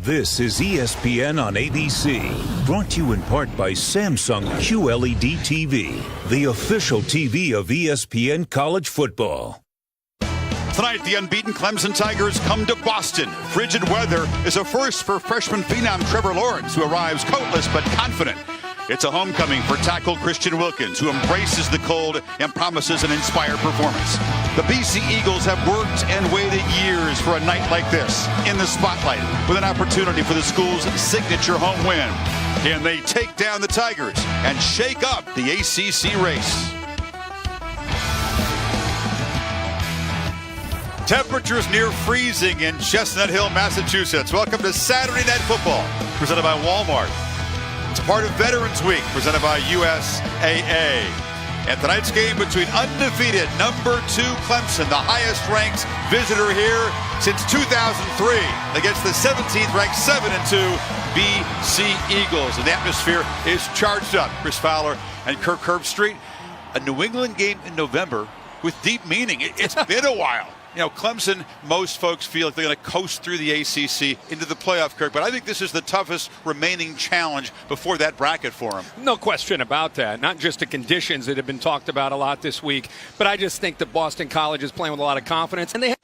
This is ESPN on ABC, brought to you in part by Samsung QLED TV, the official TV of ESPN College Football. Tonight, the unbeaten Clemson Tigers come to Boston. Frigid weather is a first for freshman phenom Trevor Lawrence, who arrives coatless but confident. It's a homecoming for tackle Christian Wilkins, who embraces the cold and promises an inspired performance. The BC Eagles have worked and waited years for a night like this, in the spotlight, with an opportunity for the school's signature home win. And they take down the Tigers and shake up the ACC race. Temperatures near freezing in Chestnut Hill, Massachusetts. Welcome to Saturday Night Football, presented by Walmart. It's part of Veterans Week, presented by USAA. And tonight's game between undefeated number 2 Clemson, the highest-ranked visitor here since 2003, against the 17th-ranked 7-2 BC Eagles. And the atmosphere is charged up. Chris Fowler and Kirk Herbstreit. A New England game in November with deep meaning. It's been a while. You know, Clemson, most folks feel like they're going to coast through the ACC into the playoff, Kirk. But I think this is the toughest remaining challenge before that bracket for them. No question about that. Not just the conditions that have been talked about a lot this week, but I just think that Boston College is playing with a lot of confidence. And they have,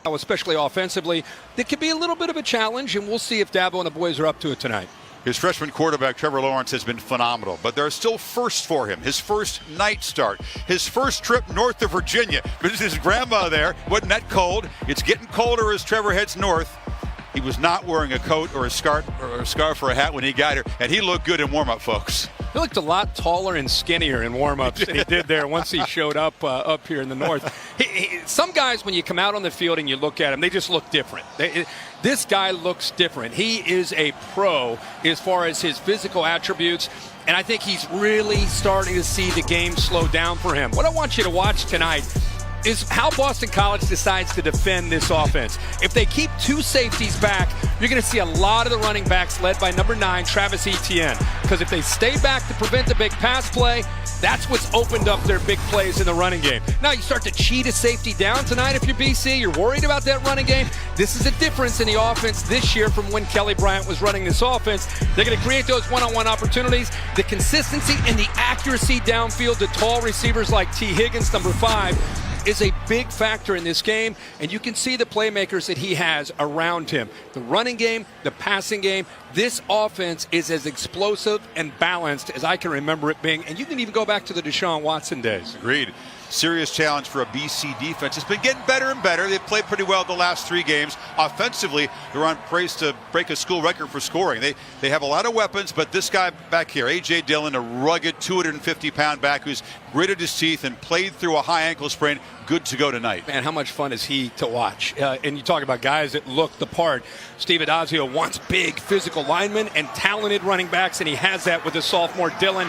especially offensively, that could be a little bit of a challenge. And we'll see if Dabo and the boys are up to it tonight. His freshman quarterback, Trevor Lawrence, has been phenomenal, but there are still firsts for him. His first night start, his first trip north of Virginia. Visited his grandma there. Wasn't that cold? It's getting colder as Trevor heads north. He was not wearing a coat or a scarf or a hat when he got here, and he looked good in warm-up, folks. He looked a lot taller and skinnier in warm-ups than he did there once he showed up here in the north. Some guys, when you come out on the field and you look at him, they just look different. This guy looks different. He is a pro as far as his physical attributes, and I think he's really starting to see the game slow down for him. What I want you to watch tonight is how Boston College decides to defend this offense. If they keep 2 safeties back, you're going to see a lot of the running backs led by number 9, Travis Etienne. Because if they stay back to prevent the big pass play, that's what's opened up their big plays in the running game. Now you start to cheat a safety down tonight if you're BC. You're worried about that running game. This is a difference in the offense this year from when Kelly Bryant was running this offense. They're going to create those one-on-one opportunities. The consistency and the accuracy downfield to tall receivers like T. Higgins, number 5, is a big factor in this game, and you can see the playmakers that he has around him. The running game, the passing game, this offense is as explosive and balanced as I can remember it being, and you can even go back to the Deshaun Watson days. Agreed. Serious challenge for a BC defense. It's been getting better and better. They've played pretty well the last 3 games. Offensively, they're on pace to break a school record for scoring. They have a lot of weapons, but this guy back here, A.J. Dillon, a rugged 250-pound back who's gritted his teeth and played through a high ankle sprain, good to go tonight. Man, how much fun is he to watch? And you talk about guys that look the part. Steve Adazio wants big physical linemen and talented running backs, and he has that with the sophomore Dillon.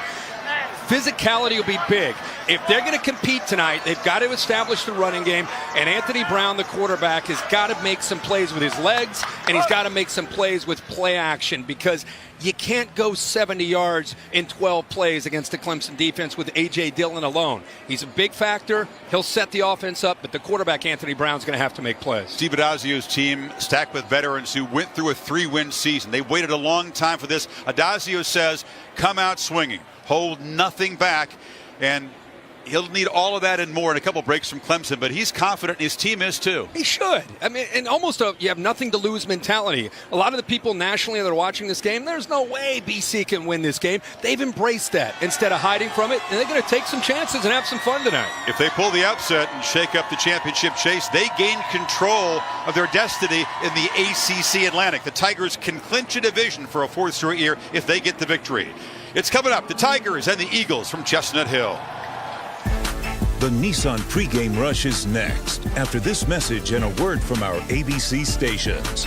Physicality will be big. If they're going to compete tonight, they've got to establish the running game, and Anthony Brown, the quarterback, has got to make some plays with his legs, and he's got to make some plays with play action, because you can't go 70 yards in 12 plays against the Clemson defense with A.J. Dillon alone. He's a big factor. He'll set the offense up, but the quarterback, Anthony Brown's going to have to make plays. Steve Adazio's team stacked with veterans who went through a 3-win season. They waited a long time for this. Adazio says, come out swinging. Hold nothing back, and he'll need all of that and more in a couple breaks from Clemson, but he's confident, and his team is too. He should. I mean, and almost you have nothing to lose mentality. A lot of the people nationally that are watching this game, there's no way BC can win this game. They've embraced that instead of hiding from it, and they're going to take some chances and have some fun tonight. If they pull the upset and shake up the championship chase, they gain control of their destiny in the ACC Atlantic. The Tigers can clinch a division for a 4th straight year if they get the victory. It's coming up, the Tigers and the Eagles from Chestnut Hill. The Nissan pregame rush is next, after this message and a word from our ABC stations.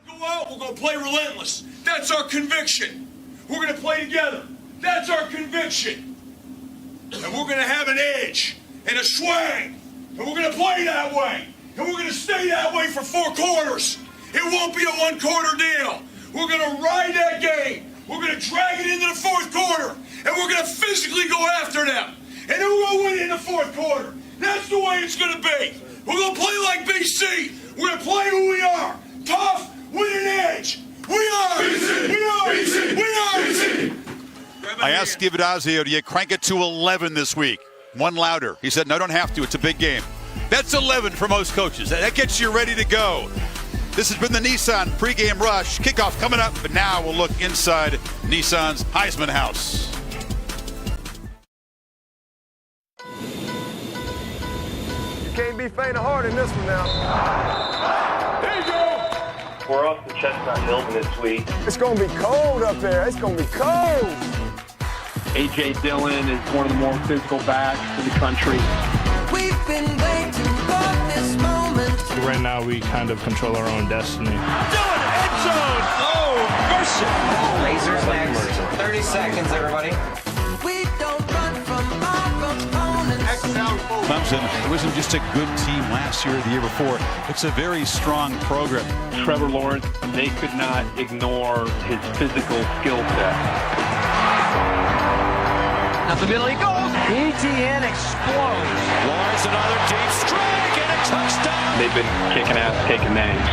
Go out, we're going to play relentless. That's our conviction. We're going to play together. That's our conviction. And we're going to have an edge and a swing. And we're going to play that way. And we're going to stay that way for 4 quarters. It won't be a 1-quarter deal. We're going to ride that game. We're going to drag it into the 4th quarter. And we're going to physically go after them. And then we're going to win in the 4th quarter. That's the way it's going to be. We're going to play like BC. We're going to play who we are. Tough with an edge. We are. BC. We are. BC. We are. BC. I asked Steve Adazio, do you crank it to 11 this week? One louder. He said, no, don't have to. It's a big game. That's 11 for most coaches. That gets you ready to go. This has been the Nissan pregame rush. Kickoff coming up, but now we'll look inside Nissan's Heisman house. You can't be faint of heart in this one now. There you go. We're off to Chestnut Hill this week. It's going to be cold up there. It's going to be cold. A.J. Dillon is one of the more physical backs in the country. We've been waiting for this moment. Right now, we kind of control our own destiny. Dillon, end zone. Oh, mercy. Lasers next. 30 seconds, everybody. We don't run from our opponents. Clemson wasn't just a good team last year or the year before. It's a very strong program. Trevor Lawrence, they could not ignore his physical skill set. Out the middle he goes. ETN explodes. Lawrence another deep strike and a touchdown. They've been kicking ass, taking names.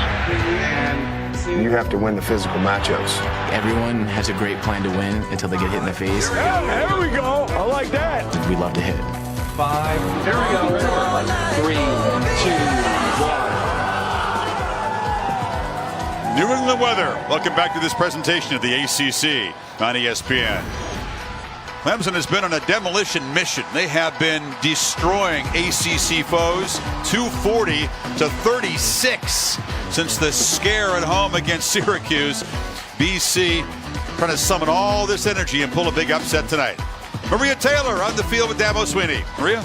You have to win the physical matchups. Everyone has a great plan to win until they get hit in the face. Yeah, there we go. I like that. We love to hit. 5. Here we go. 3, 2, 1. New England weather. Welcome back to this presentation of the ACC on ESPN. Clemson has been on a demolition mission. They have been destroying ACC foes 240-36 since the scare at home against Syracuse. BC trying to summon all this energy and pull a big upset tonight. Maria Taylor on the field with Dabo Swinney. Maria?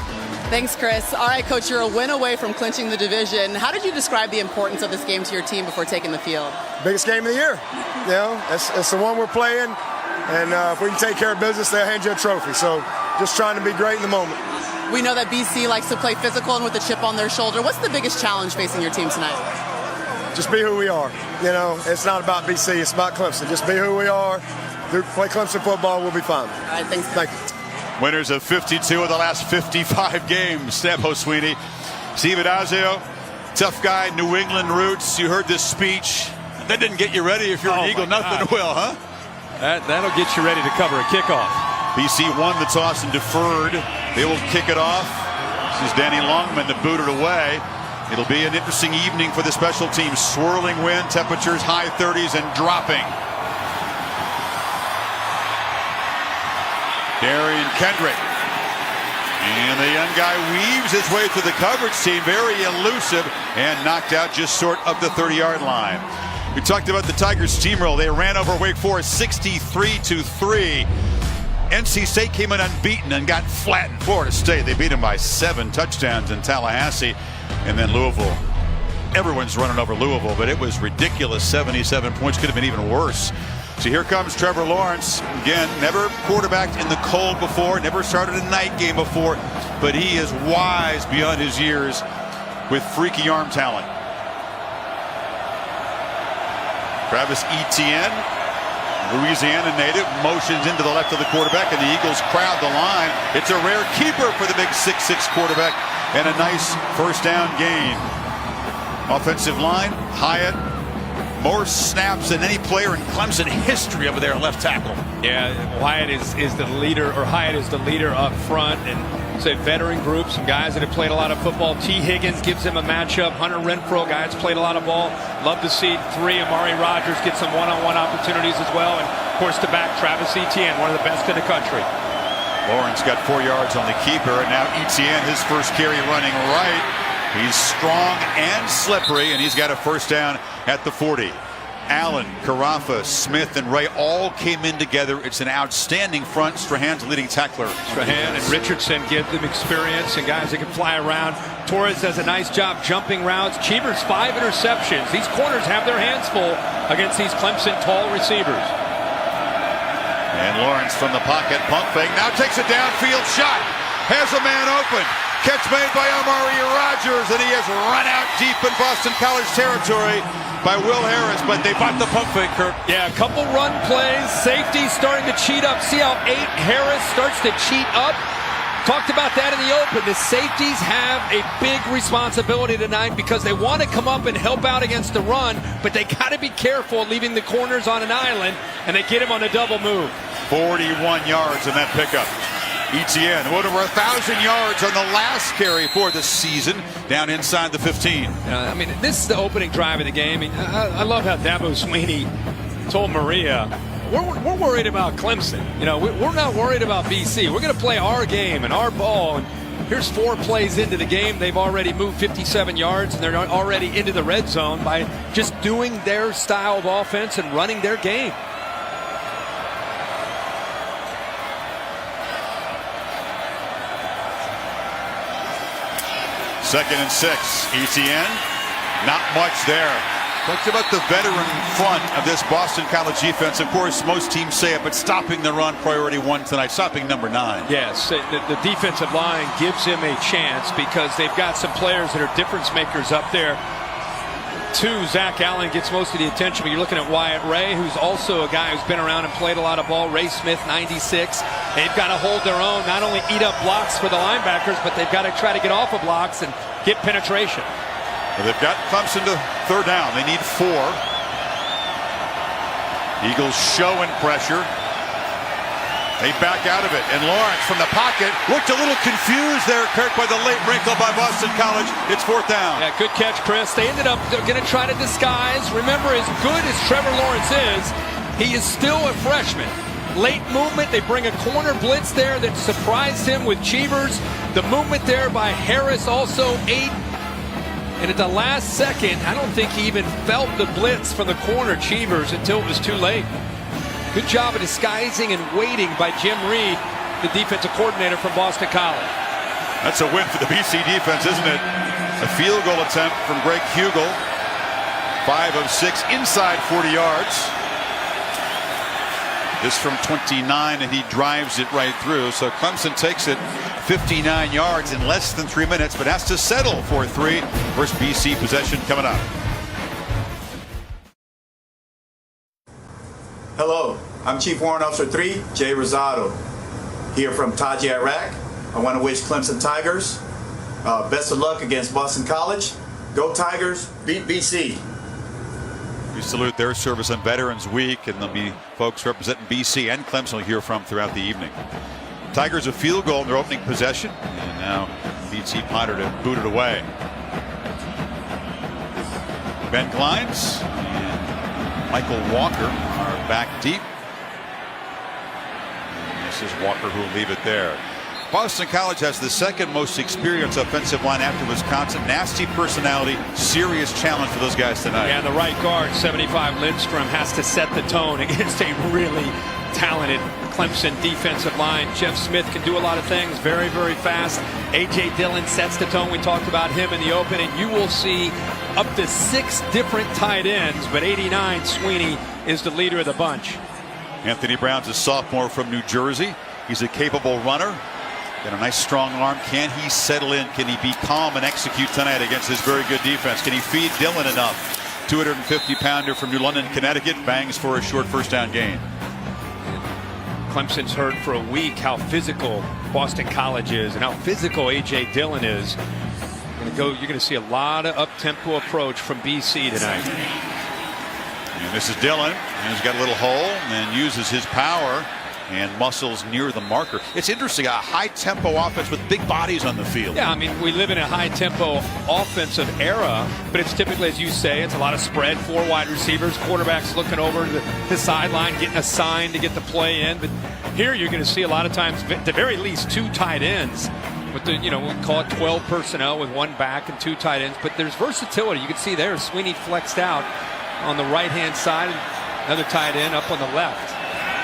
Thanks, Chris. All right, Coach, you're a win away from clinching the division. How did you describe the importance of this game to your team before taking the field? Biggest game of the year. You know, it's the one we're playing. And if we can take care of business, they'll hand you a trophy. So just trying to be great in the moment. We know that BC likes to play physical and with a chip on their shoulder. What's the biggest challenge facing your team tonight? Just be who we are. You know, it's not about BC. It's about Clemson. Just be who we are. Play Clemson football. We'll be fine. All right, thanks. Thank you. Winners of 52 of the last 55 games. Dabo Swinney. Steve Adazio, tough guy, New England roots. You heard this speech. That didn't get you ready. If you're an Eagle, nothing will, huh? That'll get you ready to cover a kickoff. BC won the toss and deferred. They will kick it off. This is Danny Longman to boot it away. It'll be an interesting evening for the special teams. Swirling wind, temperatures high 30s and dropping. Darian Kendrick. And the young guy weaves his way through the coverage team. Very elusive and knocked out just short of the 30-yard line. We talked about the Tigers steamroll. They ran over Wake Forest 63-3. NC State came in unbeaten and got flattened. Florida State, they beat them by 7 touchdowns in Tallahassee. And then Louisville. Everyone's running over Louisville, but it was ridiculous. 77 points, could have been even worse. So here comes Trevor Lawrence. Again, never quarterbacked in the cold before, never started a night game before, but he is wise beyond his years with freaky arm talent. Travis Etienne, Louisiana native, motions into the left of the quarterback, and the Eagles crowd the line. It's a rare keeper for the big 6'6" quarterback, and a nice first down gain. Offensive line, Hyatt, more snaps than any player in Clemson history over there, left tackle. Yeah, Hyatt is the leader up front, and say veteran group, some guys that have played a lot of football. T. Higgins gives him a matchup. Hunter Renfrow, guy that's played a lot of ball. Love to see 3. Amari Rodgers get some one-on-one opportunities as well, and of course to back Travis Etienne, one of the best in the country. Lawrence got 4 yards on the keeper, and now Etienne, his first carry running right. He's strong and slippery, and he's got a first down at the 40. Allen, Carafa, Smith, and Ray all came in together. It's an outstanding front. Strahan's leading tackler. Strahan and Richardson give them experience and guys that can fly around. Torres does a nice job jumping routes. Cheever's 5 interceptions. These corners have their hands full against these Clemson tall receivers. And Lawrence from the pocket, pump fake, now takes a downfield shot. Has a man open. Catch made by Amari Rodgers, and he has run out deep in Boston College territory by Will Harris, but they bought the pump fake, Kirk. Yeah, a couple run plays. Safety starting to cheat up. See how Harris starts to cheat up? Talked about that in the open. The safeties have a big responsibility tonight because they want to come up and help out against the run, but they got to be careful leaving the corners on an island, and they get him on a double move. 41 yards in that pickup. Etienne, over 1,000 yards on the last carry for the season, down inside the 15. I mean, this is the opening drive of the game. I love how Dabo Sweeney told Maria, we're worried about Clemson. We're not worried about BC. We're going to play our game and our ball. And here's 4 plays into the game. They've already moved 57 yards, and they're already into the red zone by just doing their style of offense and running their game. Second and 6. Etienne, not much there. Talked about the veteran front of this Boston College defense. Of course, most teams say it, but stopping the run, priority 1 tonight. Stopping number 9. Yes, the defensive line gives him a chance because they've got some players that are difference makers up there. 2, Zach Allen gets most of the attention, but you're looking at Wyatt Ray, who's also a guy who's been around and played a lot of ball. Ray Smith, 96. They've got to hold their own, not only eat up blocks for the linebackers, but they've got to try to get off of blocks and get penetration. Well, they've got Clemson to 3rd down. They need 4. Eagles showing pressure. They back out of it. And Lawrence from the pocket looked a little confused there, Kirk, by the late wrinkle by Boston College. It's 4th down. Yeah, good catch, Chris. They ended up going to try to disguise. Remember, as good as Trevor Lawrence is, he is still a freshman. Late movement. They bring a corner blitz there that surprised him with Cheevers. The movement there by Harris also 8. And at the last second, I don't think he even felt the blitz from the corner, Cheevers, until it was too late. Good job of disguising and waiting by Jim Reed, the defensive coordinator from Boston College. That's a win for the BC defense, isn't it? A field goal attempt from Greg Hugel. 5 of 6 inside 40 yards. This from 29, and he drives it right through. So Clemson takes it 59 yards in less than 3 minutes, but has to settle for 3. First BC possession coming up. Hello, I'm Chief Warrant Officer 3, Jay Rosado, here from Taji, Iraq. I want to wish Clemson Tigers best of luck against Boston College. Go Tigers, beat BC. We salute their service on Veterans Week, and there'll be folks representing BC and Clemson we'll hear from throughout the evening. Tigers a field goal in their opening possession, and now BC punted and booted away. Ben Kleins and Michael Walker are back deep. And this is Walker who will leave it there. Boston College has the 2nd most experienced offensive line after Wisconsin. Nasty personality, serious challenge for those guys tonight. Yeah, the right guard, 75 Lindstrom, has to set the tone against a really talented Clemson defensive line. Jeff Smith can do a lot of things, very, very fast. A.J. Dillon sets the tone. We talked about him in the open, and you will see up to 6 different tight ends, but 89, Sweeney, is the leader of the bunch. Anthony Brown's a sophomore from New Jersey. He's a capable runner. Got a nice strong arm. Can he settle in? Can he be calm and execute tonight against this very good defense? Can he feed Dillon enough? 250-pounder from New London, Connecticut, bangs for a short 1st down gain. Clemson's heard for a week how physical Boston College is and how physical A.J. Dillon is. You're going to see a lot of up-tempo approach from BC tonight. And this is Dillon, and he's got a little hole and uses his power and muscles near the marker. It's interesting, a high-tempo offense with big bodies on the field. Yeah, I mean, we live in a high-tempo offensive era, but it's typically, as you say, it's a lot of spread, 4 wide receivers, quarterbacks looking over the sideline, getting assigned to get the play in. But here you're going to see a lot of times, at the very least, 2 tight ends. With the, we call it 12 personnel with 1 back and 2 tight ends. But there's versatility. You can see there, Sweeney flexed out on the right-hand side, another tight end up on the left.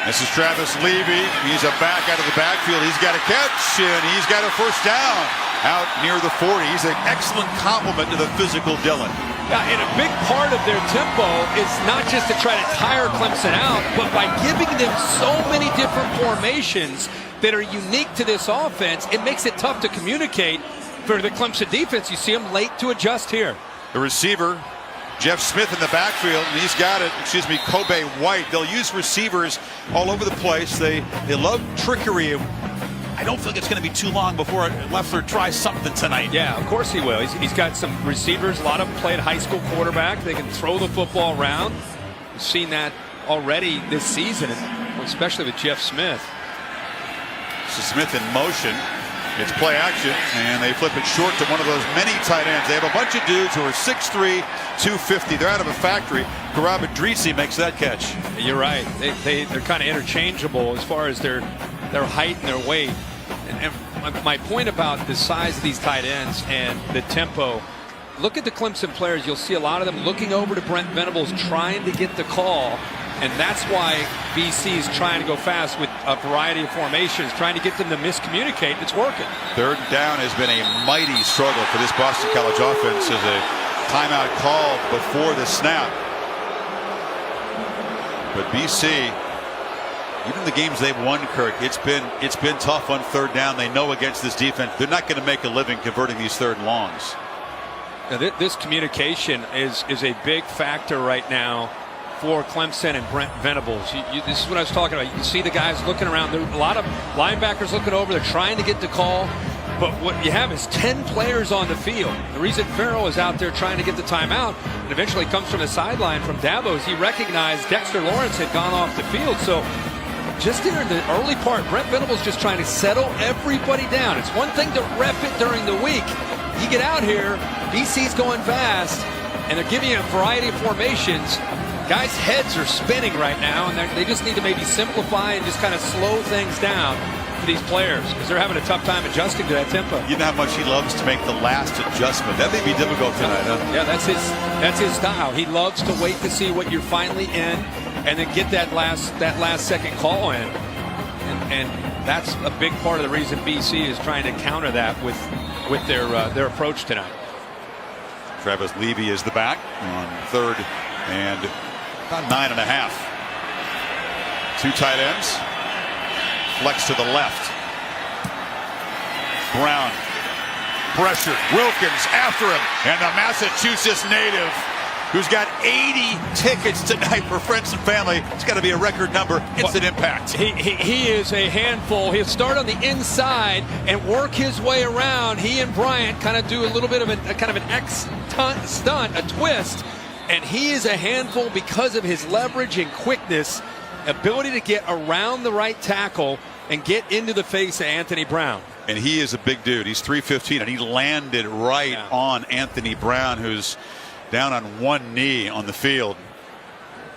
This is Travis Levy. He's a back out of the backfield. He's got a catch, and he's got a 1st down out near the 40. He's an excellent complement to the physical Dillon. Yeah, and a big part of their tempo is not just to try to tire Clemson out, but by giving them so many different formations that are unique to this offense, it makes it tough to communicate for the Clemson defense. You see them late to adjust here. The receiver, Jeff Smith in the backfield, and he's got it, Kobe White. They'll use receivers all over the place. They love trickery. I don't think it's going to be too long before Leffler tries something tonight. Yeah, of course he will. He's got some receivers. A lot of them played high school quarterback. They can throw the football around. We've seen that already this season, especially with Jeff Smith. So Smith in motion. It's play action, and they flip it short to one of those many tight ends. They have a bunch of dudes who are 6'3", 250. They're out of a factory. Garab Idrisi makes that catch. You're right. They're kind of interchangeable as far as their height and their weight. And my point about the size of these tight ends and the tempo, look at the Clemson players. You'll see a lot of them looking over to Brent Venables trying to get the call. And that's why BC is trying to go fast with a variety of formations, trying to get them to miscommunicate. It's working. Third down has been a mighty struggle for this Boston College offense as a timeout called before the snap. But BC, even the games they've won, Kirk, it's been tough on third down. They know against this defense, they're not going to make a living converting these third and longs. Now, this communication is a big factor right now for Clemson and Brent Venables. This is what I was talking about. You can see the guys looking around. There are a lot of linebackers looking over. They're trying to get the call. But what you have is 10 players on the field. The reason Farrell is out there trying to get the timeout and eventually comes from the sideline from Dabo is he recognized Dexter Lawrence had gone off the field. So just in the early part, Brent Venables just trying to settle everybody down. It's one thing to rep it during the week. You get out here, BC's going fast, and they're giving you a variety of formations. Guys' heads are spinning right now, and they just need to maybe simplify and just kind of slow things down for these players because they're having a tough time adjusting to that tempo. You know how much he loves to make the last adjustment. That may be difficult tonight, huh? Yeah, that's his style. He loves to wait to see what you're finally in, and then get that last second call in, and that's a big part of the reason BC is trying to counter that with their approach tonight. Travis Levy is the back on third and about 9.5. Two tight ends. Flex to the left. Brown. Pressure. Wilkins after him. And the Massachusetts native who's got 80 tickets tonight for friends and family. It's got to be a record number. Instant impact. He is a handful. He'll start on the inside and work his way around. He and Bryant kind of do a little bit of an stunt, a twist. And he is a handful because of his leverage and quickness, ability to get around the right tackle and get into the face of Anthony Brown. And he is a big dude. He's 315, and he landed right on Anthony Brown, who's down on one knee on the field.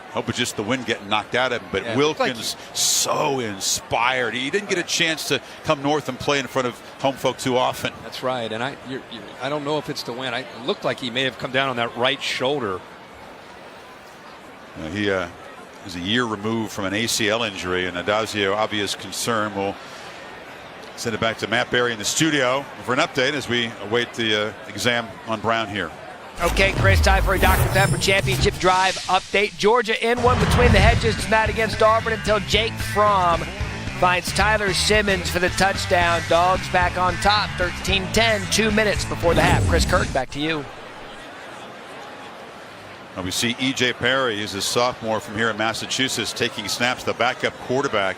Hope it's just the wind getting knocked out of him. But Wilkins, so inspired. He didn't get a chance to come north and play in front of home folk too often. That's right. And I don't know if it's the wind. It looked like he may have come down on that right shoulder. He is a year removed from an ACL injury, and Adazio, obvious concern. We'll send it back to Matt Berry in the studio for an update as we await the exam on Brown here. Okay, Chris, time for a Dr. Pepper Championship Drive update. Georgia in one between the hedges tonight against Auburn until Jake Fromm finds Tyler Simmons for the touchdown. Dogs back on top, 13-10, 2 minutes before the half. Chris Kirk, back to you. We see E.J. Perry, who's a sophomore from here in Massachusetts, taking snaps, the backup quarterback.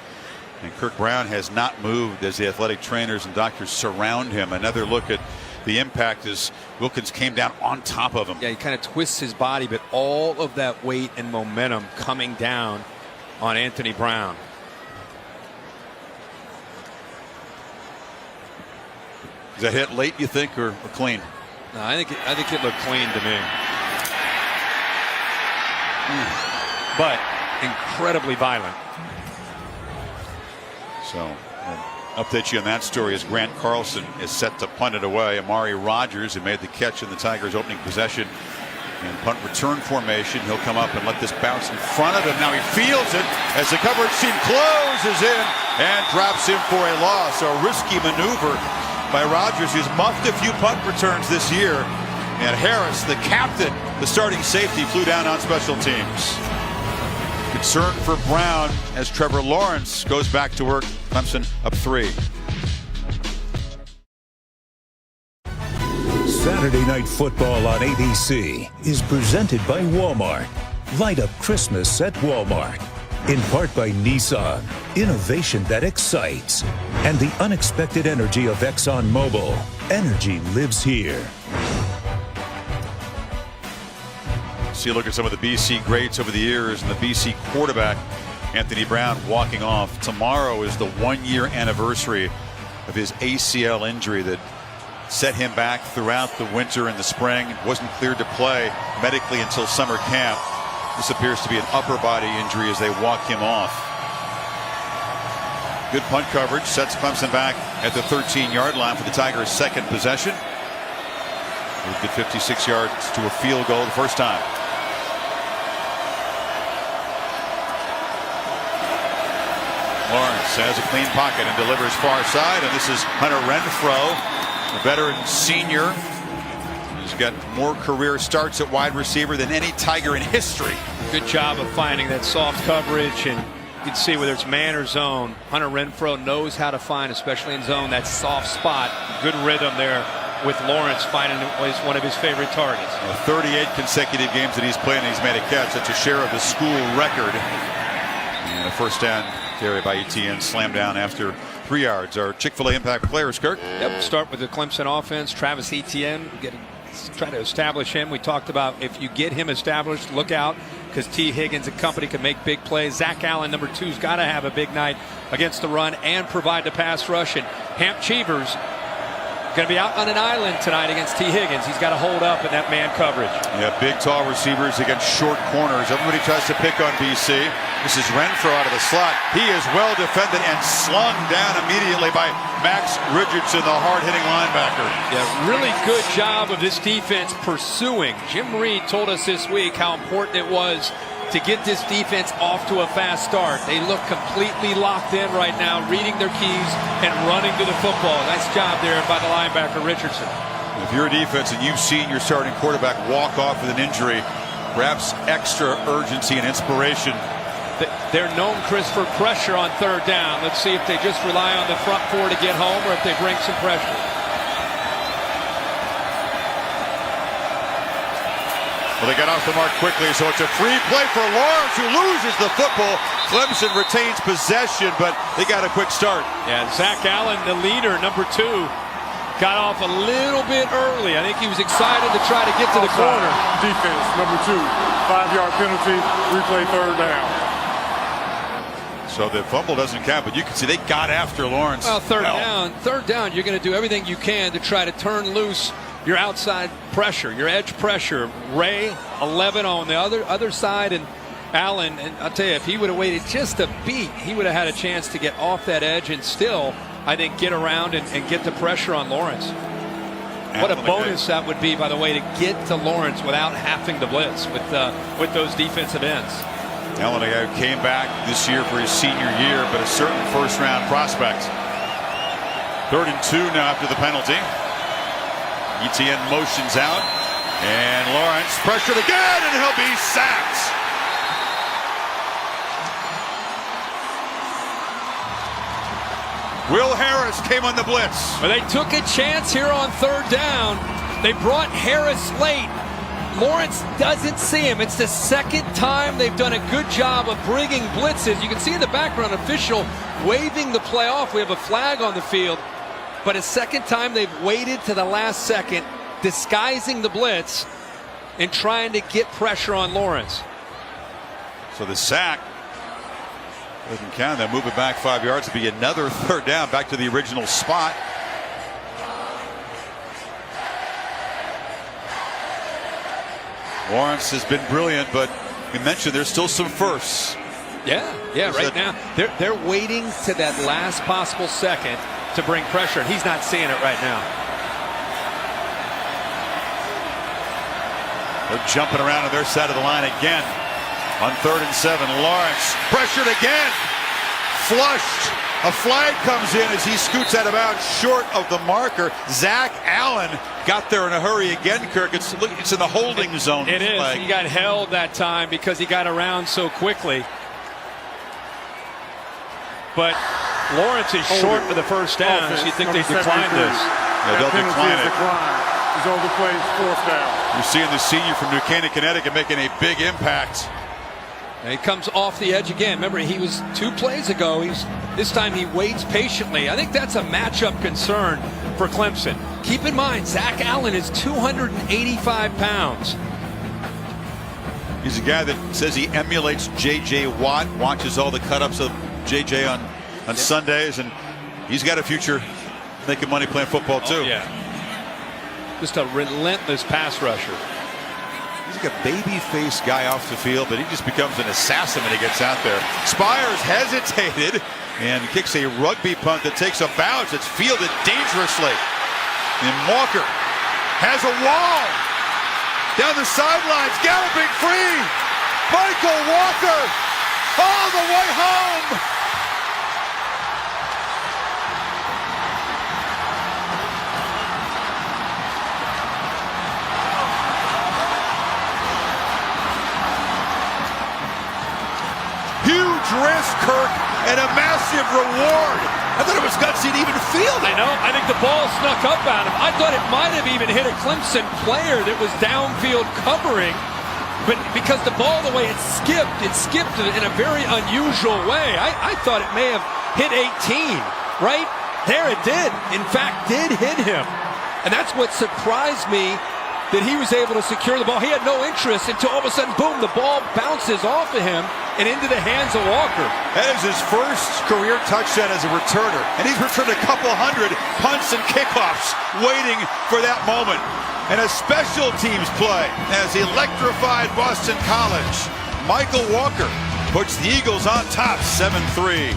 And Kirk Brown has not moved as the athletic trainers and doctors surround him. Another look at the impact as Wilkins came down on top of him. Yeah, he kind of twists his body, but all of that weight and momentum coming down on Anthony Brown. Is that hit late, you think, or clean? No, I think it looked clean to me. But incredibly violent. So update you on that story as Grant Carlson is set to punt it away. Amari Rogers, who made the catch in the Tigers' opening possession in punt return formation, he'll come up and let this bounce in front of him. Now he fields it as the coverage team closes in and drops him for a loss. A risky maneuver by Rogers, who's muffed a few punt returns this year. And Harris, the captain, the starting safety, flew down on special teams. Concern for Brown as Trevor Lawrence goes back to work. Clemson up 3. Saturday Night Football on ABC is presented by Walmart. Light up Christmas at Walmart. In part by Nissan, innovation that excites. And the unexpected energy of ExxonMobil. Energy lives here. So you look at some of the BC greats over the years, and the BC quarterback, Anthony Brown, walking off. Tomorrow is the 1-year anniversary of his ACL injury that set him back throughout the winter and the spring. Wasn't cleared to play medically until summer camp. This appears to be an upper body injury as they walk him off. Good punt coverage sets Clemson back at the 13-yard line for the Tigers' second possession. Moved it 56 yards to a field goal the first time. Lawrence has a clean pocket and delivers far side, and this is Hunter Renfrow, a veteran senior. He's got more career starts at wide receiver than any Tiger in history. Good job of finding that soft coverage, and you can see whether it's man or zone, Hunter Renfrow knows how to find, especially in zone, that soft spot. Good rhythm there with Lawrence finding one of his favorite targets. 38 consecutive games that he's played and he's made a catch. That's a share of the school record. And a first down carry by Etienne, slam down after 3 yards. Our Chick-fil-A impact players, Kirk. Yep, start with the Clemson offense. Travis Etienne, try to establish him. We talked about if you get him established, look out, because T. Higgins and company can make big plays. Zach Allen, number 2's got to have a big night against the run and provide the pass rush. And Hamp Cheevers going to be out on an island tonight against T. Higgins. He's got to hold up in that man coverage. Yeah, big, tall receivers against short corners. Everybody tries to pick on BC. This is Renfrow out of the slot. He is well defended and slung down immediately by Max Richardson, the hard-hitting linebacker. Yeah, really good job of this defense pursuing. Jim Reed told us this week how important it was to get this defense off to a fast start. They look completely locked in right now, reading their keys and running to the football. Nice job there by the linebacker Richardson. If you're a defense and you've seen your starting quarterback walk off with an injury, perhaps extra urgency and inspiration. They're known, Chris, for pressure on third down. Let's see if they just rely on the front four to get home or if they bring some pressure. Well, they got off the mark quickly, so it's a free play for Lawrence, who loses the football. Clemson retains possession, but they got a quick start. Yeah, Zach Allen, the leader, number 2, got off a little bit early. I think he was excited to try to get to the corner. Defense, number 2, 5-yard penalty, replay third down. So the fumble doesn't count, but you can see they got after Lawrence. Well, third down, you're going to do everything you can to try to turn loose your outside pressure, your edge pressure. Ray, 11 on the other side, and Allen, and I'll tell you, if he would have waited just a beat, he would have had a chance to get off that edge and still, I think, get around and get the pressure on Lawrence. What a bonus that would be, by the way, to get to Lawrence without having to blitz with those defensive ends. Allen, a guy who came back this year for his senior year, but a certain first-round prospect. 3rd and 2 now after the penalty. Etienne motions out, and Lawrence pressured again, and he'll be sacked. Will Harris came on the blitz. Well, they took a chance here on third down. They brought Harris late. Lawrence doesn't see him. It's the second time they've done a good job of bringing blitzes. You can see in the background official waving the play off. We have a flag on the field. But a second time they've waited to the last second, disguising the blitz and trying to get pressure on Lawrence. So the sack doesn't count. They'll move it back 5 yards to be another third down, back to the original spot. Lawrence has been brilliant, but you mentioned there's still some firsts. Yeah, right now they're waiting to that last possible second to bring pressure, and he's not seeing it right now. They're jumping around on their side of the line again. On 3rd and 7, Lawrence pressured again, flushed. A flag comes in as he scoots out of bounds short of the marker. Zach Allen got there in a hurry again, Kirk. It's in the holding zone. It is. He got held that time because he got around so quickly. But Lawrence is short for the first down. So you think they declined this? Yeah, they'll decline it. He's on the play, 4th down. You're seeing the senior from New Canaan, Connecticut making a big impact And he comes off the edge again. Remember, he was 2 plays ago. This time he waits patiently. I think that's a matchup concern for Clemson. Keep in mind, Zach Allen is 285 pounds. He's a guy that says he emulates J.J. Watt, watches all the cut-ups of J.J. on Sundays, and he's got a future making money playing football too. Oh, yeah. Just a relentless pass rusher. He's like a baby-faced guy off the field, but he just becomes an assassin when he gets out there. Spires hesitated and kicks a rugby punt that takes a bounce. It's fielded dangerously. And Walker has a wall. Down the sidelines, galloping free. Michael Walker all the way home. Huge risk, Kirk, and a massive reward. I thought it was gutsy to even field it. I know. I think the ball snuck up at him. I thought it might have even hit a Clemson player that was downfield covering. But because the ball, the way it skipped in a very unusual way. I thought it may have hit 18, right? There it did. In fact, did hit him. And that's what surprised me, that he was able to secure the ball. He had no interest until all of a sudden, boom, the ball bounces off of him and into the hands of Walker. That is his first career touchdown as a returner. And he's returned a couple hundred punts and kickoffs waiting for that moment. And a special teams play as electrified Boston College. Michael Walker puts the Eagles on top 7-3.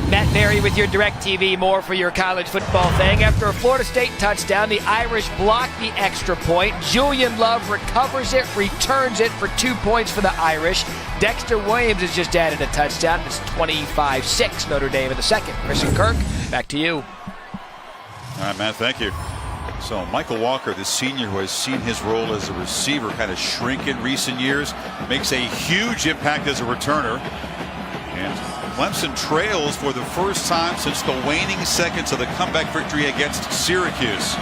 Matt Berry with your DirecTV. More for your college football thing. After a Florida State touchdown, the Irish block the extra point. Julian Love recovers it, returns it for 2 points for the Irish. Dexter Williams has just added a touchdown. It's 25-6 Notre Dame in the second. Chris and Kirk, back to you. All right, Matt, thank you. So Michael Walker, the senior who has seen his role as a receiver kind of shrink in recent years, makes a huge impact as a returner. And Clemson trails for the first time since the waning seconds of the comeback victory against Syracuse.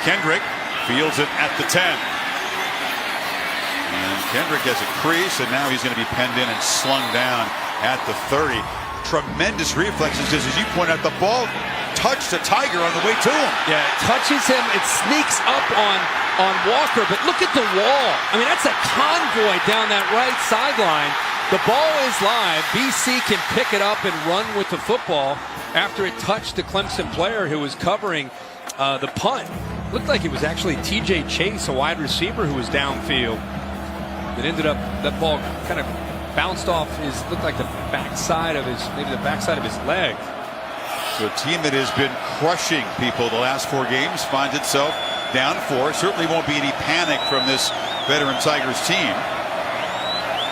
Kendrick fields it at the 10. And Kendrick has a crease, and now he's going to be penned in and slung down at the 30. Tremendous reflexes, because as you point out, the ball touched a Tiger on the way to him. Yeah, it touches him. It sneaks up on Walker, but look at the wall. I mean, that's a convoy down that right sideline. The ball is live. BC can pick it up and run with the football after it touched the Clemson player who was covering the punt. Looked like it was actually TJ Chase, a wide receiver, who was downfield. It ended up, that ball kind of bounced off looked like the backside of maybe the backside of his leg. So a team that has been crushing people the last 4 games finds itself down 4. Certainly won't be any panic from this veteran Tigers team.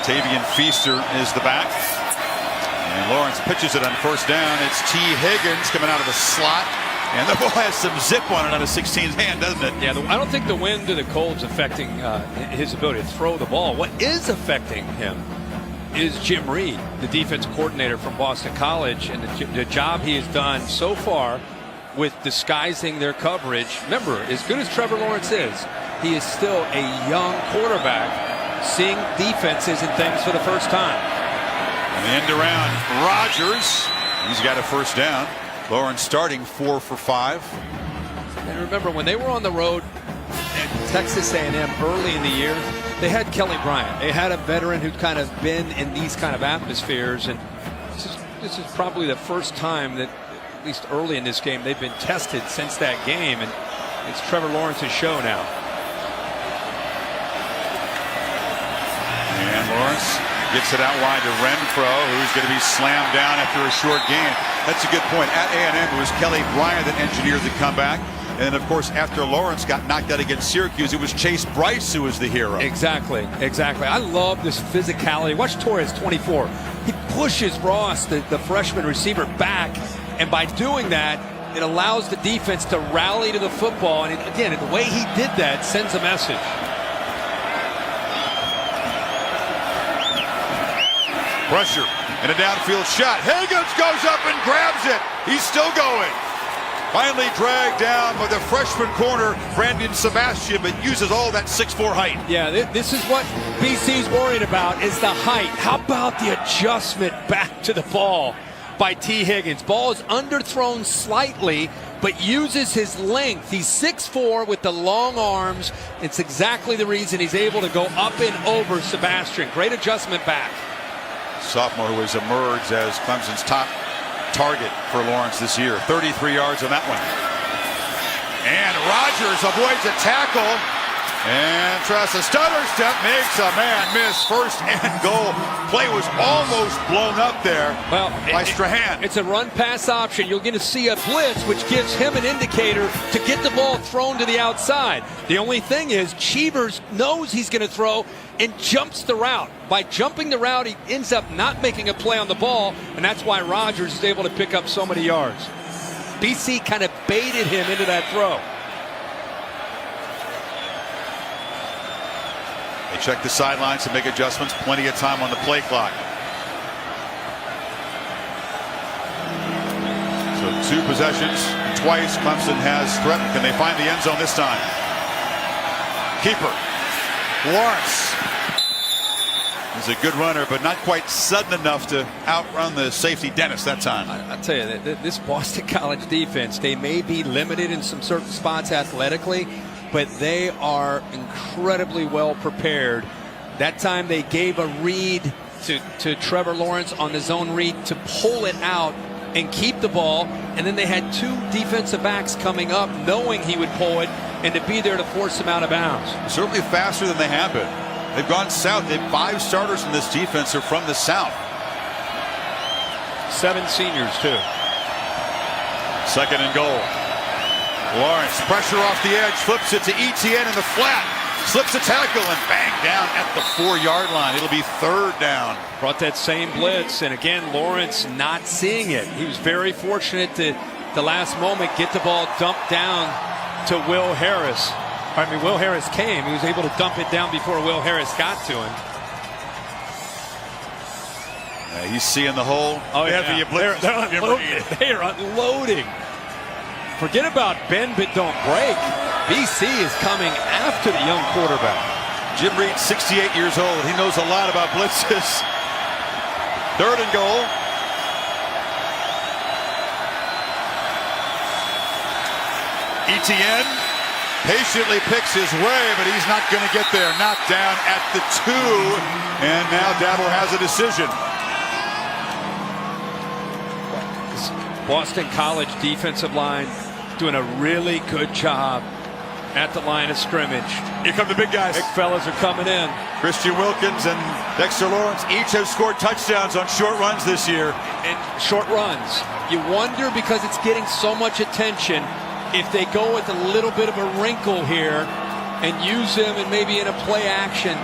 Tavian Feaster is the back. And Lawrence pitches it on first down. It's T. Higgins coming out of the slot. And the ball has some zip on it on a 16's hand, doesn't it? Yeah, I don't think the wind or the cold's affecting his ability to throw the ball. What is affecting him is Jim Reed, the defense coordinator from Boston College, and the job he has done so far with disguising their coverage. Remember, as good as Trevor Lawrence is, he is still a young quarterback seeing defenses and things for the first time. And the end around Rodgers. He's got a first down. Lawrence starting 4 for 5. And remember, when they were on the road at Texas A&M early in the year, they had Kelly Bryant. They had a veteran who'd kind of been in these kind of atmospheres, and this is probably the first time that, at least early in this game, they've been tested since that game, and it's Trevor Lawrence's show now. And Lawrence gets it out wide to Renfro, who's going to be slammed down after a short gain. That's a good point. At A&M, it was Kelly Bryant that engineered the comeback. And then, of course, after Lawrence got knocked out against Syracuse, it was Chase Bryce who was the hero. Exactly. I love this physicality. Watch Torres, 24. He pushes Ross, the freshman receiver, back. And by doing that, it allows the defense to rally to the football. And again, the way he did that sends a message. Pressure and a downfield shot. Higgins goes up and grabs it. He's still going. Finally dragged down by the freshman corner, Brandon Sebastian, but uses all that 6'4" height. Yeah, this is what BC's worried about, is the height. How about the adjustment back to the ball by T. Higgins? Ball is underthrown slightly, but uses his length. He's 6'4" with the long arms. It's exactly the reason he's able to go up and over Sebastian. Great adjustment back. Sophomore who has emerged as Clemson's top target for Lawrence this year. 33 yards on that one. And Rogers avoids a tackle and tries a stutter step, makes a man miss. First and goal. Play was almost blown up there by Strahan. It's a run pass option. You're going to see a blitz, which gives him an indicator to get the ball thrown to the outside. The only thing is Cheevers knows he's going to throw and jumps the route. By jumping the route, he ends up not making a play on the ball, and that's why Rogers is able to pick up so many yards. BC kind of baited him into that throw. They check the sidelines to make adjustments. Plenty of time on the play clock. So 2 possessions. Twice Clemson has threatened. Can they find the end zone this time? Keeper. Lawrence. He's a good runner, but not quite sudden enough to outrun the safety Dennis that time. I tell you, this Boston College defense, they may be limited in some certain spots athletically, but they are incredibly well prepared. That time they gave a read to Trevor Lawrence on the zone read to pull it out and keep the ball, and then they had 2 defensive backs coming up knowing he would pull it and to be there to force him out of bounds. Certainly faster than they have been. They've gone south. They have 5 starters in this defense are from the south. 7 seniors too. Second and goal. Lawrence, pressure off the edge, flips it to Etienne in the flat, slips a tackle and bang down at the 4-yard line. It'll be 3rd down. Brought that same blitz, and again Lawrence not seeing it. He was very fortunate to the last moment get the ball dumped down to Will Harris. Will Harris came. He was able to dump it down before Will Harris got to him. He's seeing the hole. Oh, yeah. They're unloading. Forget about bend but don't break. BC is coming after the young quarterback. Jim Reed, 68 years old. He knows a lot about blitzes. 3rd and goal. Etienne patiently picks his way, but he's not going to get there. Knocked down at the 2, and now Dabble has a decision. Boston College defensive line doing a really good job at the line of scrimmage. Here come the big guys. Big fellas are coming in. Christian Wilkins and Dexter Lawrence each have scored touchdowns on short runs this year. And short runs. You wonder, because it's getting so much attention, if they go with a little bit of a wrinkle here and use them and maybe in a play action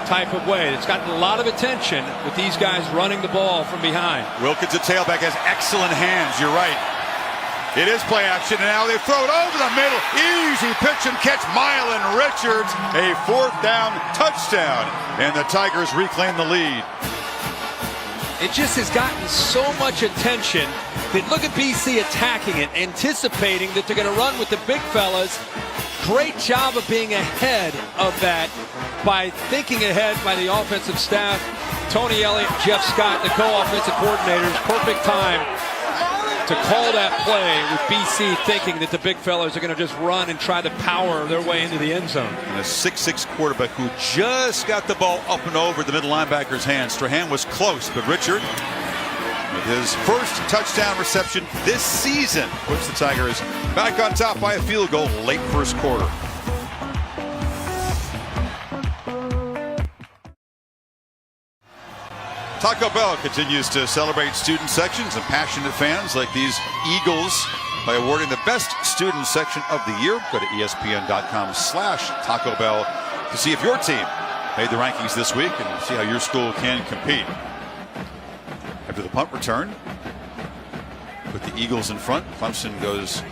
type of way. It's gotten a lot of attention with these guys running the ball from behind. Wilkins, a tailback, has excellent hands. You're right. It is play action, and now they throw it over the middle. Easy pitch and catch. Mylan Richards, a 4th down touchdown, and the Tigers reclaim the lead. It just has gotten so much attention that look at BC attacking it, anticipating that they're going to run with the big fellas. Great job of being ahead of that by thinking ahead by the offensive staff. Tony Elliott, Jeff Scott, the co-offensive coordinators. Perfect time to call that play with BC thinking that the big fellas are going to just run and try to power their way into the end zone. And a 6'6" quarterback who just got the ball up and over the middle linebacker's hands. Strahan was close, but Richard, with his first touchdown reception this season, puts the Tigers back on top by a field goal late first quarter. Taco Bell continues to celebrate student sections and passionate fans like these Eagles by awarding the best student section of the year. Go to ESPN.com/Taco Bell to see if your team made the rankings this week and see how your school can compete. After the punt return, put the Eagles in front. Clemson goes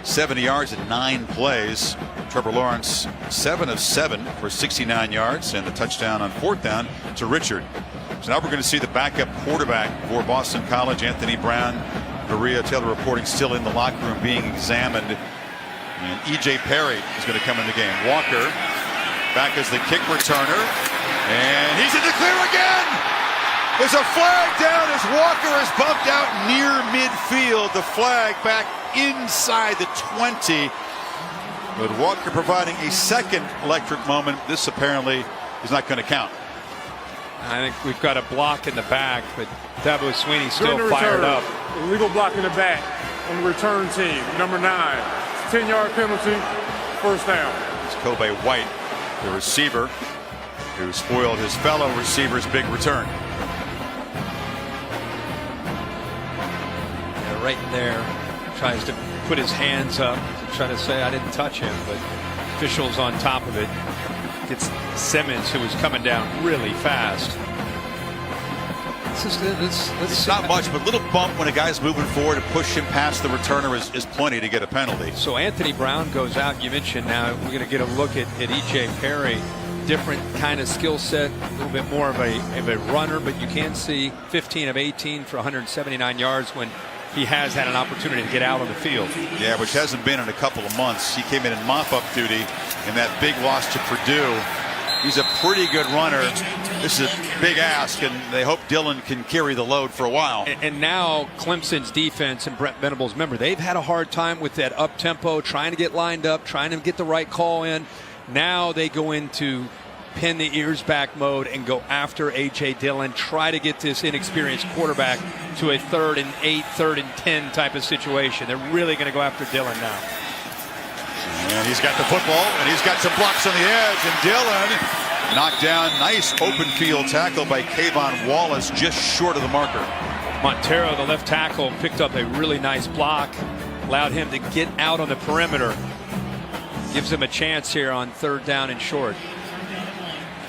70 yards in 9 plays. Trevor Lawrence 7 of 7 for 69 yards and the touchdown on 4th down to Richard. So now we're going to see the backup quarterback for Boston College, Anthony Brown, Berea Taylor reporting still in the locker room being examined. And E.J. Perry is going to come in the game. Walker back as the kick returner. And he's in the clear again. There's a flag down as Walker is bumped out near midfield. The flag back inside the 20. But Walker providing a second electric moment. This apparently is not going to count. I think we've got a block in the back, but Dabo Sweeney still fired up. Illegal block in the back on the return team, number 9. 10-yard penalty, first down. It's Kobe White, the receiver, who spoiled his fellow receiver's big return. Yeah, right there, tries to put his hands up to try to say I didn't touch him, but officials on top of it. Gets Simmons, who was coming down really fast. It's not much, but a little bump when a guy's moving forward to push him past the returner is plenty to get a penalty. So Anthony Brown goes out. You mentioned now we're going to get a look at E.J. Perry. Different kind of skill set, a little bit more of a runner, but you can see 15 of 18 for 179 yards when he has had an opportunity to get out on the field. Yeah, which hasn't been in a couple of months. He came in mop-up duty in that big loss to Purdue. He's a pretty good runner. This is a big ask, and they hope Dillon can carry the load for a while. And now Clemson's defense and Brent Venables, remember, they've had a hard time with that up-tempo, trying to get lined up, trying to get the right call in. Now they go into pin the ears back mode and go after A.J. Dillon, try to get this inexperienced quarterback to a 3rd and 8, 3rd and 10 type of situation. They're really going to go after Dillon now. And he's got the football, and he's got some blocks on the edge, and Dillon knocked down. Nice open field tackle by Kayvon Wallace, just short of the marker. Montero, the left tackle, picked up a really nice block, allowed him to get out on the perimeter. Gives him a chance here on 3rd down and short.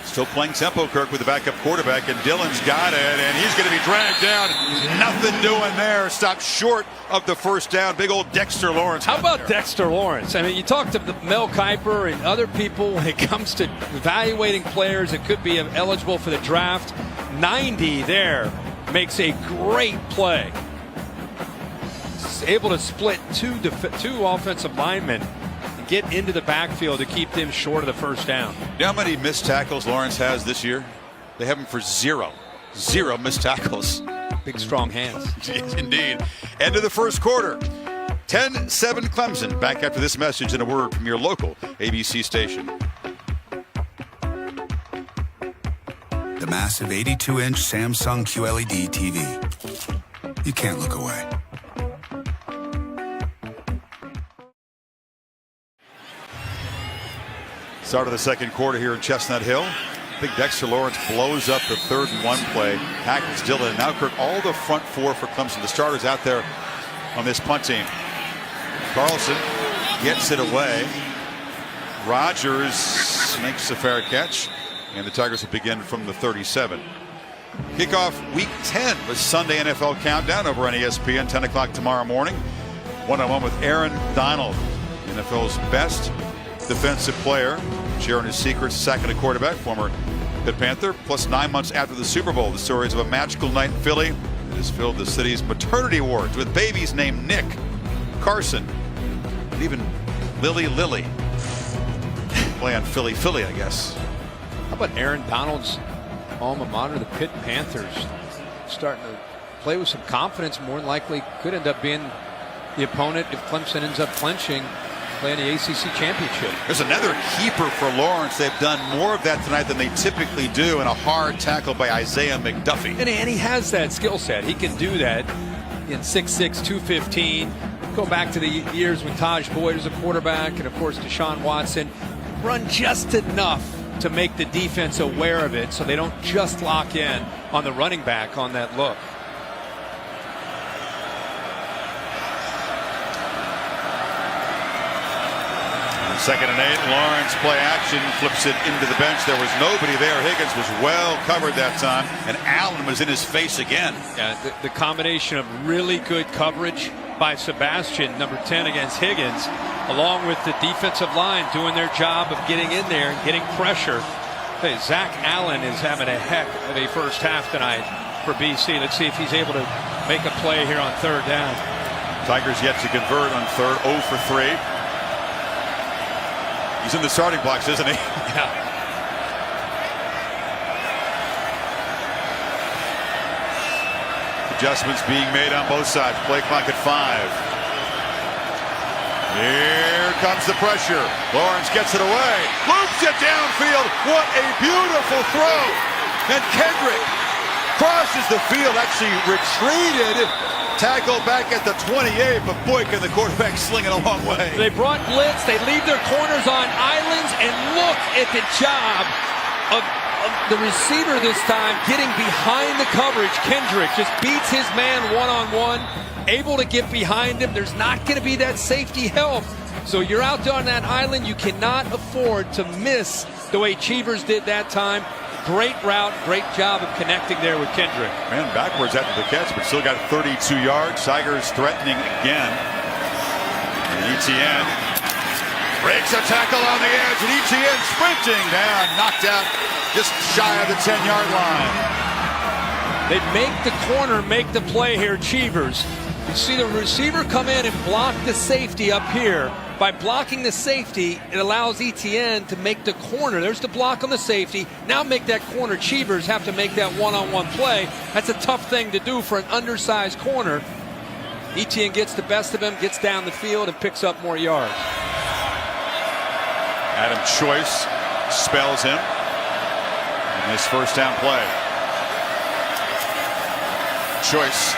Still playing tempo, Kirk, with the backup quarterback, and Dillon's got it, and he's going to be dragged down. Nothing doing there. Stopped short of the first down. Big old Dexter Lawrence. How about Dexter Lawrence? I mean, you talk to Mel Kiper and other people when it comes to evaluating players that could be eligible for the draft. 90 there makes a great play. He's able to split two offensive linemen. Get into the backfield to keep them short of the first down. You know how many missed tackles Lawrence has this year? They have him for 0 missed tackles. Big strong hands. Yes, indeed. End of the first quarter. 10-7 Clemson. Back after this message and a word from your local ABC station. The massive 82-inch Samsung QLED TV. You can't look away. Start of the second quarter here in Chestnut Hill. Big Dexter Lawrence blows up the 3rd and 1 play. Tackles Dillon. And now, Kirk, all the front 4 for Clemson. The starters out there on this punt team. Carlson gets it away. Rogers makes a fair catch. And the Tigers will begin from the 37. Kickoff week 10 with Sunday NFL Countdown over on ESPN, 10 o'clock tomorrow morning. One-on-one with Aaron Donald, NFL's best defensive player, sharing his secrets, sacking a quarterback, former Pitt Panther. Plus 9 months after the Super Bowl, the stories of a magical night in Philly that has filled the city's maternity wards with babies named Nick, Carson, and even Lily. Play on Philly, I guess. How about Aaron Donald's alma mater, the Pitt Panthers, starting to play with some confidence? More than likely could end up being the opponent if Clemson ends up clinching. Playing the ACC championship. There's another keeper for Lawrence. They've done more of that tonight than they typically do, and a hard tackle by Isaiah McDuffie. And he has that skill set. He can do that in 6'6", 215. Go back to the years when Taj Boyd was a quarterback, and of course Deshaun Watson. Run just enough to make the defense aware of it so they don't just lock in on the running back on that look. 2nd and 8. Lawrence play action, flips it into the bench. There was nobody there. Higgins was well covered that time, and Allen was in his face again. Yeah, the combination of really good coverage by Sebastian, number 10, against Higgins, along with the defensive line doing their job of getting in there and getting pressure. Hey, Zach Allen is having a heck of a first half tonight for BC. Let's see if he's able to make a play here on 3rd down. Tigers yet to convert on third, 0 for 3. He's in the starting blocks, isn't he? Yeah. Adjustments being made on both sides. Play clock at 5. Here comes the pressure. Lawrence gets it away. Loops it downfield. What a beautiful throw. And Kendrick crosses the field. Actually retreated. Tackled back at the 28. But boy, can the quarterback sling it a long way. They brought blitz. They leave their corners on islands. And look at the job of the receiver this time getting behind the coverage. Kendrick just beats his man one-on-one. Able to get behind him. There's not going to be that safety help. So you're out there on that island. You cannot afford to miss the way Cheevers did that time. Great route. Great job of connecting there with Kendrick. Ran backwards after the catch, but still got 32 yards. Tigers threatening again. And Etienne breaks a tackle on the edge. And Etienne sprinting down. Knocked out just shy of the 10-yard line. They make the corner make the play here, Cheevers. You see the receiver come in and block the safety up here. By blocking the safety, it allows Etienne to make the corner. There's the block on the safety. Now make that corner. Cheevers have to make that one-on-one play. That's a tough thing to do for an undersized corner. Etienne gets the best of him, gets down the field, and picks up more yards. Adam Choice spells him in this first down play. Choice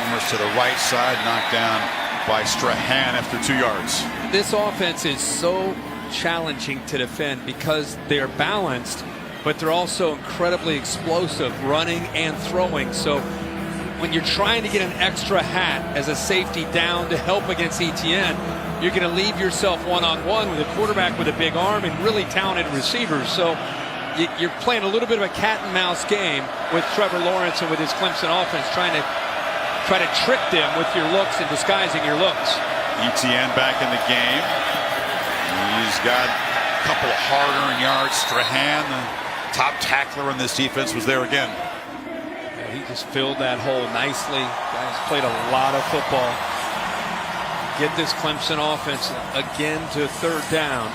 almost to the right side, knocked down by Strahan after 2 yards. This offense is so challenging to defend because they are balanced, but they're also incredibly explosive, running and throwing. So when you're trying to get an extra hat as a safety down to help against Etienne, you're going to leave yourself one-on-one with a quarterback with a big arm and really talented receivers. So you're playing a little bit of a cat and mouse game with Trevor Lawrence and with his Clemson offense, trying to trick them with your looks and disguising your looks. Etienne back in the game. He's got a couple of hard-earned yards. Strahan, the top tackler in this defense, was there again. Yeah, he just filled that hole nicely. Guys played a lot of football. Get this Clemson offense again to third down.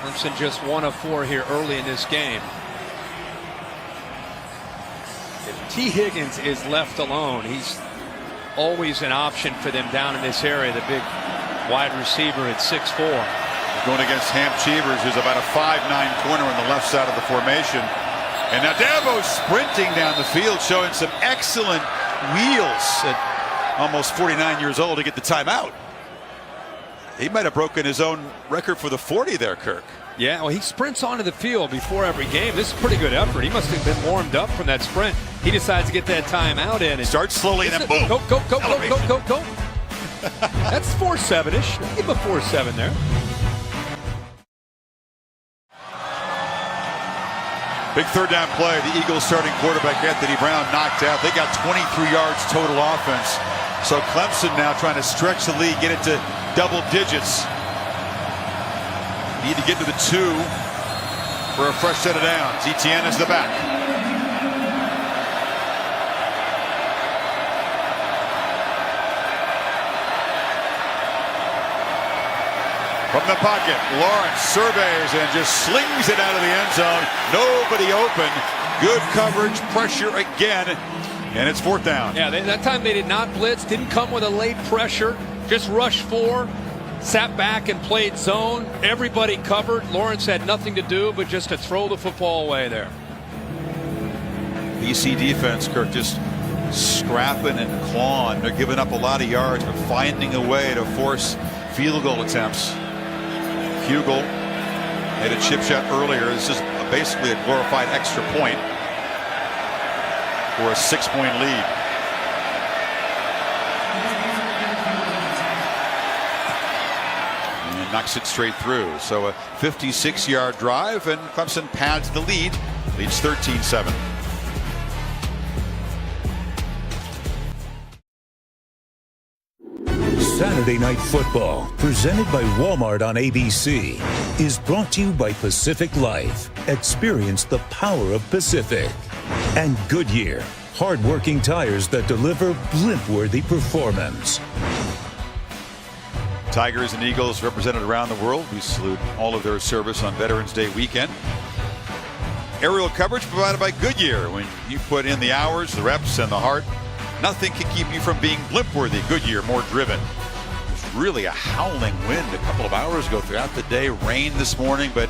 Clemson just 1 of 4 here early in this game. If T. Higgins is left alone, he's always an option for them down in this area. The big wide receiver at 6'4". Going against Hamp Cheevers, who's about a 5'9" corner on the left side of the formation. And now Dabo sprinting down the field, showing some excellent wheels at almost 49 years old to get the timeout. He might have broken his own record for the 40 there, Kirk. Yeah, well, he sprints onto the field before every game. This is a pretty good effort. He must have been warmed up from that sprint. He decides to get that timeout in. And starts slowly and then boom. Go, go, go, go, go, go, go. That's 4.7-ish. Give him a 4.7 there. Big third down play. The Eagles starting quarterback Anthony Brown knocked out. They got 23 yards total offense. So Clemson now trying to stretch the lead, get it to double digits. Need to get to the 2 for a fresh set of downs. Etienne is the back. From the pocket, Lawrence surveys and just slings it out of the end zone. Nobody open. Good coverage, pressure again, and it's fourth down. Yeah, that time they did not blitz, didn't come with a late pressure, just rushed 4, sat back and played zone. Everybody covered. Lawrence had nothing to do but just to throw the football away there. BC defense, Kirk, just scrapping and clawing. They're giving up a lot of yards, but finding a way to force field goal attempts. Hugel made a chip shot earlier. This is basically a glorified extra point for a 6-point lead. And knocks it straight through. So a 56-yard drive, and Clemson pads the lead. Leads 13-7. Saturday Night Football, presented by Walmart on ABC, is brought to you by Pacific Life. Experience the power of Pacific. And Goodyear, hard-working tires that deliver blimp-worthy performance. Tigers and Eagles represented around the world. We salute all of their service on Veterans Day weekend. Aerial coverage provided by Goodyear. When you put in the hours, the reps, and the heart, nothing can keep you from being blimp-worthy. Goodyear, more driven. There's really a howling wind a couple of hours ago throughout the day. Rain this morning, but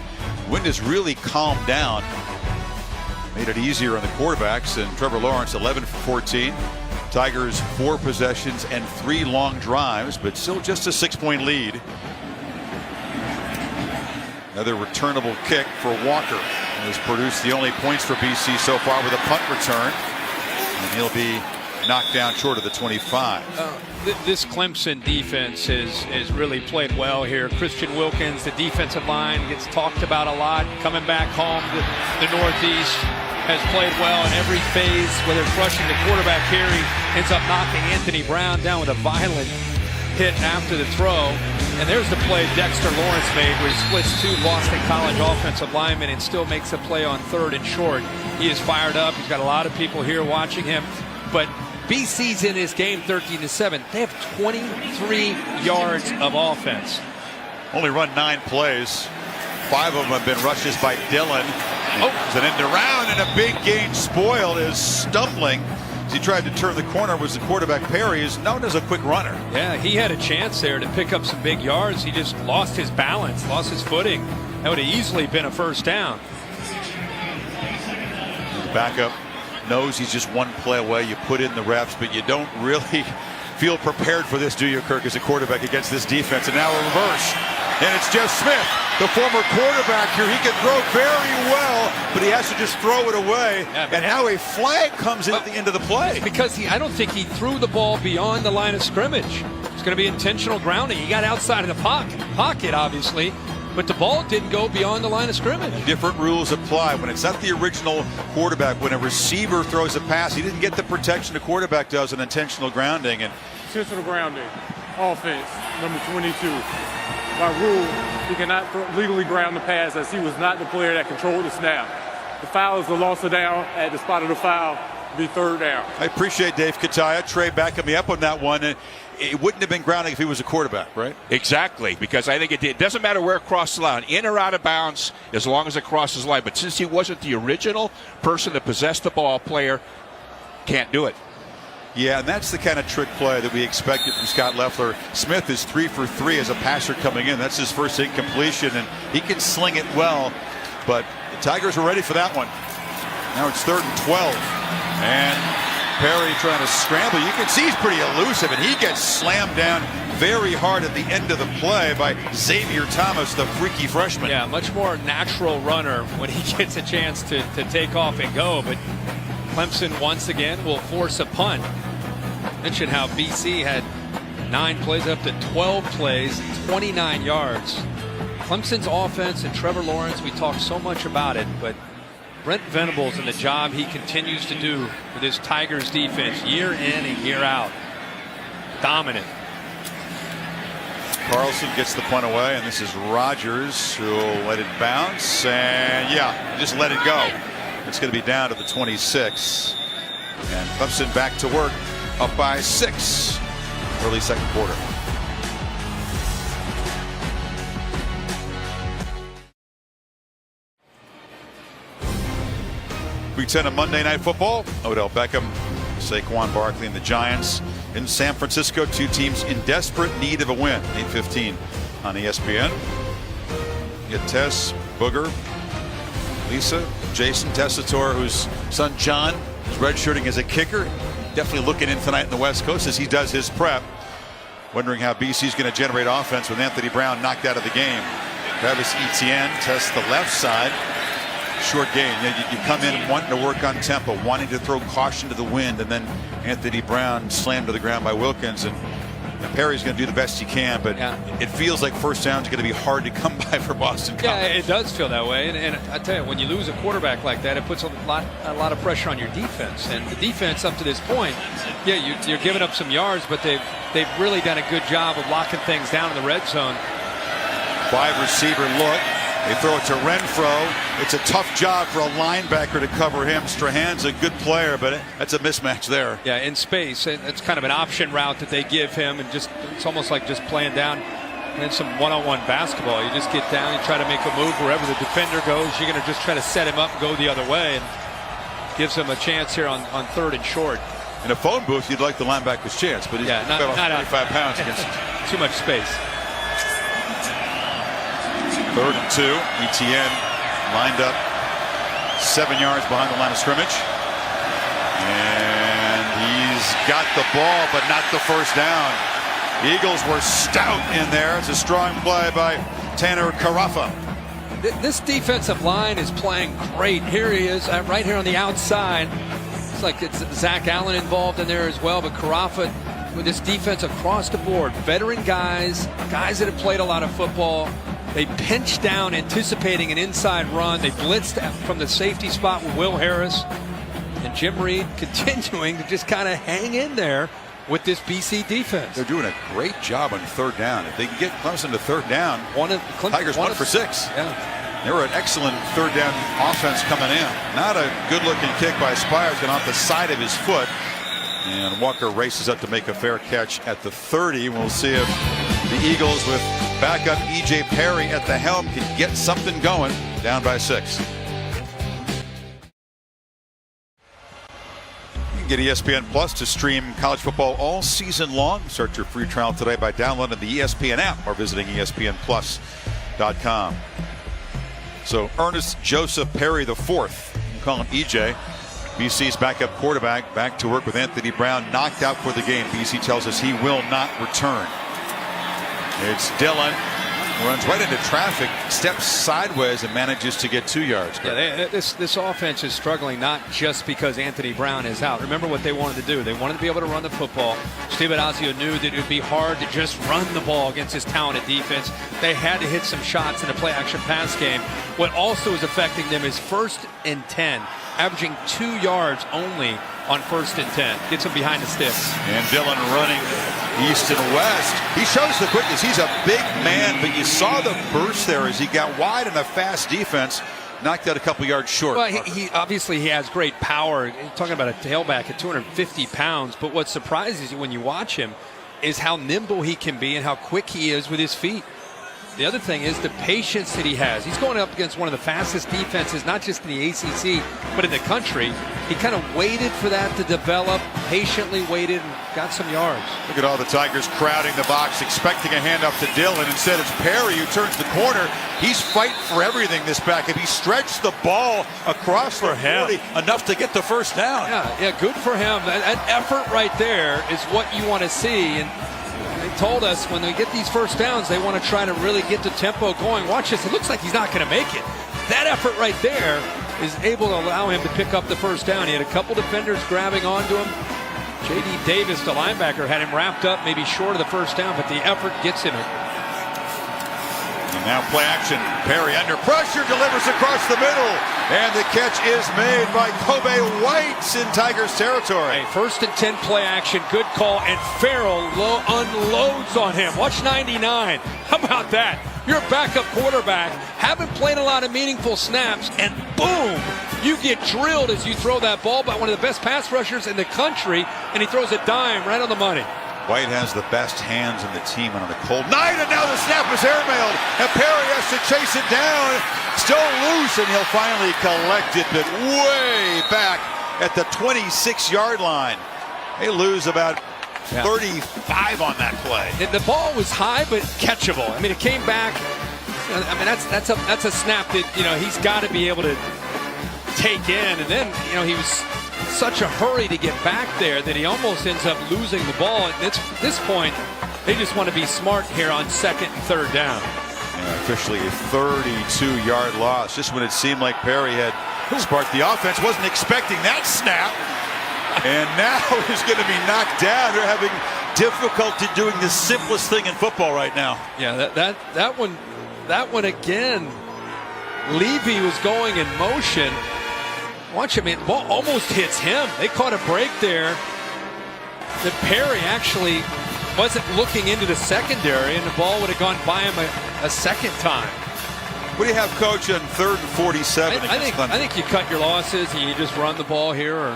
wind has really calmed down. Made it easier on the quarterbacks. And Trevor Lawrence, 11 for 14. Tigers 4 possessions and 3 long drives, but still just a 6-point lead. Another returnable kick for Walker. Has produced the only points for BC so far with a punt return. And he'll be knocked down short of the 25. This Clemson defense has really played well here. Christian Wilkins, the defensive line, gets talked about a lot. Coming back home to the Northeast, has played well in every phase, whether it's rushing the quarterback here. He ends up knocking Anthony Brown down with a violent hit after the throw. And there's the play Dexter Lawrence made where he splits 2 Boston College offensive linemen and still makes a play on 3rd and short. He is fired up. He's got a lot of people here watching him. But BC's in this game 13-7. They have 23 yards of offense. Only run 9 plays. 5 of them have been rushes by Dillon. It's an end around and a big gain spoiled. Is stumbling. He tried to turn the corner. Was the quarterback Perry, is known as a quick runner. Yeah, he had a chance there to pick up some big yards. He just lost his balance, lost his footing. That would have easily been a first down. The backup knows he's just 1 play away. You put in the reps, but you don't really feel prepared for this, do you, Kirk, as a quarterback against this defense? And now a reverse. And it's Jeff Smith, the former quarterback here. He can throw very well, but he has to just throw it away. Yeah, and now a flag comes in at the end of the play. Because I don't think he threw the ball beyond the line of scrimmage. It's going to be intentional grounding. He got outside of the pocket, obviously, but the ball didn't go beyond the line of scrimmage. Different rules apply. When it's not the original quarterback, when a receiver throws a pass, he didn't get the protection the quarterback does in intentional grounding. And intentional grounding, offense, number 22. By rule, he cannot legally ground the pass as he was not the player that controlled the snap. The foul is the loss of down. At the spot of the foul, be 3rd down. I appreciate Dave Kataya. Trey backing me up on that one. It wouldn't have been grounding if he was a quarterback, right? Exactly, because I think it doesn't matter where it crosses the line, in or out of bounds, as long as it crosses the line. But since he wasn't the original person that possessed the ball, player can't do it. Yeah, and that's the kind of trick play that we expected from Scott Loeffler. Smith is 3 for 3 as a passer coming in. That's his first incompletion, and he can sling it well. But the Tigers are ready for that one. Now it's 3rd and 12. And Perry trying to scramble. You can see he's pretty elusive, and he gets slammed down very hard at the end of the play by Xavier Thomas, the freaky freshman. Yeah, much more natural runner when he gets a chance to take off and go. But Clemson once again will force a punt. Mention how BC had 9 plays up to 12 plays, 29 yards. Clemson's offense and Trevor Lawrence, we talk so much about it, but Brent Venables and the job he continues to do with this Tigers defense year in and year out. Dominant. Carlson gets the punt away, and this is Rogers who will let it bounce, and yeah, just let it go. It's going to be down to the 26. And Clemson back to work, up by 6. Early 2nd quarter. Week 10 of Monday Night Football. Odell Beckham, Saquon Barkley, and the Giants in San Francisco. 2 teams in desperate need of a win. 8:15 on ESPN. You get Tess, Booger, Lisa, Jason Tessitore, whose son John is redshirting as a kicker. Definitely looking in tonight in the West Coast as he does his prep. Wondering how BC is going to generate offense with Anthony Brown knocked out of the game. Travis Etienne tests the left side. Short gain. You come in wanting to work on tempo, wanting to throw caution to the wind, and then Anthony Brown slammed to the ground by Wilkins. And Perry's going to do the best he can, but it feels like first down is going to be hard to come by for Boston College. Yeah, it does feel that way. And I tell you, when you lose a quarterback like that, it puts a lot of pressure on your defense. And the defense up to this point, yeah, you're giving up some yards, but they've really done a good job of locking things down in the red zone. 5 receiver look. They throw it to Renfro. It's a tough job for a linebacker to cover him. Strahan's a good player, but that's a mismatch there. Yeah, in space. It's kind of an option route that they give him, and just it's almost like just playing down and some one-on-one basketball. You just get down, you try to make a move wherever the defender goes. You're going to just try to set him up and go the other way, and gives him a chance here on 3rd and short. In a phone booth, you'd like the linebacker's chance, but he's about 35 pounds against too much space. 3rd and 2. Etienne lined up 7 yards behind the line of scrimmage. And he's got the ball, but not the first down. The Eagles were stout in there. It's a strong play by Tanner Carafa. This defensive line is playing great. Here he is, right here on the outside. It's like it's Zach Allen involved in there as well, but Carafa with this defense across the board. Veteran guys that have played a lot of football. They pinched down anticipating an inside run. They blitzed from the safety spot with Will Harris. And Jim Reed continuing to just kind of hang in there with this BC defense. They're doing a great job on 3rd down. If they can get Clemson to 3rd down, Tigers 1 for 6. Yeah. They were an excellent 3rd down offense coming in. Not a good-looking kick by Spires, going off the side of his foot. And Walker races up to make a fair catch at the 30. We'll see if the Eagles, with backup E.J. Perry at the helm, can get something going, down by 6. You can get ESPN Plus to stream college football all season long. Start your free trial today by downloading the ESPN app or visiting ESPNplus.com. So Ernest Joseph Perry IV, you call him EJ, BC's backup quarterback, back to work with Anthony Brown, knocked out for the game. BC tells us he will not return. It's Dillon, runs right into traffic, steps sideways and manages to get 2 yards. Yeah, this offense is struggling not just because Anthony Brown is out. Remember what they wanted to do. They wanted to be able to run the football. Steve Addazio knew that it would be hard to just run the ball against his talented defense. They had to hit some shots in a play-action pass game. What also is affecting them is 1st and 10, averaging 2 yards only on 1st and 10. Gets him behind the sticks. And Dillon running east and west. He shows the quickness. He's a big man, but you saw the burst there as he got wide in a fast defense. Knocked out a couple yards short. Well, he obviously he has great power. You're talking about a tailback at 250 pounds. But what surprises you when you watch him is how nimble he can be and how quick he is with his feet. The other thing is the patience that he has. He's going up against one of the fastest defenses, not just in the ACC, but in the country. He kind of waited for that to develop, patiently waited, and got some yards. Look at all the Tigers crowding the box, expecting a handoff to Dillon. Instead, it's Perry who turns the corner. He's fighting for everything this back. If he stretched the ball across the 40, enough to get the first down. Yeah, good for him. That effort right there is what you want to see. And they told us when they get these first downs, they want to try to really get the tempo going. Watch this. It looks like he's not going to make it. That effort right there is able to allow him to pick up the first down. He had a couple defenders grabbing onto him. J.D. Davis, the linebacker, had him wrapped up, maybe short of the first down, but the effort gets him it. And now play action. Perry under pressure, delivers across the middle. And the catch is made by Kobe White in Tigers territory. Hey, 1st and 10 play action, good call, and Farrell unloads on him. Watch 99. How about that? You're a backup quarterback, haven't played a lot of meaningful snaps, and boom, you get drilled as you throw that ball by one of the best pass rushers in the country, and he throws a dime right on the money. White has the best hands in the team on a cold night, and now the snap is airmailed, and Perry has to chase it down. Still loose, and he'll finally collect it, but way back at the 26-yard line. They lose about 35 on that play. The ball was high, but catchable. I mean, it came back. I mean, that's a snap that, he's got to be able to take in, and then, he was such a hurry to get back there that he almost ends up losing the ball. At this point, they just want to be smart here on 2nd and 3rd down. And officially a 32-yard loss. Just when it seemed like Perry had sparked the offense, wasn't expecting that snap. And now he's going to be knocked down. They're having difficulty doing the simplest thing in football right now. Yeah, that one again. Levy was going in motion. Watch him, the ball almost hits him. They caught a break there. That Perry actually wasn't looking into the secondary, and the ball would have gone by him a second time. What do you have, Coach, on 3rd and 47 against Clemson? I think you cut your losses and you just run the ball here. Or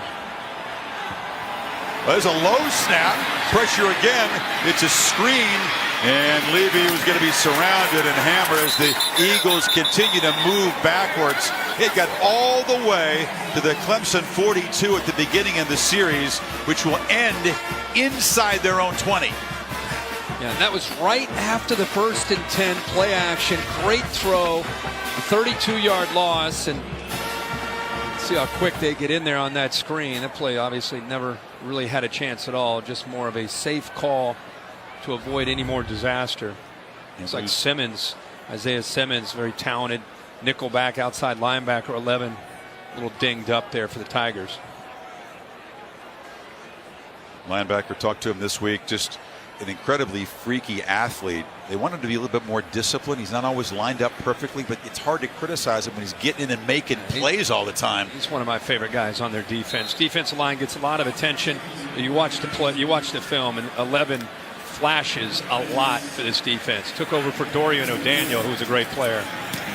there's a low snap. Pressure again. It's a screen. And Levy was going to be surrounded and hammered as the Eagles continue to move backwards. It got all the way to the Clemson 42 at the beginning of the series, which will end inside their own 20. Yeah, and that was right after the 1st and 10 play action. Great throw, a 32-yard loss, and see how quick they get in there on that screen. That play obviously never really had a chance at all, just more of a safe call to avoid any more disaster. It's like Simmons, Isaiah Simmons, very talented nickelback, outside linebacker, 11, a little dinged up there for the Tigers. Linebacker talked to him this week, just an incredibly freaky athlete. They want him to be a little bit more disciplined. He's not always lined up perfectly, but it's hard to criticize him when he's getting in and making plays all the time. He's one of my favorite guys on their defense. Defensive line gets a lot of attention. You watch the play, you watch the film, and 11 flashes a lot for this defense. Took over for Dorian O'Daniel, who was a great player.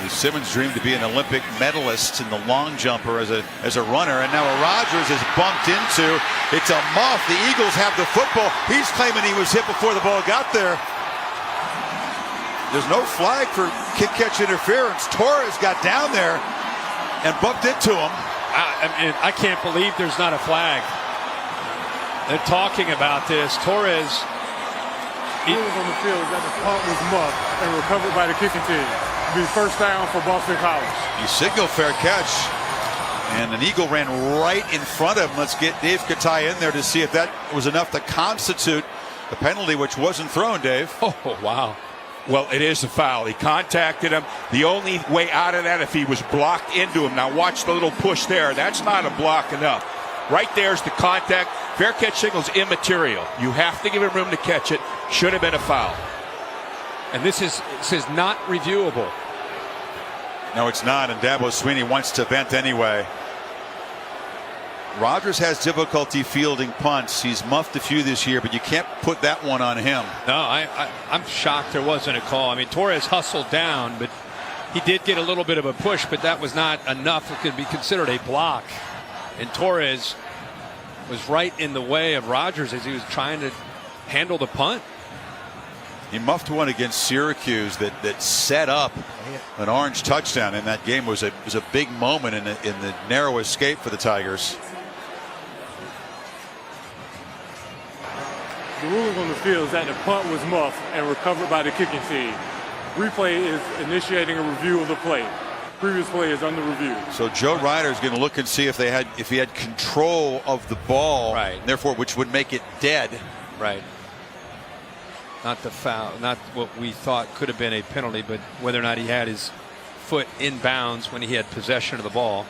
Simmons dreamed to be an Olympic medalist in the long jumper as a runner, and now Rodgers is bumped into. It's a muff. The Eagles have the football. He's claiming he was hit before the ball got there. There's no flag for kick catch interference. Torres got down there and bumped into him. I can't believe there's not a flag. They're talking about this. Torres. He was on the field that the punt was muffed and recovered by the kicking team. Be first down for Boston College. He signaled fair catch, and an Eagle ran right in front of him. Let's get Dave Katai in there to see if that was enough to constitute a penalty, which wasn't thrown, Dave. Oh, wow. Well, it is a foul. He contacted him. The only way out of that if he was blocked into him. Now watch the little push there. That's not a block enough. Right there's the contact. Fair catch signal's immaterial. You have to give him room to catch it. Should have been a foul. And this is not reviewable. No, it's not, and Dabo Swinney wants to vent anyway. Rodgers has difficulty fielding punts. He's muffed a few this year, but you can't put that one on him. No, I'm shocked there wasn't a call. I mean, Torres hustled down, but he did get a little bit of a push, but that was not enough. It could be considered a block. And Torres was right in the way of Rodgers as he was trying to handle the punt. He muffed one against Syracuse that set up an orange touchdown in that game. Was a big moment in the narrow escape for the Tigers. The ruling on the field is that the punt was muffed and recovered by the kicking team. Replay is initiating a review of the play. Previous play is under review. So Joe Ryder is going to look and see if he had control of the ball, right? Therefore, which would make it dead, right? Not the foul, not what we thought could have been a penalty, but whether or not he had his foot in bounds when he had possession of the ball.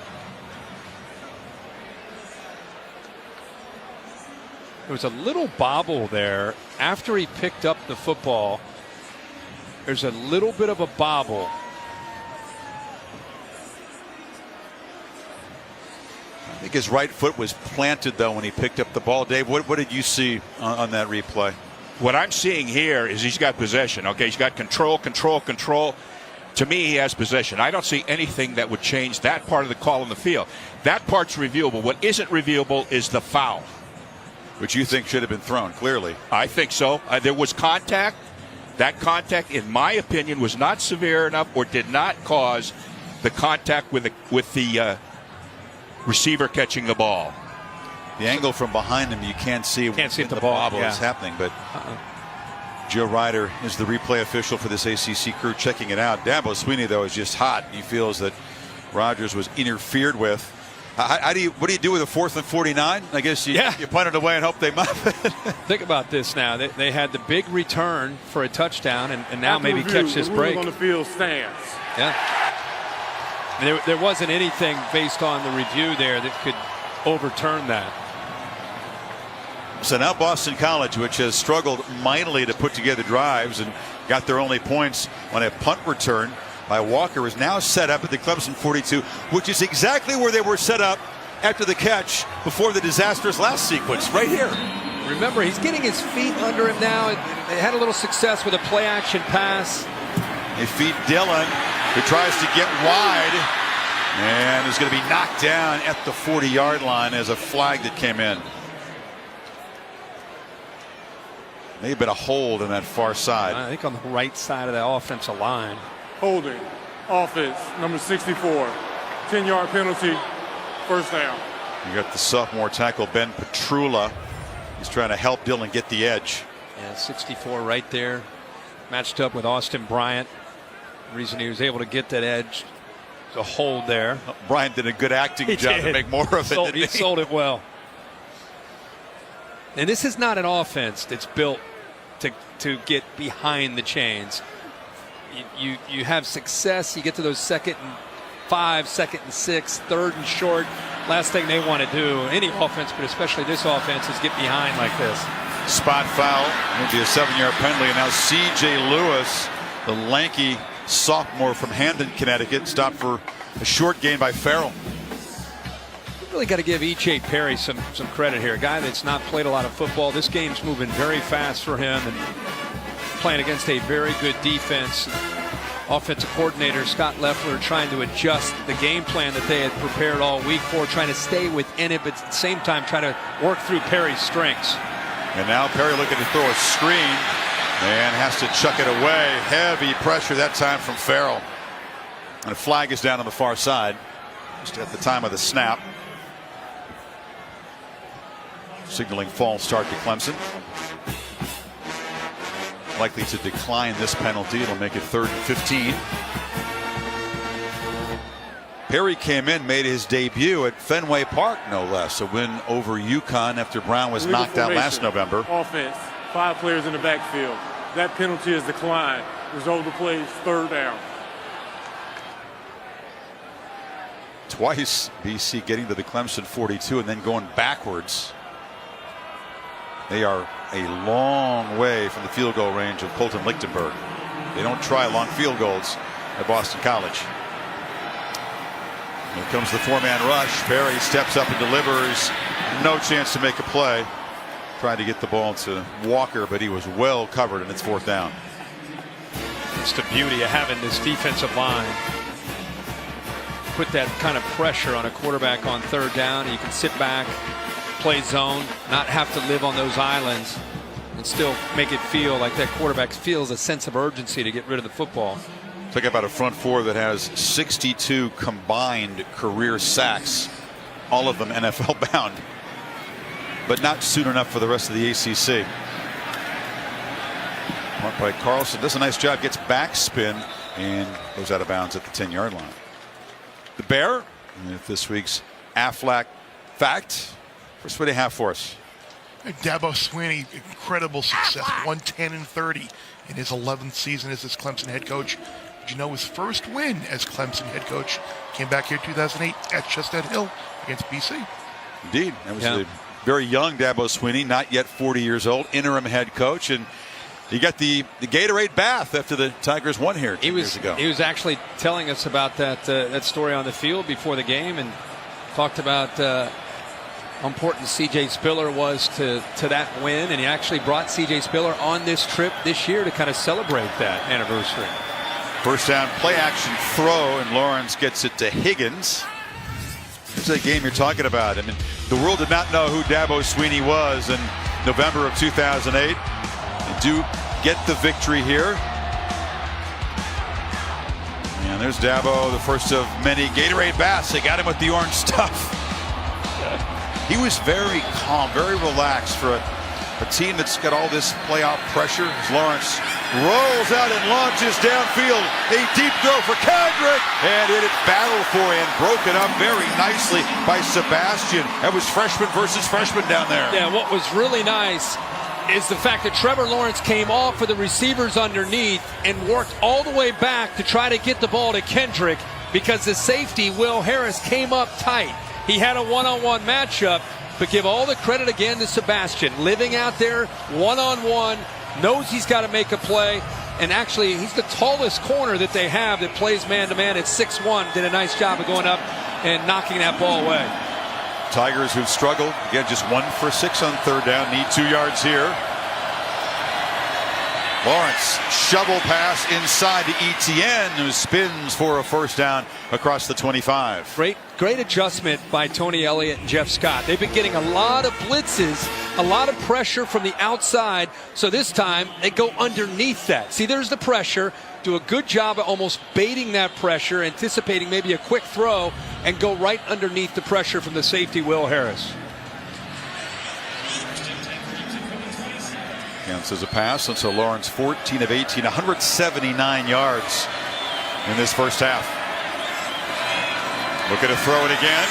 There was a little bobble there after he picked up the football. There's a little bit of a bobble. I think his right foot was planted though when he picked up the ball. Dave, what did you see on that replay? What I'm seeing here is he's got possession. Okay, he's got control. To me, he has possession. I don't see anything that would change that part of the call on the field. That part's reviewable. What isn't reviewable is the foul, which you think should have been thrown. Clearly, I think so. There was contact. That contact, in my opinion, was not severe enough or did not cause the contact with the receiver catching the ball. The angle from behind him, you can't see if the bobble is happening, but Joe Ryder is the replay official for this ACC crew checking it out. Dabo Swinney, though, is just hot. He feels that Rodgers was interfered with. What do you do with a 4th and 49? I guess you punt it away and hope they muff it. Think about this now. They had the big return for a touchdown, and now maybe catch this break. On the field stands. Yeah. There wasn't anything based on the review there that could overturn that. So now Boston College, which has struggled mightily to put together drives and got their only points on a punt return by Walker, is now set up at the Clemson 42, which is exactly where they were set up after the catch before the disastrous last sequence, right here. Remember, he's getting his feet under him now. They had a little success with a play-action pass. They feed Dillon, who tries to get wide and is going to be knocked down at the 40-yard line as a flag that came in. May have been a hold on that far side. I think on the right side of the offensive line. Holding. Offense, number 64. 10-yard penalty. First down. You got the sophomore tackle, Ben Petrula. He's trying to help Dillon get the edge. Yeah, 64 right there. Matched up with Austin Bryant. The reason he was able to get that edge, the hold there. Bryant did a good acting job to make more of it. He sold it well. And this is not an offense that's built to get behind the chains. You have success. You get to those 2nd and 5, 2nd and 6, 3rd and short. Last thing they want to do, any offense, but especially this offense, is get behind like this. Spot foul. It'll be a 7-yard penalty. And now C.J. Lewis, the lanky sophomore from Hamden, Connecticut, stopped for a short gain by Farrell. Really got to give E.J. Perry some credit here. A guy that's not played a lot of football. This game's moving very fast for him and playing against a very good defense. Offensive coordinator Scott Loeffler trying to adjust the game plan that they had prepared all week for, trying to stay within it, but at the same time trying to work through Perry's strengths. And now Perry looking to throw a screen and has to chuck it away. Heavy pressure that time from Farrell. And a flag is down on the far side just at the time of the snap. Signaling false start to Clemson. Likely to decline this penalty. It'll make it 3rd and 15. Perry came in, made his debut at Fenway Park, no less. A win over UConn after Brown was knocked out last November. Offense, 5 players in the backfield. That penalty is declined. Result of the play is 3rd down. Twice BC getting to the Clemson 42 and then going backwards. They are a long way from the field goal range of Colton Lichtenberg. They don't try long field goals at Boston College. Here comes the 4-man rush. Perry steps up and delivers. No chance to make a play. Trying to get the ball to Walker, but he was well covered, and it's 4th down. It's the beauty of having this defensive line. Put that kind of pressure on a quarterback on 3rd down. You can sit back, play zone, not have to live on those islands, and still make it feel like that quarterback feels a sense of urgency to get rid of the football. Talk about a front four that has 62 combined career sacks, all of them NFL bound, but not soon enough for the rest of the ACC. Marked by Carlson, does a nice job, gets backspin and goes out of bounds at the 10-yard line. The Bear, with this week's Aflac fact. First, what do you have for us? Dabo Swinney, incredible success, 110-30 in his 11th season as his Clemson head coach. Did you know his first win as Clemson head coach came back here in 2008 at Chestnut Hill against BC? Indeed. That was the very young Dabo Swinney, not yet 40 years old, interim head coach. And you got the Gatorade bath after the Tigers won here 2 years ago. He was actually telling us about that story on the field before the game and talked about how important C.J. Spiller was to that win, and he actually brought C.J. Spiller on this trip this year to kind of celebrate that anniversary. First down, play action throw, and Lawrence gets it to Higgins. This is the game you're talking about. I mean, the world did not know who Dabo Swinney was in November of 2008. They do get the victory here. And there's Dabo, the first of many Gatorade baths. They got him with the orange stuff. He was very calm, very relaxed for a team that's got all this playoff pressure. As Lawrence rolls out and launches downfield. A deep throw for Kendrick. And it battled for and broken up very nicely by Sebastian. That was freshman versus freshman down there. Yeah, what was really nice is the fact that Trevor Lawrence came off with the receivers underneath and worked all the way back to try to get the ball to Kendrick because the safety, Will Harris, came up tight. He had a one-on-one matchup, but give all the credit again to Sebastian. Living out there one-on-one, knows he's got to make a play, and actually he's the tallest corner that they have that plays man-to-man at 6'1". Did a nice job of going up and knocking that ball away. Tigers who've struggled, again, just 1 for 6 on 3rd down, need 2 yards here. Lawrence, shovel pass inside to Etienne, who spins for a first down across the 25. Great adjustment by Tony Elliott and Jeff Scott. They've been getting a lot of blitzes, a lot of pressure from the outside. So this time they go underneath that. See, there's the pressure. Do a good job of almost baiting that pressure, anticipating maybe a quick throw, and go right underneath the pressure from the safety, Will Harris. Counts as a pass, and so Lawrence 14 of 18, 179 yards in this first half. Looking to throw it again.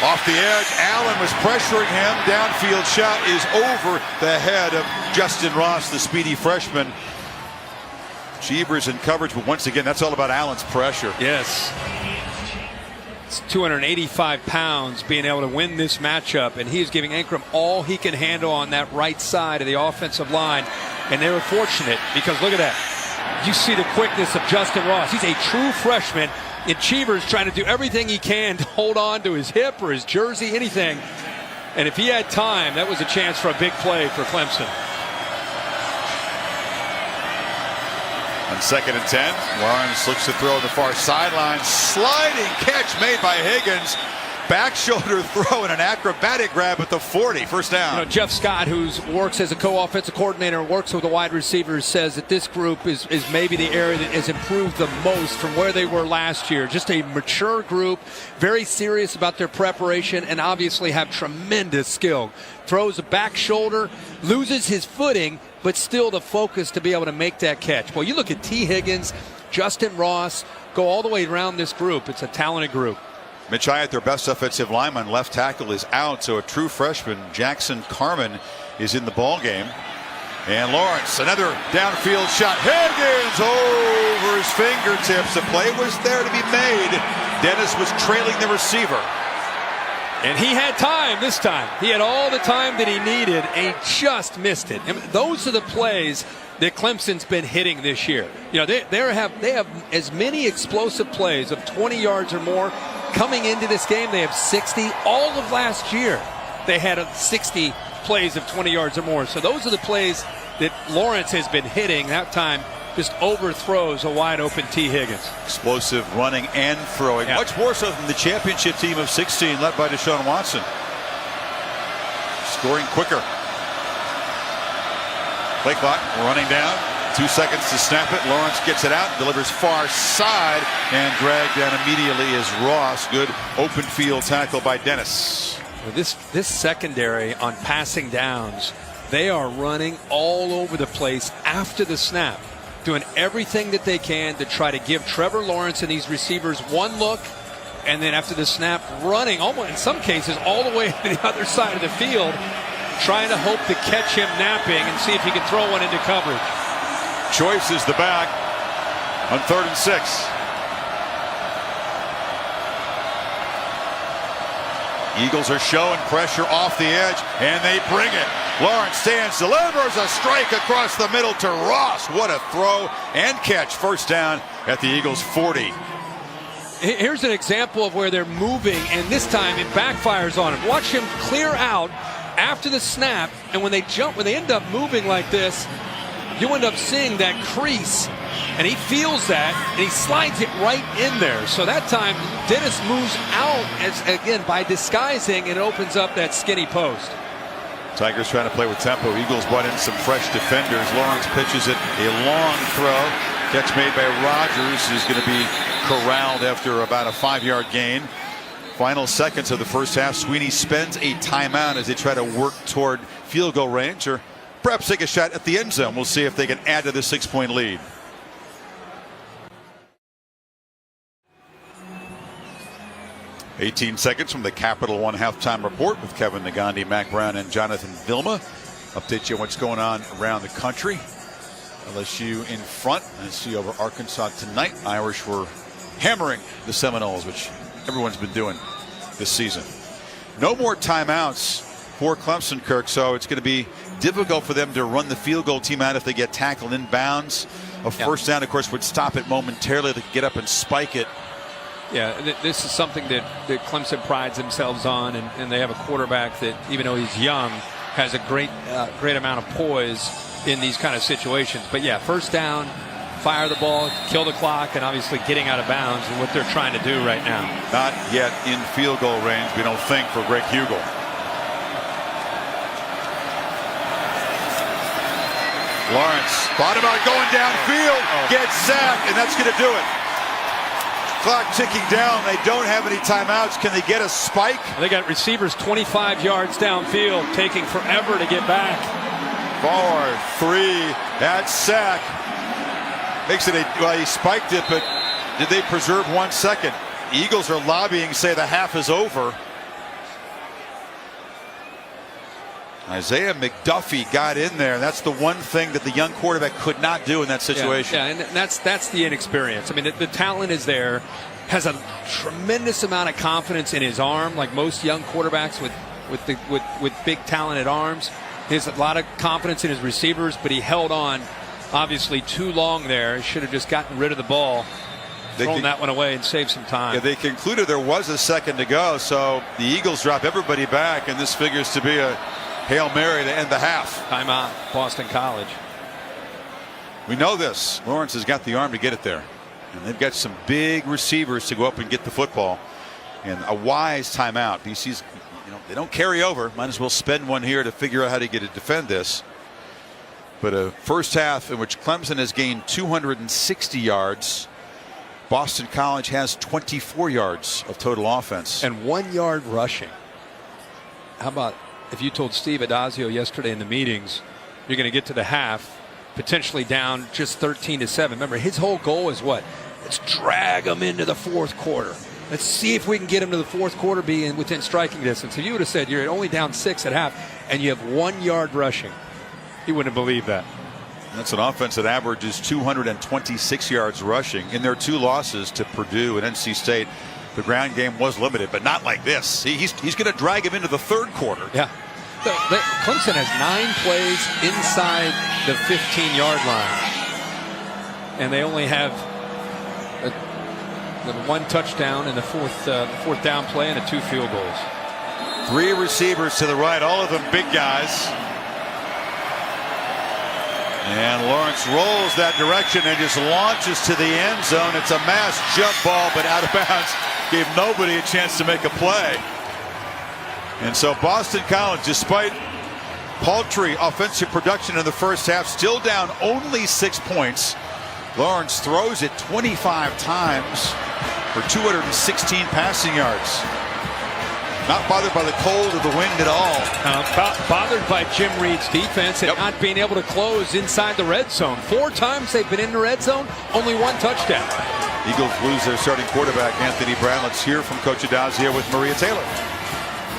Off the edge, Allen was pressuring him. Downfield shot is over the head of Justin Ross, the speedy freshman. Cheevers in coverage, but once again, that's all about Allen's pressure. Yes. It's 285 pounds being able to win this matchup, and he is giving Ankrum all he can handle on that right side of the offensive line. And they were fortunate because look at that. You see the quickness of Justin Ross. He's a true freshman, and Cheevers trying to do everything he can to hold on to his hip or his jersey, anything. And if he had time, that was a chance for a big play for Clemson. On 2nd and 10, Lawrence looks to throw the far sideline. Sliding catch made by Higgins. Back shoulder throw and an acrobatic grab at the 40. First down. You know, Jeff Scott, who works as a co-offensive coordinator and works with the wide receivers, says that this group is maybe the area that has improved the most from where they were last year. Just a mature group, very serious about their preparation, and obviously have tremendous skill. Throws a back shoulder, loses his footing, but still the focus to be able to make that catch. Well, you look at T. Higgins, Justin Ross, go all the way around this group. It's a talented group. Mitch Hyatt, their best offensive lineman, left tackle, is out, so a true freshman, Jackson Carman, is in the ball game. And Lawrence, another downfield shot. Higgins over his fingertips. The play was there to be made. Dennis was trailing the receiver. And he had time this time. He had all the time that he needed, and he just missed it. And those are the plays that Clemson's been hitting this year. You know, they have as many explosive plays of 20 yards or more coming into this game. They have 60. All of last year, they had 60 plays of 20 yards or more. So those are the plays that Lawrence has been hitting. That time, just overthrows a wide open T. Higgins. Explosive running and throwing. Yeah. Much more so than the championship team of 16 led by Deshaun Watson. Scoring quicker. Play clock running down. 2 seconds to snap it. Lawrence gets it out, delivers far side, and dragged down immediately is Ross. Good open field tackle by Dennis. Well, this secondary on passing downs, they are running all over the place after the snap, doing everything that they can to try to give Trevor Lawrence and these receivers one look, and then after the snap, running almost in some cases all the way to the other side of the field, trying to hope to catch him napping and see if he can throw one into coverage. Choice is the back on 3rd and 6. Eagles are showing pressure off the edge, and they bring it. Lawrence stands, delivers a strike across the middle to Ross. What a throw and catch. First down at the Eagles 40. Here's an example of where they're moving, and this time it backfires on him. Watch him clear out after the snap, and when they end up moving like this, you end up seeing that crease, and he feels that, and he slides it right in there. So that time, Dennis moves out, again, by disguising, and opens up that skinny post. Tigers trying to play with tempo. Eagles brought in some fresh defenders. Lawrence pitches it, a long throw. Catch made by Rogers is going to be corralled after about a 5-yard gain. Final seconds of the first half. Sweeney spends a timeout as they try to work toward field goal range, or perhaps take a shot at the end zone. We'll see if they can add to the 6-point lead. "18 seconds from the Capital One halftime report with Kevin Negandhi, Mac Brown, and Jonathan Vilma. Update you on what's going on around the country. LSU in front. LSU over Arkansas tonight. Irish were hammering the Seminoles, which everyone's been doing this season. No more timeouts for Clemson, Kirk, so it's going to be difficult for them to run the field goal team out if they get tackled in bounds. A first down, of course, would stop it momentarily. They could get up and spike it. Yeah, this is something that Clemson prides themselves on, and they have a quarterback that, even though he's young, has a great amount of poise in these kind of situations. But yeah, first down, fire the ball, kill the clock, and obviously getting out of bounds and what they're trying to do right now. Not yet in field goal range, we don't think, for Greg Hugel. Lawrence thought about going downfield, gets sacked, and that's going to do it. Clock ticking down. They don't have any timeouts. Can they get a spike? They got receivers 25 yards downfield, taking forever to get back. 4, 3, that sack. Makes it well, he spiked it, but did they preserve 1 second? Eagles are lobbying, say the half is over. Isaiah McDuffie got in there, and that's the one thing that the young quarterback could not do in that situation. Yeah, and that's the inexperience. I mean, the talent is there, has a tremendous amount of confidence in his arm, like most young quarterbacks with big talented arms. He has a lot of confidence in his receivers, but he held on obviously too long there. He should have just gotten rid of the ball, thrown that one away, and saved some time. Yeah, they concluded there was a second to go, so the Eagles drop everybody back, and this figures to be a Hail Mary to end the half. Timeout, Boston College. We know this. Lawrence has got the arm to get it there. And they've got some big receivers to go up and get the football. And a wise timeout. BC's, they don't carry over. Might as well spend one here to figure out how to get to defend this. But a first half in which Clemson has gained 260 yards. Boston College has 24 yards of total offense. And 1 yard rushing. How about if you told Steve Adazio yesterday in the meetings, you're going to get to the half, potentially down just 13-7. Remember, his whole goal is what? Let's drag them into the fourth quarter. Let's see if we can get them to the fourth quarter, being within striking distance. If you would have said you're only down 6 at half and you have 1 yard rushing, he wouldn't have believed that. That's an offense that averages 226 yards rushing. In their 2 losses to Purdue and NC State, the ground game was limited, but not like this. He's going to drag him into the third quarter. Yeah. Clemson has 9 plays inside the 15-yard line, and they only have the 1 touchdown in the fourth down play and 2 field goals. 3 receivers to the right, all of them big guys. And Lawrence rolls that direction and just launches to the end zone. It's a mass jump ball, but out of bounds. Gave nobody a chance to make a play. And so Boston College, despite paltry offensive production in the first half, still down only 6 points. Lawrence throws it 25 times for 216 passing yards. Not bothered by the cold or the wind at all. Bothered by Jim Reed's defense and not being able to close inside the red zone. 4 times they've been in the red zone, only 1 touchdown. Eagles lose their starting quarterback, Anthony Brown. Let's hear from Coach Adazio with Maria Taylor.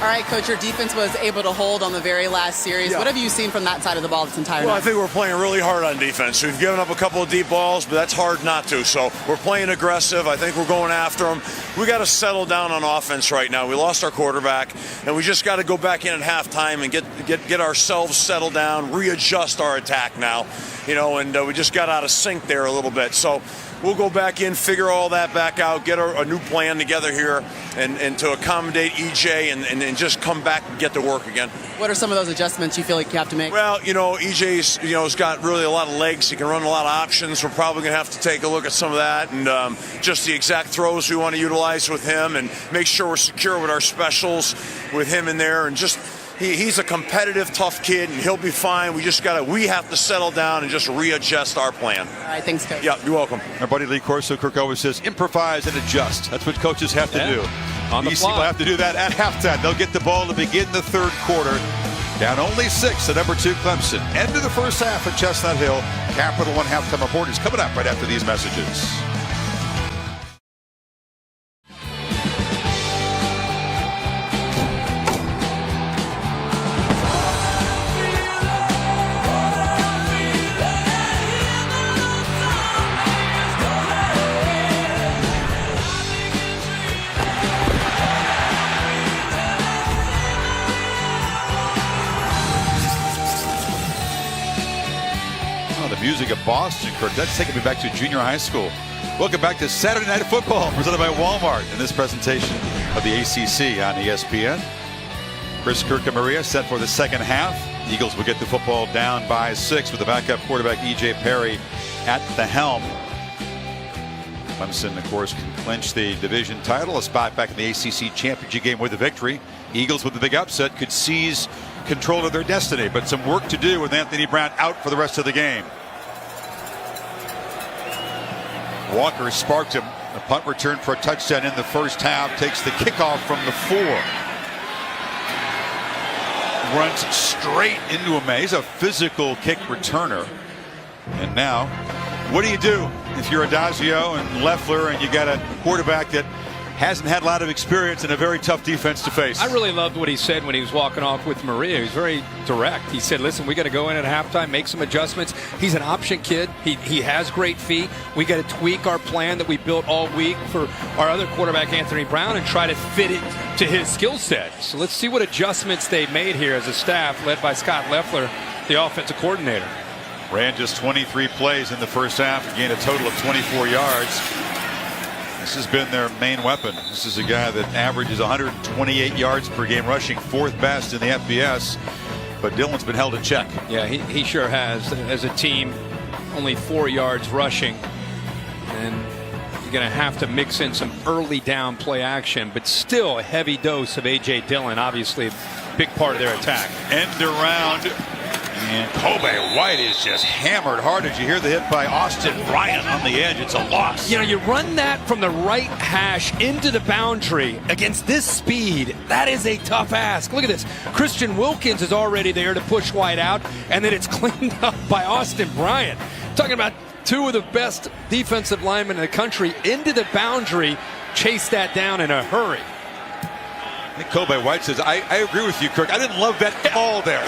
All right, Coach, your defense was able to hold on the very last series. Yeah. What have you seen from that side of the ball this entire Well, night? I think we're playing really hard on defense. We've given up a couple of deep balls, but that's hard not to. So we're playing aggressive. I think we're going after them. We got to settle down on offense right now. We lost our quarterback, and we just got to go back in at halftime and get ourselves settled down, readjust our attack now. And we just got out of sync there a little bit. So we'll go back in, figure all that back out, get a new plan together here, and to accommodate EJ and just come back and get to work again. What are some of those adjustments you feel like you have to make? Well, EJ's has got really a lot of legs. He can run a lot of options. We're probably going to have to take a look at some of that and just the exact throws we want to utilize with him and make sure we're secure with our specials with him in there and just. He's a competitive, tough kid, and he'll be fine. We have to settle down and just readjust our plan. All right, thanks, Coach. Yeah, you're welcome. Our buddy Lee Corso Kirk always says, improvise and adjust. That's what coaches have to do. On the BC fly. will have to do that at halftime. They'll get the ball to begin the third quarter. Down only 6 to number 2 Clemson. End of the first half at Chestnut Hill. Capital One halftime report is coming up right after these messages. Music of Boston, Kirk. That's taking me back to junior high school. Welcome back to Saturday Night Football, presented by Walmart in this presentation of the ACC on ESPN. Chris, Kirk, and Maria set for the second half. Eagles will get the football down by 6 with the backup quarterback E.J. Perry at the helm. Clemson, of course, can clinch the division title, a spot back in the ACC championship game with a victory. Eagles with the big upset could seize control of their destiny, but some work to do with Anthony Brown out for the rest of the game. Walker sparked him. A punt return for a touchdown in the first half. Takes the kickoff from the 4. Runs straight into him. He's a physical kick returner. And now, what do you do if you're Adazio and Leffler and you got a quarterback that hasn't had a lot of experience and a very tough defense to face? I really loved what he said when he was walking off with Maria. He was very direct. He said, listen, we got to go in at halftime, make some adjustments. He's an option kid. He has great feet. We got to tweak our plan that we built all week for our other quarterback, Anthony Brown, and try to fit it to his skill set. So let's see what adjustments they made here as a staff led by Scott Leffler, the offensive coordinator. Ran just 23 plays in the first half to gain a total of 24 yards. This has been their main weapon. This is a guy that averages 128 yards per game rushing, 4th best in the FBS. But Dillon's been held in check. Yeah, he sure has. As a team, only 4 yards rushing. And you're going to have to mix in some early down play action, but still a heavy dose of A.J. Dillon, obviously a big part of their attack. End around. And Kobe White is just hammered hard. Did you hear the hit by Austin Bryant on the edge? It's a loss. You know, you run that from the right hash into the boundary against this speed. That is a tough ask. Look at this. Christian Wilkins is already there to push White out, and then it's cleaned up by Austin Bryant. Talking about 2 of the best defensive linemen in the country into the boundary. Chase that down in a hurry. I think Kobe White says, I agree with you, Kirk. I didn't love that call there.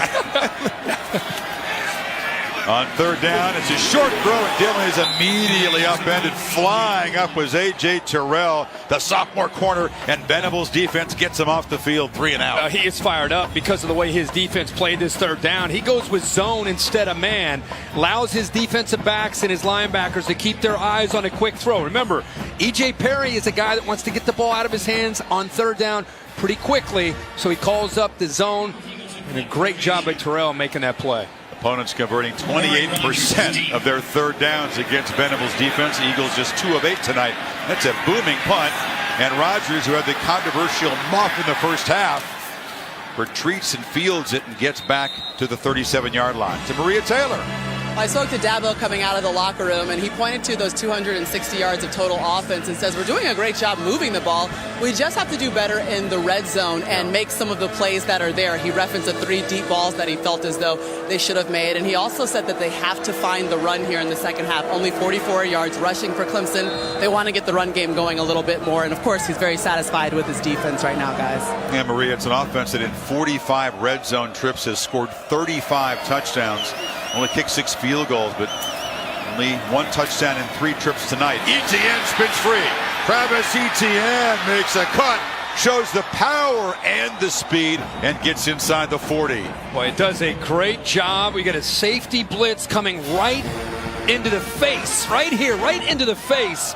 On 3rd down, it's a short throw, and Dillon is immediately upended. Flying up was A.J. Terrell, the sophomore corner, and Venables' defense gets him off the field 3 and out. He is fired up because of the way his defense played this 3rd down. He goes with zone instead of man, allows his defensive backs and his linebackers to keep their eyes on a quick throw. Remember, E.J. Perry is a guy that wants to get the ball out of his hands on 3rd down pretty quickly, so he calls up the zone, and a great job by Terrell making that play. Opponents converting 28% of their 3rd downs against Venables' defense. Eagles just 2 of 8 tonight. That's a booming punt. And Rodgers, who had the controversial muff in the first half, retreats and fields it and gets back to the 37-yard line. To Maria Taylor. I spoke to Dabo coming out of the locker room, and he pointed to those 260 yards of total offense and says, we're doing a great job moving the ball. We just have to do better in the red zone and make some of the plays that are there. He referenced the 3 deep balls that he felt as though they should have made, and he also said that they have to find the run here in the second half. Only 44 yards rushing for Clemson. They want to get the run game going a little bit more, and of course, he's very satisfied with his defense right now, guys. Yeah, Maria, it's an offense that in 45 red zone trips has scored 35 touchdowns. Only kicked 6 field goals, but only 1 touchdown in 3 trips tonight. Etienne spins free. Travis Etienne makes a cut, shows the power and the speed, and gets inside the 40. Boy, it does a great job. We got a safety blitz coming right into the face, right here, right into the face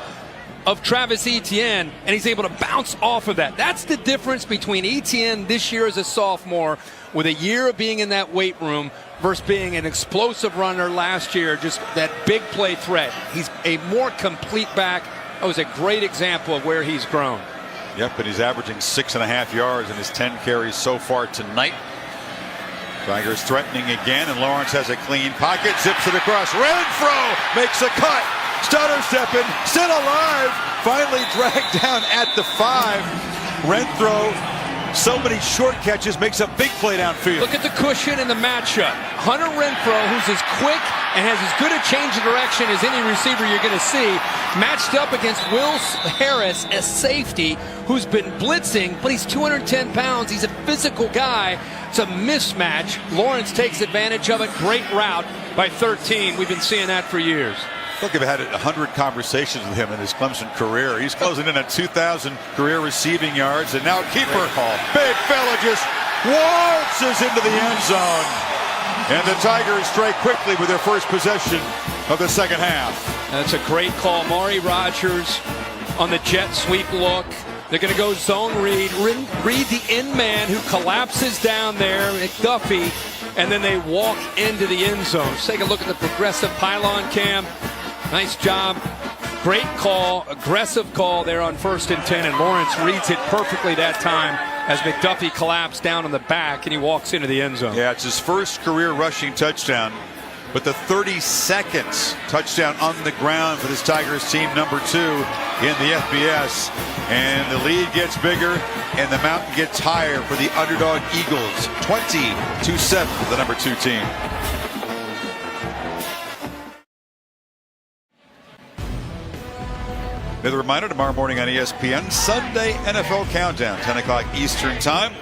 of Travis Etienne, and he's able to bounce off of that. That's the difference between Etienne this year as a sophomore with a year of being in that weight room versus being an explosive runner last year, just that big play threat. He's a more complete back. That was a great example of where he's grown. Yep, and he's averaging 6.5 yards in his 10 carries so far tonight. Tigers threatening again, and Lawrence has a clean pocket, zips it across. Renfro makes a cut. Stutter stepping, still alive. Finally dragged down at the 5. Renfro, so many short catches, makes a big play downfield. Look at the cushion and the matchup. Hunter Renfro, who's as quick and has as good a change of direction as any receiver you're going to see, matched up against Will Harris, a safety who's been blitzing, but he's 210 pounds. He's a physical guy. It's a mismatch. Lawrence takes advantage of it. Great route by 13. We've been seeing that for years. Look, I've had 100 conversations with him in his Clemson career. He's closing in at 2,000 career receiving yards, and now keeper, big fella, just waltzes into the end zone. And the Tigers strike quickly with their first possession of the second half. That's a great call. Maury Rodgers on the jet sweep look. They're going to go zone read the in man who collapses down there, McDuffie, and then they walk into the end zone. Let's take a look at the progressive pylon cam. Nice job. Great call, aggressive call there on 1st and 10, and Lawrence reads it perfectly that time as McDuffie collapsed down on the back and he walks into the end zone. Yeah, it's his first career rushing touchdown, but the 32nd touchdown on the ground for this Tigers team, number 2 in the FBS. And the lead gets bigger and the mountain gets higher for the underdog Eagles. 20-7 for the number 2 team. Another reminder, tomorrow morning on ESPN, Sunday NFL Countdown, 10 o'clock Eastern Time.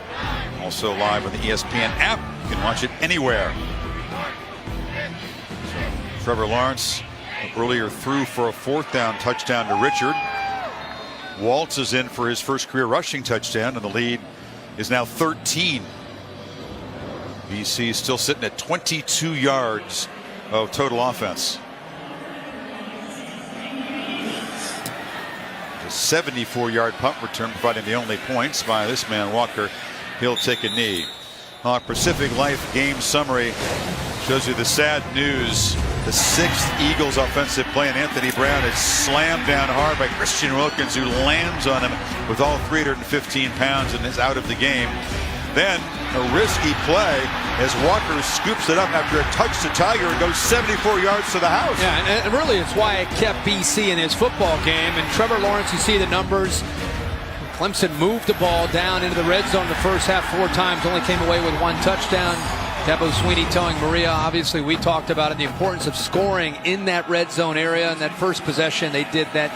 Also live on the ESPN app. You can watch it anywhere. So, Trevor Lawrence earlier threw for a 4th down touchdown to Richard. Waltz is in for his first career rushing touchdown, and the lead is now 13. BC still sitting at 22 yards of total offense. A 74-yard punt return, providing the only points by this man Walker. He'll take a knee. Our Pacific Life game summary shows you the sad news. The 6th Eagles offensive play, and Anthony Brown is slammed down hard by Christian Wilkins, who lands on him with all 315 pounds and is out of the game. Then a risky play as Walker scoops it up after a touch to Tiger and goes 74 yards to the house. Yeah, and really it's why it kept BC in his football game. And Trevor Lawrence, you see the numbers. Clemson moved the ball down into the red zone the first half 4 times, only came away with 1 touchdown. Dabo Swinney telling Maria, obviously we talked about it, the importance of scoring in that red zone area. In that first possession, they did that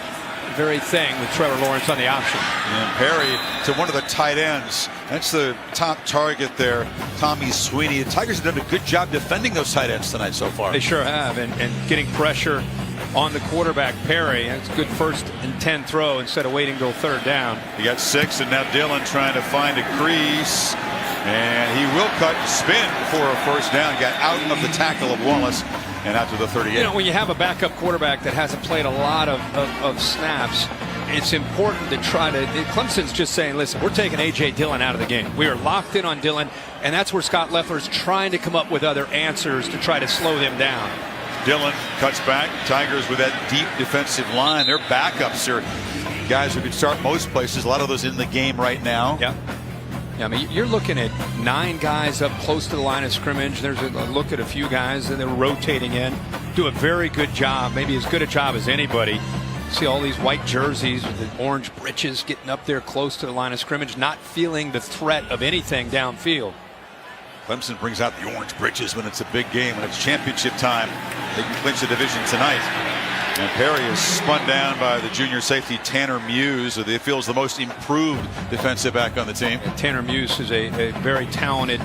very thing with Trevor Lawrence on the option. And Perry to one of the tight ends. That's the top target there, Tommy Sweeney. The Tigers have done a good job defending those tight ends tonight so far. They sure have, and getting pressure on the quarterback, Perry. That's a good 1st and 10 throw instead of waiting till 3rd down. He got 6, and now Dillon trying to find a crease. And he will cut and spin for a 1st down. Got out of the tackle of Wallace and out to the 38. You know, when you have a backup quarterback that hasn't played a lot of snaps, it's important to try to. Clemson's just saying, listen, we're taking A.J. Dillon out of the game. We are locked in on Dillon, and that's where Scott Loeffler's trying to come up with other answers to try to slow them down. Dillon cuts back. Tigers with that deep defensive line. Their backups are guys who can start most places. A lot of those in the game right now. Yeah. I mean, you're looking at 9 guys up close to the line of scrimmage. There's a look at a few guys that they're rotating in. Do a very good job, maybe as good a job as anybody. See all these white jerseys with the orange breeches getting up there close to the line of scrimmage, not feeling the threat of anything downfield. Clemson brings out the orange breeches when it's a big game, when it's championship time. They can clinch the division tonight. And Perry is spun down by the junior safety Tanner Muse, who they feel is the most improved defensive back on the team. And Tanner Muse is a very talented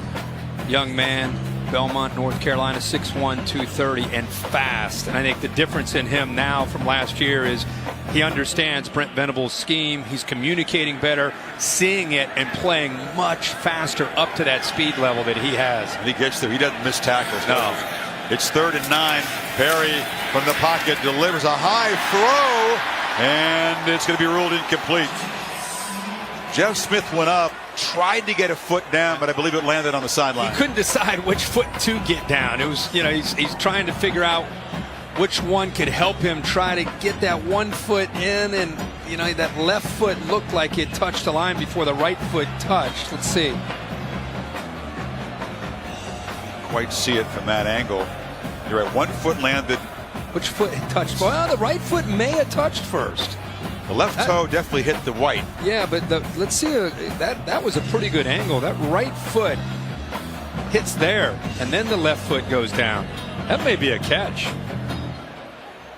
young man. Belmont, North Carolina, 6'1", 230, and fast. And I think the difference in him now from last year is he understands Brent Venables' scheme. He's communicating better, seeing it, and playing much faster up to that speed level that he has. And he gets there. He doesn't miss tackles. No. It's 3rd and 9. Perry from the pocket delivers a high throw, and it's going to be ruled incomplete. Jeff Smith went up, tried to get a foot down, but I believe it landed on the sideline. He couldn't decide which foot to get down. It was, you know, he's trying to figure out which one could help him try to get that one foot in, and you know that left foot looked like it touched the line before the right foot touched. Let's see. Quite see it from that angle. You're right, 1 foot landed. Which foot touched? Well, the right foot may have touched first. The left toe definitely hit the white. Yeah, but let's see. That was a pretty good angle. That right foot hits there, and then the left foot goes down. That may be a catch.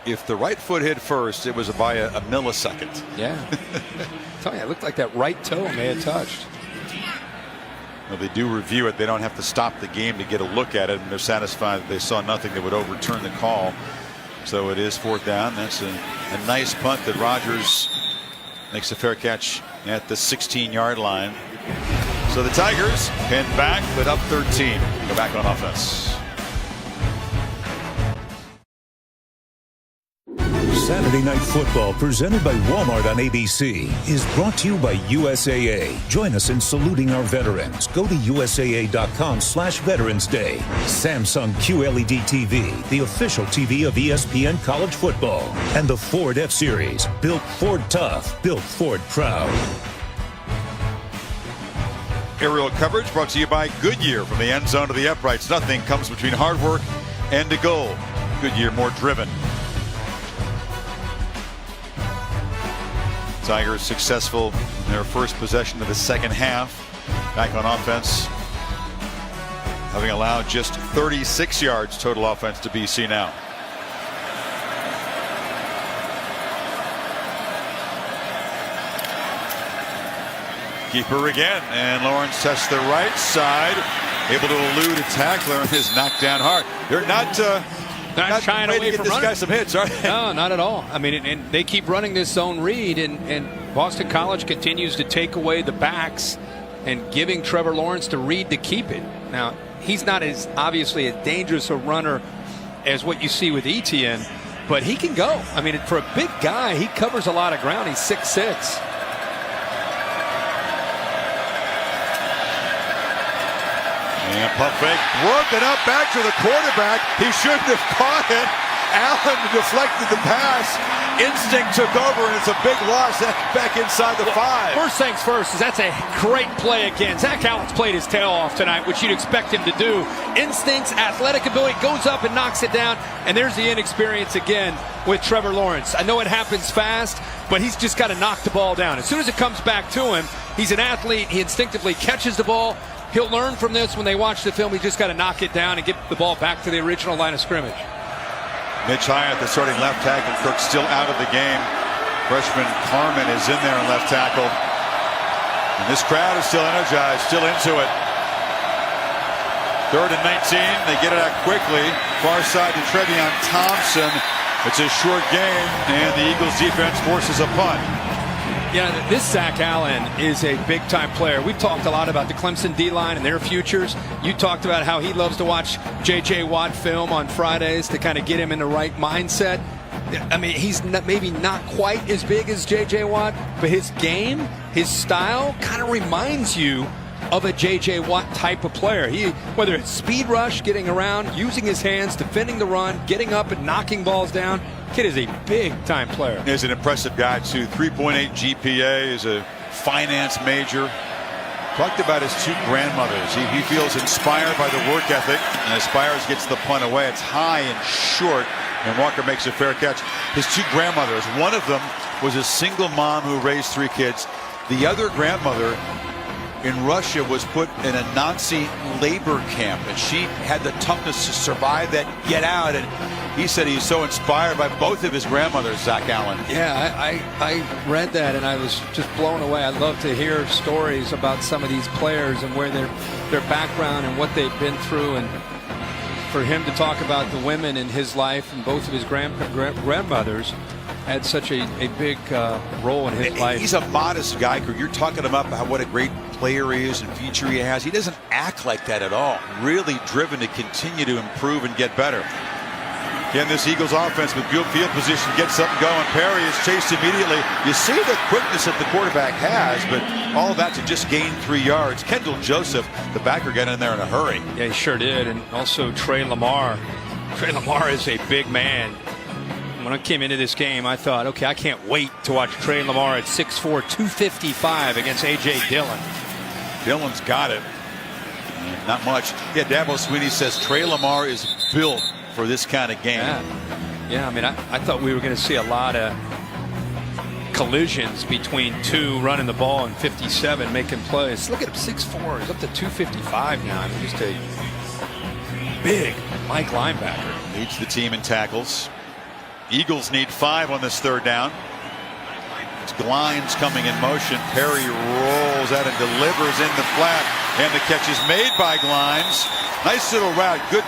If the right foot hit first, it was by a millisecond. Yeah. I'm telling you, it looked like that right toe may have touched. Well, they do review it. They don't have to stop the game to get a look at it, and they're satisfied that they saw nothing that would overturn the call. So it is 4th down. That's a nice punt that Rogers makes a fair catch at the 16-yard line. So the Tigers pinned back, but up 13. Go back on offense. Saturday Night Football, presented by Walmart on ABC, is brought to you by USAA. Join us in saluting our veterans. Go to USAA.com/Veterans Day. Samsung QLED TV, the official TV of ESPN College Football. And the Ford F-Series, built Ford tough, built Ford proud. Aerial coverage brought to you by Goodyear. From the end zone to the uprights, nothing comes between hard work and a goal. Goodyear, more driven. Tigers successful in their first possession of the second half. Back on offense, having allowed just 36 yards total offense to BC now. Keeper again, and Lawrence tests the right side, able to elude a tackler and is knocked down hard. They're not shying away from this running. guy some hits, are they? No, not at all. I mean, and they keep running this zone read, and Boston College continues to take away the backs and giving Trevor Lawrence the read to keep it. Now, he's not as obviously as dangerous a runner as what you see with Etienne, but he can go. I mean, for a big guy, he covers a lot of ground. He's 6'6". And pump fake, broken up back to the quarterback. He shouldn't have caught it. Allen deflected the pass. Instinct took over, and it's a big loss back inside the 5. First things first, is that's a great play again. Zach Allen's played his tail off tonight, which you'd expect him to do. Instincts, athletic ability, goes up and knocks it down. And there's the inexperience again with Trevor Lawrence. I know it happens fast, but he's just got to knock the ball down. As soon as it comes back to him, he's an athlete. He instinctively catches the ball. He'll learn from this when they watch the film. He just got to knock it down and get the ball back to the original line of scrimmage. Mitch Hyatt, the starting left tackle. Cook still out of the game. Freshman Carmen is in there in left tackle. And this crowd is still energized, still into it. 3rd and 19. They get it out quickly. Far side to Trevion Thompson. It's a short game, and the Eagles defense forces a punt. Yeah, this Zach Allen is a big-time player. We've talked a lot about the Clemson D-line and their futures. You talked about how he loves to watch J.J. Watt film on Fridays to kind of get him in the right mindset. I mean, he's maybe not quite as big as J.J. Watt, but his game, his style kind of reminds you of a J.J. Watt type of player. Whether it's speed rush, getting around, using his hands, defending the run, getting up and knocking balls down, kid is a big-time player. He's an impressive guy, too. 3.8 GPA, is a finance major. Talked about his 2 grandmothers. He feels inspired by the work ethic, and as Spires gets the punt away, it's high and short, and Walker makes a fair catch. His 2 grandmothers, one of them was a single mom who raised 3 kids. The other grandmother in Russia was put in a Nazi labor camp, and she had the toughness to survive that, get out, and he said he's so inspired by both of his grandmothers, Zach Allen. Yeah, I read that, and I was just blown away. I love to hear stories about some of these players and where their background and what they've been through, and for him to talk about the women in his life and both of his grandmothers had such a big role in his life. He's a modest guy. You're talking about what a great player he is and future he has. He doesn't act like that at all. Really driven to continue to improve and get better. Again, this Eagles offense with good field position gets something going. Perry is chased immediately. You see the quickness that the quarterback has, but all of that to just gain 3 yards. Kendall Joseph, the backer, got in there in a hurry. Yeah, he sure did. And also Trey Lamar. Trey Lamar is a big man. When I came into this game, I thought, okay, I can't wait to watch Trey Lamar at 6'4", 255 against A.J. Dillon. Dillon's got it. Not much. Yeah, Dabo Swinney says Trey Lamar is built for this kind of game. Yeah, I mean, I thought we were going to see a lot of collisions between 2 running the ball and 57 making plays. Look at him, 6'4", he's up to 255 now. I mean, just a big Mike linebacker. Leads the team in tackles. Eagles need 5 on this 3rd down. It's Glines coming in motion. Perry rolls out and delivers in the flat, and the catch is made by Glines. Nice little route, good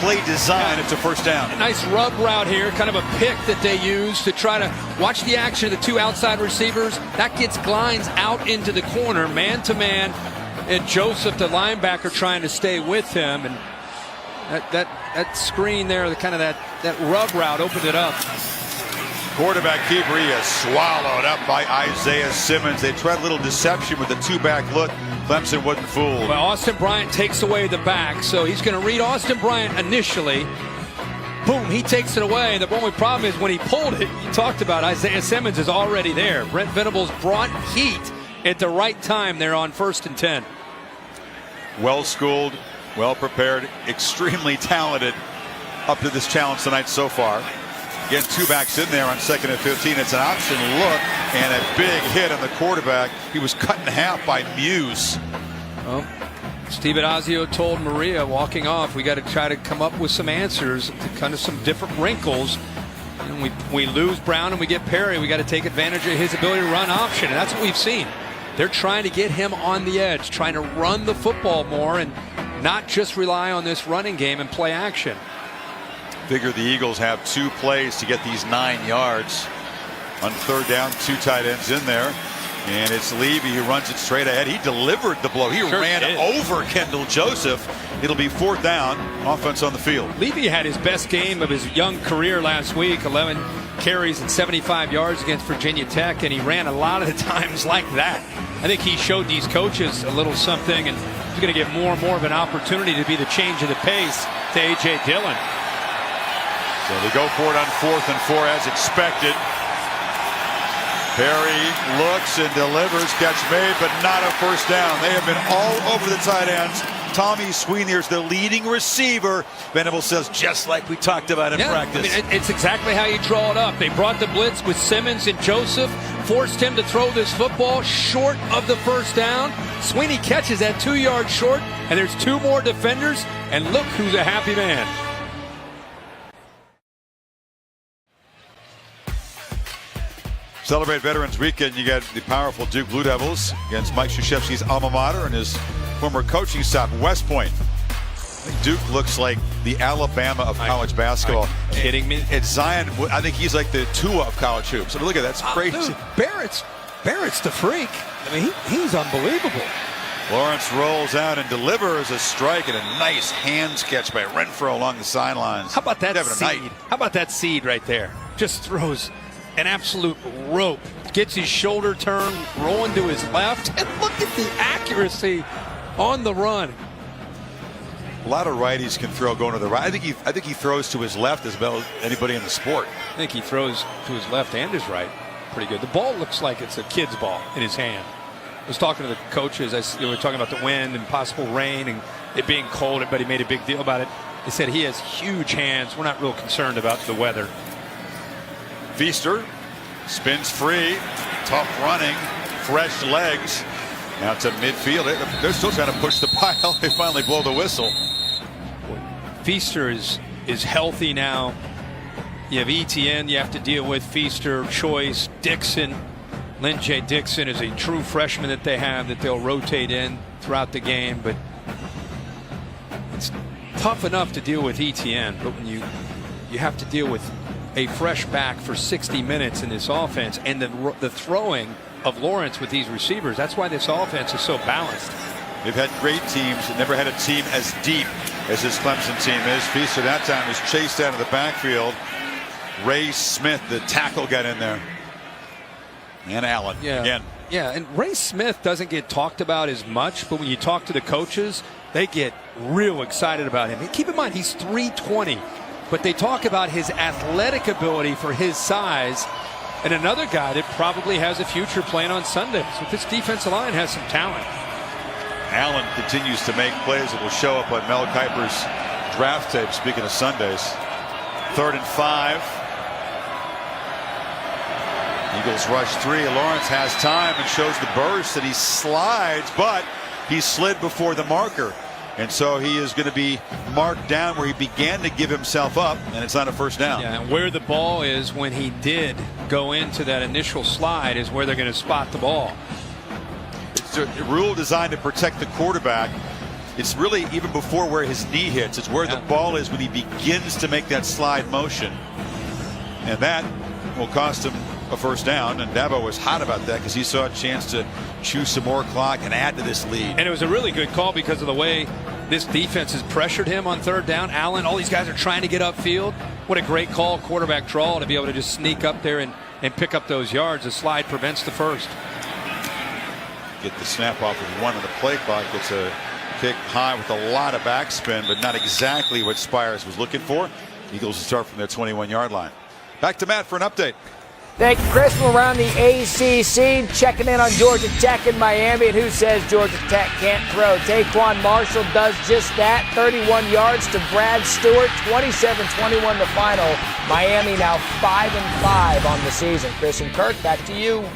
play design. It's a 1st down. A nice rub route here, kind of a pick that they use to try to watch the action of the 2 outside receivers. That gets Glines out into the corner, man to man, and Joseph, the linebacker, trying to stay with him. And that screen there, that rub route opened it up. Quarterback keeper, he is swallowed up by Isaiah Simmons. They tried a little deception with the two-back look. Clemson wasn't fooled. Well, Austin Bryant takes away the back, so he's going to read Austin Bryant initially. Boom, he takes it away. The only problem is when he pulled it, you talked about Isaiah Simmons is already there. Brent Venables brought heat at the right time there on 1st and 10. Well-schooled, well-prepared, extremely talented up to this challenge tonight so far. Again, two backs in there on 2nd and 15. It's an option look and a big hit on the quarterback. He was cut in half by Muse. Well, Steve Adazio told Maria walking off, we got to try to come up with some answers, kind of some different wrinkles. And we lose Brown and we get Perry. We got to take advantage of his ability to run option. And that's what we've seen. They're trying to get him on the edge, trying to run the football more and not just rely on this running game and play action. Figure the Eagles have 2 plays to get these 9 yards. On 3rd down, 2 tight ends in there. And it's Levy who runs it straight ahead. He delivered the blow. He ran over Kendall Joseph. It'll be 4th down, offense on the field. Levy had his best game of his young career last week, 11 carries and 75 yards against Virginia Tech, and he ran a lot of the times like that. I think he showed these coaches a little something, and he's going to get more and more of an opportunity to be the change of the pace to A.J. Dillon. So they go for it on 4th and 4 as expected. Perry looks and delivers, catch made, but not a first down. They have been all over the tight ends. Tommy Sweeney is the leading receiver. Venables says, just like we talked about in practice. I mean, it's exactly how you draw it up. They brought the blitz with Simmons and Joseph, forced him to throw this football short of the first down. Sweeney catches that 2 yards short, and there's 2 more defenders, and look who's a happy man. Celebrate Veterans Weekend. You got the powerful Duke Blue Devils against Mike Krzyzewski's alma mater and his former coaching stop, West Point. Duke looks like the Alabama of college basketball. Are you kidding me? It's Zion. I think he's like the Tua of college hoops. So look at that. That's crazy. Dude, Barrett's the freak. I mean, he's unbelievable. Lawrence rolls out and delivers a strike and a nice hands catch by Renfro along the sidelines. How about that seed? How about that seed right there? Just throws an absolute rope. Gets his shoulder turn, rolling to his left, and look at the accuracy on the run. A lot of righties can throw going to the right. I think he throws to his left as well as anybody in the sport. I think he throws to his left and his right pretty good. The ball looks like it's a kid's ball in his hand. I was talking to the coaches. We were talking about the wind and possible rain and it being cold. Everybody made a big deal about it. They said he has huge hands. We're not real concerned about the weather. Feaster spins free, tough running, fresh legs. Now to midfield. They're still trying to push the pile. They finally blow the whistle. Feaster is healthy now. You have ETN you have to deal with, Feaster, Choice, Dixon. Lynn J. Dixon is a true freshman that they have that they'll rotate in throughout the game, but it's tough enough to deal with ETN, but when you have to deal with a fresh back for 60 minutes in this offense and the throwing of Lawrence with these receivers, that's why this offense is so balanced. They've had great teams, never had a team as deep as this Clemson team is. Feaster that time was chased out of the backfield. Ray Smith, the tackle, got in there. And Allen again. Yeah, and Ray Smith doesn't get talked about as much, but when you talk to the coaches, they get real excited about him. And keep in mind, he's 320, but they talk about his athletic ability for his size. And another guy that probably has a future playing on Sundays. But this defensive line has some talent. Allen continues to make plays that will show up on Mel Kiper's draft tape, speaking of Sundays. 3rd and 5. Eagles rush 3. Lawrence has time and shows the burst, and he slides, but he slid before the marker. And so he is going to be marked down where he began to give himself up, and it's not a first down. Yeah, and where the ball is when he did go into that initial slide is where they're going to spot the ball. It's a rule designed to protect the quarterback. It's really even before where his knee hits. It's where the ball is when he begins to make that slide motion. And that will cost him a first down, and Dabo was hot about that because he saw a chance to chew some more clock and add to this lead. And it was a really good call because of the way this defense has pressured him on 3rd down. Allen, all these guys are trying to get upfield. what a great call, quarterback draw, to be able to just sneak up there and pick up those yards. The slide prevents the first. Get the snap off with 1 on the play clock. Gets a kick high with a lot of backspin, but not exactly what Spires was looking for. Eagles will start from their 21-yard line. Back to Matt for an update. Thank you, Chris. From around the ACC, checking in on Georgia Tech in Miami. And who says Georgia Tech can't throw? Taquan Marshall does just that. 31 yards to Brad Stewart. 27-21 the final. Miami now 5-5 on the season. Chris and Kirk, back to you.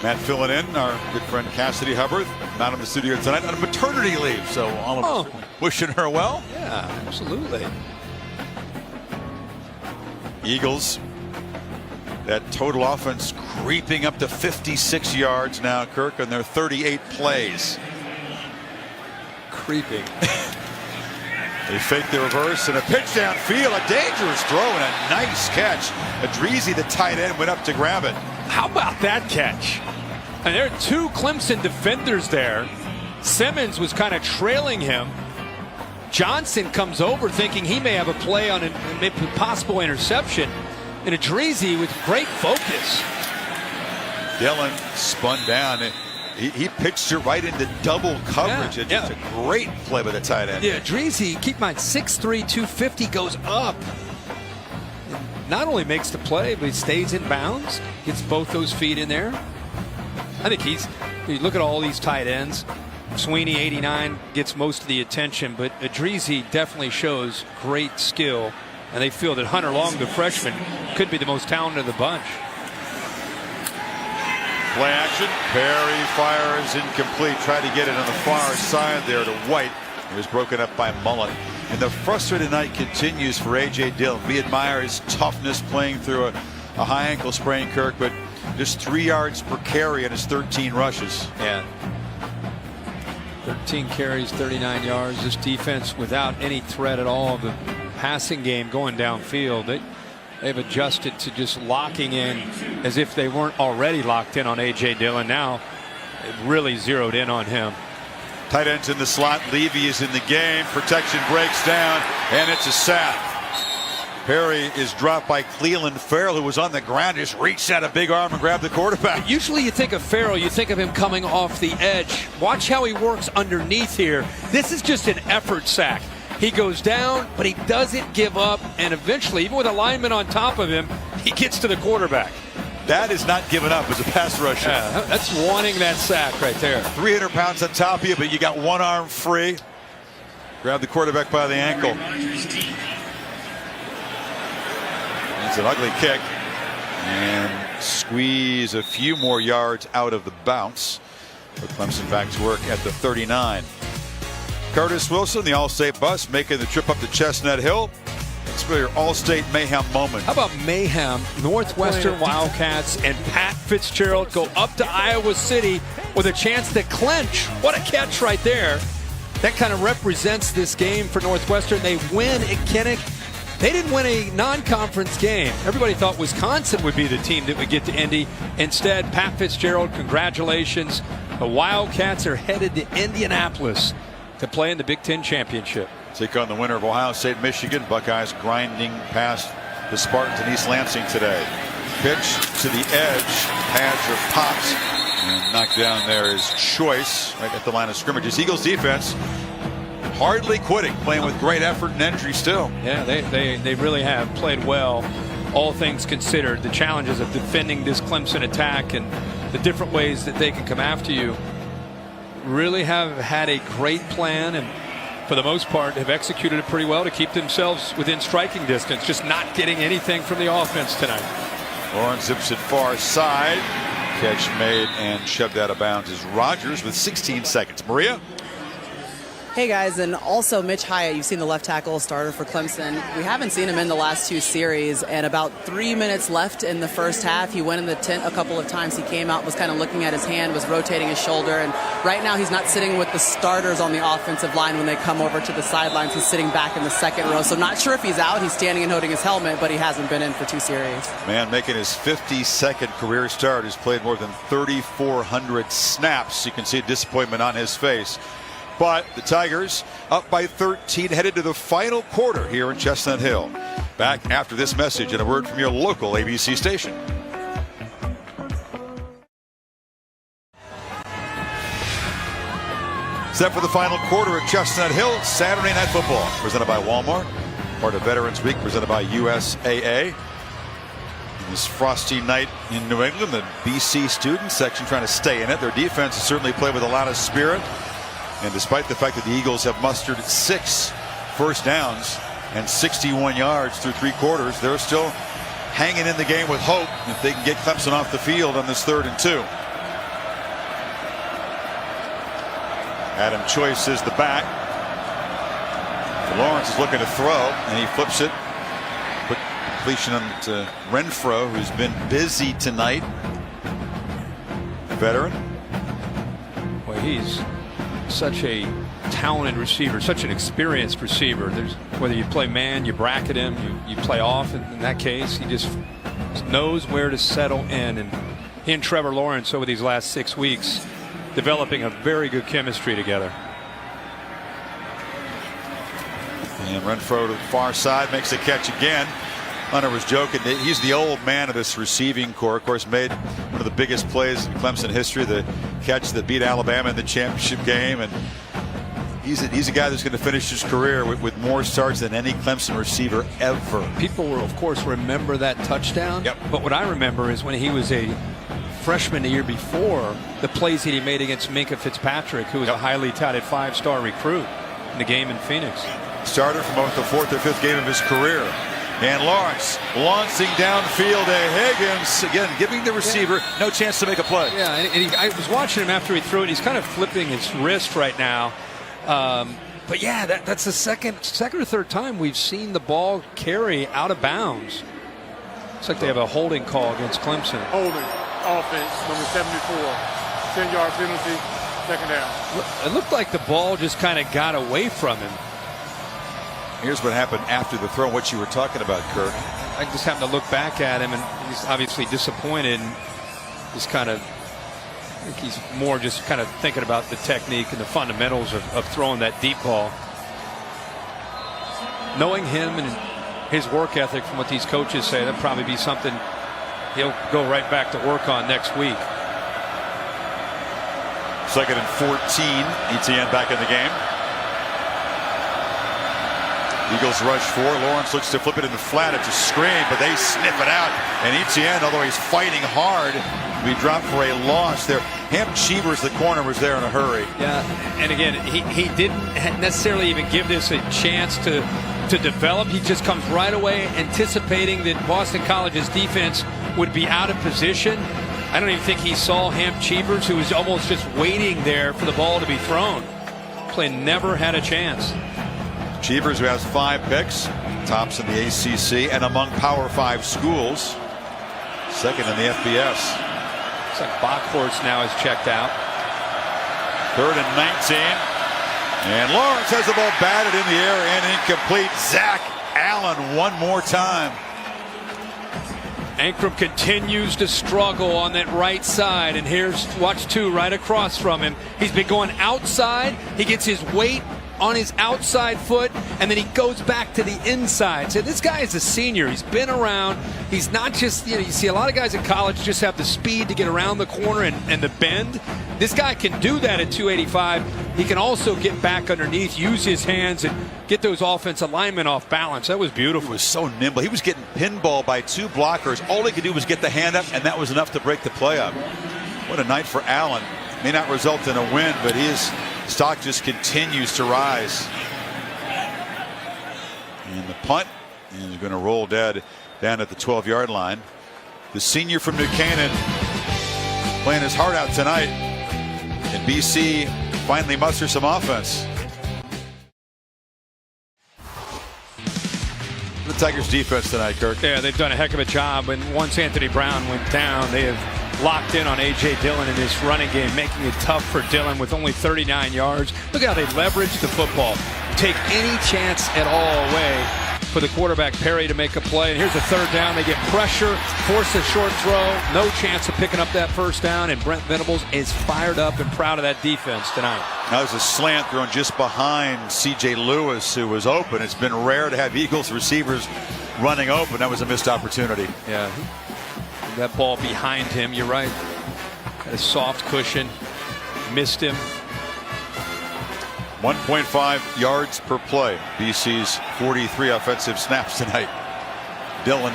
Matt filling in. Our good friend Cassidy Hubbard, not in the studio tonight, on maternity leave. So all of us wishing her well. Yeah, absolutely. Eagles, that total offense creeping up to 56 yards now, Kirk, on their 38 plays. Creeping. They fake the reverse and a pitch downfield, a dangerous throw and a nice catch. Adreesi, the tight end, went up to grab it. How about that catch? And there are 2 Clemson defenders there. Simmons was kind of trailing him. Johnson comes over thinking he may have a play on a possible interception. And Adreesi with great focus. Dillon spun down. He pitched it right into double coverage. It's just a great play by the tight end. Yeah, Adreesi, keep in mind, 6'3", 250, goes up. Not only makes the play, but he stays in bounds. Gets both those feet in there. I think you look at all these tight ends. Sweeney, 89, gets most of the attention, but Adreesi definitely shows great skill. And they feel that Hunter Long, the freshman, could be the most talented of the bunch. Play action. Perry fires incomplete. Tried to get it on the far side there to White. It was broken up by Mullen. And the frustrated night continues for A.J. Dillon. We admire his toughness playing through a high ankle sprain, Kirk, but just 3 yards per carry in his 13 rushes. Yeah. 13 carries, 39 yards. This defense without any threat at all of the passing game going downfield. They've adjusted to just locking in as if they weren't already locked in on A.J. Dillon. Now they've really zeroed in on him. Tight ends in the slot. Levy is in the game. Protection breaks down, and it's a sack. Perry is dropped by Cleveland Farrell, who was on the ground, just reached out a big arm and grabbed the quarterback. Usually you think of Farrell, you think of him coming off the edge. Watch how he works underneath here. This is just an effort sack. He goes down, but he doesn't give up, and eventually, even with a lineman on top of him, he gets to the quarterback. That is not giving up as a pass rusher. Yeah, that's wanting that sack right there. 300 pounds on top of you, but you got one arm free. Grab the quarterback by the ankle. It's an ugly kick. And squeeze a few more yards out of the bounce. But Clemson back to work at the 39. Curtis Wilson, the Allstate bus, making the trip up to Chestnut Hill. It's really your Allstate mayhem moment. How about mayhem? Northwestern Wildcats and Pat Fitzgerald go up to Iowa City with a chance to clinch. What a catch right there. That kind of represents this game for Northwestern. They win at Kinnick. They didn't win a non-conference game. Everybody thought Wisconsin would be the team that would get to Indy. Instead, Pat Fitzgerald, congratulations. The Wildcats are headed to Indianapolis to play in the Big Ten Championship. Take on the winner of Ohio State, Michigan. Buckeyes grinding past the Spartans in East Lansing today. Pitch to the edge. Pads are popped. And knocked down there is Choice right at the line of scrimmage. This Eagles defense hardly quitting, playing with great effort and energy still. Yeah, they really have played well, all things considered. The challenges of defending this Clemson attack and the different ways that they can come after you really have had a great plan, and for the most part have executed it pretty well to keep themselves within striking distance, just not getting anything from the offense tonight. Lawrence zips it far side. Catch made and shoved out of bounds is Rodgers with 16 seconds. Maria? Hey guys, and also Mitch Hyatt, you've seen the left tackle starter for Clemson. We haven't seen him in the last 2 series, and about 3 minutes left in the first half. He went in the tent a couple of times. He came out, was kind of looking at his hand, was rotating his shoulder, and right now he's not sitting with the starters on the offensive line when they come over to the sidelines. He's sitting back in the second row, so I'm not sure if he's out. He's standing and holding his helmet, but he hasn't been in for 2 series. Man making his 52nd career start. He's played more than 3,400 snaps. You can see disappointment on his face. But the Tigers up by 13, headed to the final quarter here in Chestnut Hill. Back after this message and a word from your local ABC station. Set for the final quarter at Chestnut Hill, Saturday Night Football, presented by Walmart, part of Veterans Week, presented by USAA. This frosty night in New England, the BC student section trying to stay in it. Their defense has certainly played with a lot of spirit. And despite the fact that the Eagles have mustered 6 first downs and 61 yards through 3 quarters, they're still hanging in the game with hope if they can get Clemson off the field on this 3rd and 2. Adam Choice is the back. Lawrence is looking to throw, and he flips it. Quick completion to Renfro, who's been busy tonight. Veteran. Well, he's such a talented receiver, such an experienced receiver. There's whether you play man, you bracket him, you play off. In that case, he just knows where to settle in. And he and Trevor Lawrence over these last 6 weeks developing a very good chemistry together. And Renfro to the far side makes a catch again. Hunter was joking. He's the old man of this receiving corps. Of course, made one of the biggest plays in Clemson history, the catch that beat Alabama in the championship game. And he's a guy that's going to finish his career with more starts than any Clemson receiver ever. People will, of course, remember that touchdown. Yep. But what I remember is when he was a freshman the year before, the plays that he made against Minka Fitzpatrick, who was a highly touted 5-star recruit in the game in Phoenix. Starter from about the 4th or 5th game of his career. And Lawrence launching downfield to Higgins. Again, giving the receiver no chance to make a play. Yeah, and I was watching him after he threw it. He's kind of flipping his wrist right now. But yeah, that's the second or third time we've seen the ball carry out of bounds. Looks like they have a holding call against Clemson. Holding. Offense, number 74. 10-yard penalty, 2nd down. It looked like the ball just kind of got away from him. Here's what happened after the throw, what you were talking about, Kirk. I just happened to look back at him, and he's obviously disappointed. And just kind of, I think he's more just kind of thinking about the technique and the fundamentals of throwing that deep ball. Knowing him and his work ethic from what these coaches say, that'd probably be something he'll go right back to work on next week. 2nd and 14. ETN back in the game. Eagles rush 4. Lawrence looks to flip it in the flat. It's a screen, but they sniff it out. And ETN, although he's fighting hard, we dropped for a loss there. Ham Cheevers, the corner, was there in a hurry. Yeah, and again, he didn't necessarily even give this a chance to develop. He just comes right away anticipating that Boston College's defense would be out of position. I don't even think he saw Ham Cheevers, who was almost just waiting there for the ball to be thrown. Play never had a chance. Cheevers, who has 5 picks, tops in the ACC and among Power 5 schools, 2nd in the FBS. Looks like Bockhorst now is checked out. 3rd and 19. And Lawrence has the ball batted in the air and incomplete. Zach Allen one more time. Ankrum continues to struggle on that right side, and here's watch 2 right across from him. He's been going outside. He gets his weight on his outside foot, and then he goes back to the inside. So this guy is a senior. He's been around. He's not just, you see a lot of guys in college just have the speed to get around the corner and the bend. This guy can do that at 285. He can also get back underneath, use his hands, and get those offensive linemen off balance. That was beautiful. He was so nimble. He was getting pinballed by 2 blockers. All he could do was get the hand up, and that was enough to break the play up. What a night for Allen. May not result in a win, but his stock just continues to rise. And the punt is going to roll dead down at the 12-yard line. The senior from New Canaan playing his heart out tonight. And BC finally musters some offense. The Tigers defense tonight, Kirk. Yeah, they've done a heck of a job. And once Anthony Brown went down, they have locked in on A.J. Dillon in this running game, making it tough for Dillon with only 39 yards. Look how they leverage the football. Take any chance at all away. for the quarterback, Perry, to make a play. And here's a third down. They get pressure, force a short throw. No chance of picking up that first down. And Brent Venables is fired up and proud of that defense tonight. That was a slant thrown just behind C.J. Lewis, who was open. It's been rare to have Eagles receivers running open. That was a missed opportunity. Yeah. That ball behind him, you're right. Got a soft cushion. Missed him. 1.5 yards per play. BC's 43 offensive snaps tonight. Dillon,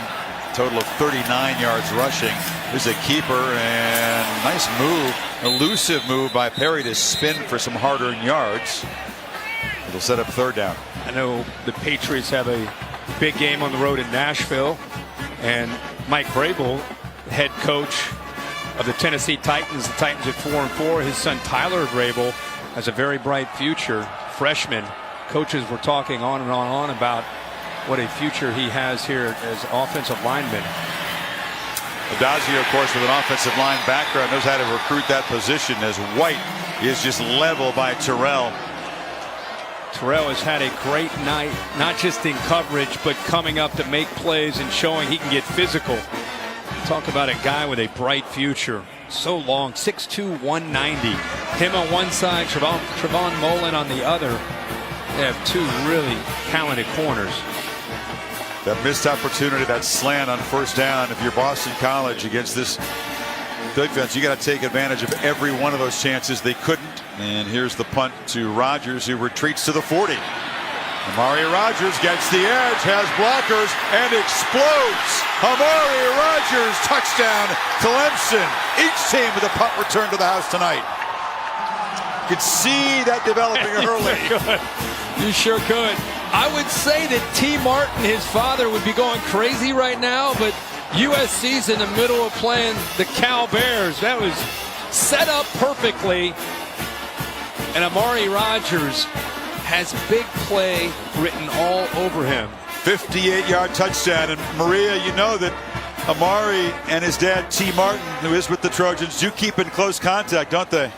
total of 39 yards rushing. There's a keeper, and nice move, elusive move by Perry to spin for some hard-earned yards. It'll set up third down. I know the Patriots have a big game on the road in Nashville, and Mike Vrabel, head coach of the Tennessee Titans. The Titans at 4-4. His son Tyler Vrabel has a very bright future. Freshman. Coaches were talking on and on about what a future he has here as offensive lineman. Adazio, of course, with an offensive line background, knows how to recruit that position, as White is just leveled by Terrell. Terrell has had a great night, not just in coverage, but coming up to make plays and showing he can get physical. Talk about a guy with a bright future. So long, 6'2", 190. Him on one side, Trevon Mullen on the other. They have two really talented corners. That missed opportunity, that slant on first down. If you're Boston College against this defense, you got to take advantage of every one of those chances. They couldn't. And here's the punt to Rodgers, who retreats to the 40. Amari Rodgers gets the edge, has blockers, and explodes. Amari Rodgers, touchdown, Clemson. Each team with a punt return to the house tonight. You could see that developing early. You sure could. I would say that T. Martin, his father, would be going crazy right now, but USC's in the middle of playing the Cal Bears. That was set up perfectly. And Amari Rodgers has big play written all over him. 58-yard touchdown. And Maria, you know that Amari and his dad, T. Martin, who is with the Trojans, do keep in close contact, don't they?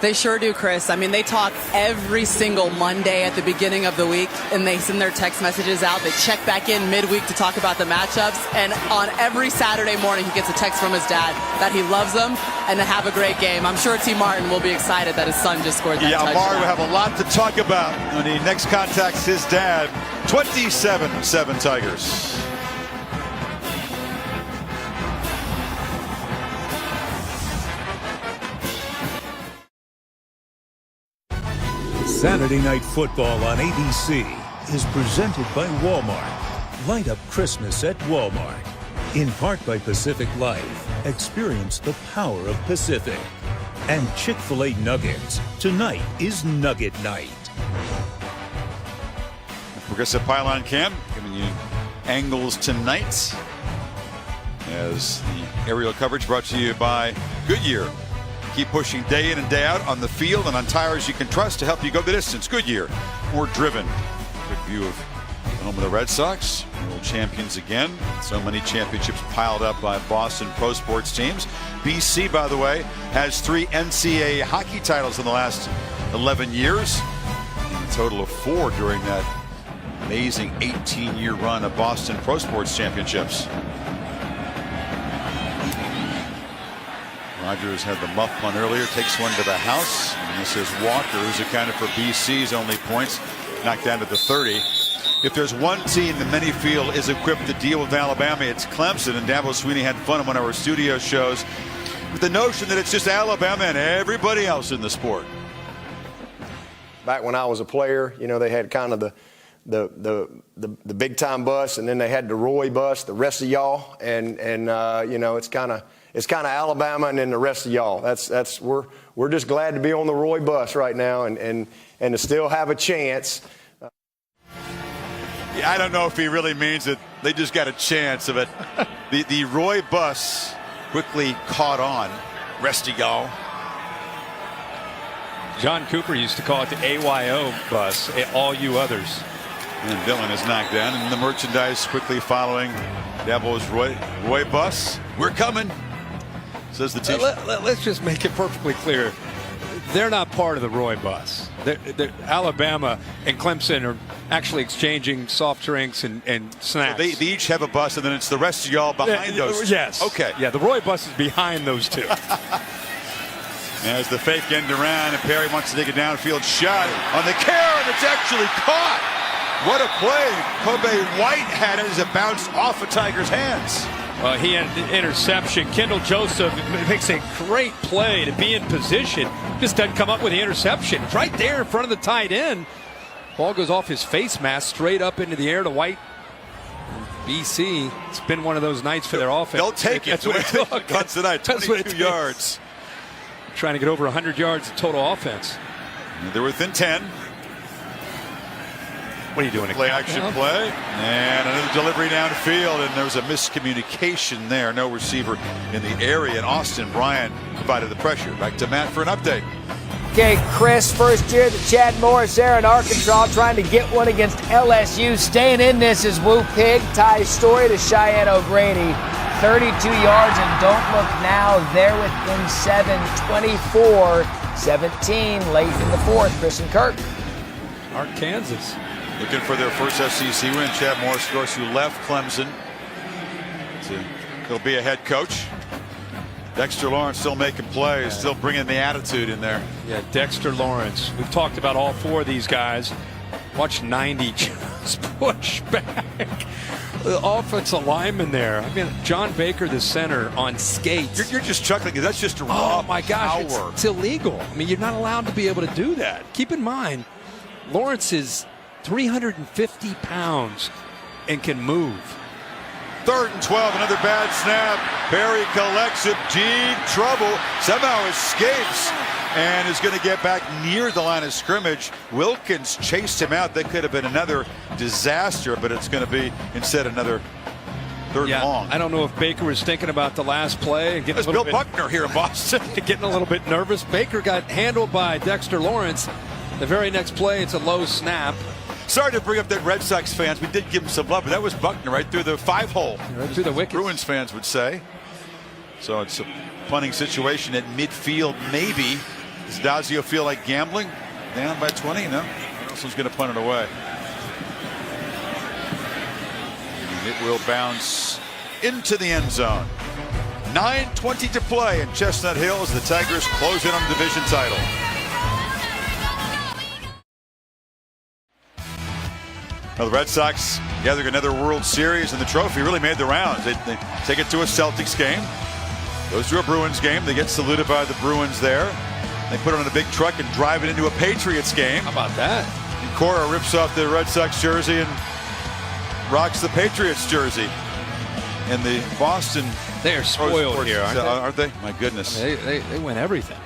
They sure do, Chris. I mean, they talk every single Monday at the beginning of the week, and they send their text messages out. They check back in midweek to talk about the matchups, and on every Saturday morning, he gets a text from his dad that he loves them and to have a great game. I'm sure T. Martin will be excited that his son just scored that touchdown. Amari will have a lot to talk about when he next contacts his dad. 27-7 Tigers. Saturday Night Football on ABC is presented by Walmart. Light up Christmas at Walmart. In part by Pacific Life. Experience the power of Pacific. And Chick-fil-A Nuggets. Tonight is Nugget Night. Progressive Pylon Cam giving you angles tonight as the aerial coverage brought to you by Goodyear. Keep pushing day in and day out on the field and on tires you can trust to help you go the distance. Goodyear, more driven. Good view of the home of the Red Sox, world champions again. So many championships piled up by Boston pro sports teams. BC, by the way, has 3 NCAA hockey titles in the last 11 years. And a total of 4 during that amazing 18-year run of Boston pro sports championships. Rodgers had the muff punt earlier, takes one to the house. And this is Walker, who's accounted for BC's only points, knocked down to the 30. If there's one team that many feel is equipped to deal with Alabama, it's Clemson. And Dabo Sweeney had fun on one of our studio shows with the notion that it's just Alabama and everybody else in the sport. Back when I was a player, you know, they had kind of the big time bus, and then they had the Roy bus, the rest of y'all, and you know, it's kind of Alabama and then the rest of y'all. We're just glad to be on the Roy bus right now and to still have a chance. Yeah, I don't know if he really means that they just got a chance of it. The Roy bus quickly caught on. Rest of y'all. John Cooper used to call it the AYO bus, all you others. And Dillon is knocked down, and the merchandise quickly following Dabo's Roy bus. We're coming, says the team. Let's just make it perfectly clear. They're not part of the Roy bus. Alabama and Clemson actually exchanging soft drinks and snacks. So they each have a bus, and then it's the rest of y'all behind those. Yes. Okay. Yeah, the Roy bus is behind those two. As the fake end around, and Perry wants to take a downfield shot on the carry, and it's actually caught. What a play. Kobe White had it as it bounced off of Tiger's hands. Well, he had an interception. Kendall Joseph makes a great play to be in position. Just doesn't come up with the interception. It's right there in front of the tight end. Ball goes off his face mask straight up into the air to White. BC, it's been one of those nights for their offense. They'll take it. That's what it took. Guns tonight, 22 yards. Trying to get over 100 yards of total offense. They're within 10. What are you doing? Play action play. And another delivery downfield, and there was a miscommunication there. No receiver in the area, and Austin Bryant provided the pressure. Back to Matt for an update. Okay, Chris, first year that Chad Morris there in Arkansas, trying to get one against LSU. Staying in this is Woo Pig. Ty Story to Cheyenne O'Grady. 32 yards, and don't look now. They're within 7, 24-17, late in the fourth. Chris and Kirk. Arkansas. Looking for their first SEC win. Chad Morris, of course, who left Clemson. He'll be a head coach. Dexter Lawrence still making plays, still bringing the attitude in there. Yeah, Dexter Lawrence. We've talked about all four of these guys. Watch 90 just push back. The offensive lineman there. I mean, John Baker, the center, on skates. You're just chuckling. That's just a raw Oh, my gosh. power. It's illegal. I mean, you're not allowed to be able to do that. Keep in mind, Lawrence is 350 pounds and can move. 3rd and 12, another bad snap. Perry collects it, deep trouble, somehow escapes, and is going to get back near the line of scrimmage. Wilkins chased him out. That could have been another disaster, but it's going to be instead another 3rd and long. I don't know if Baker was thinking about the last play. And That's Bill Buckner here in Boston. Getting a little bit nervous. Baker got handled by Dexter Lawrence. The very next play, it's a low snap. Sorry to bring up that Red Sox fans. We did give him some love, but that was Buckner right through the 5-hole. Right through the wickets. Bruins fans would say. So it's a punting situation at midfield, maybe. Does Dazio feel like gambling? Down by 20? No. Wilson's going to punt it away. And it will bounce into the end zone. 9:20 to play in Chestnut Hill as the Tigers close in on the division title. Well, the Red Sox gathering another World Series, and the trophy really made the rounds. They take it to a Celtics game, goes to a Bruins game. They get saluted by the Bruins there. They put it on a big truck and drive it into a Patriots game. How about that? And Cora rips off the Red Sox jersey and rocks the Patriots jersey. And the Boston... They are spoiled here, aren't they? My goodness. I mean, they win everything.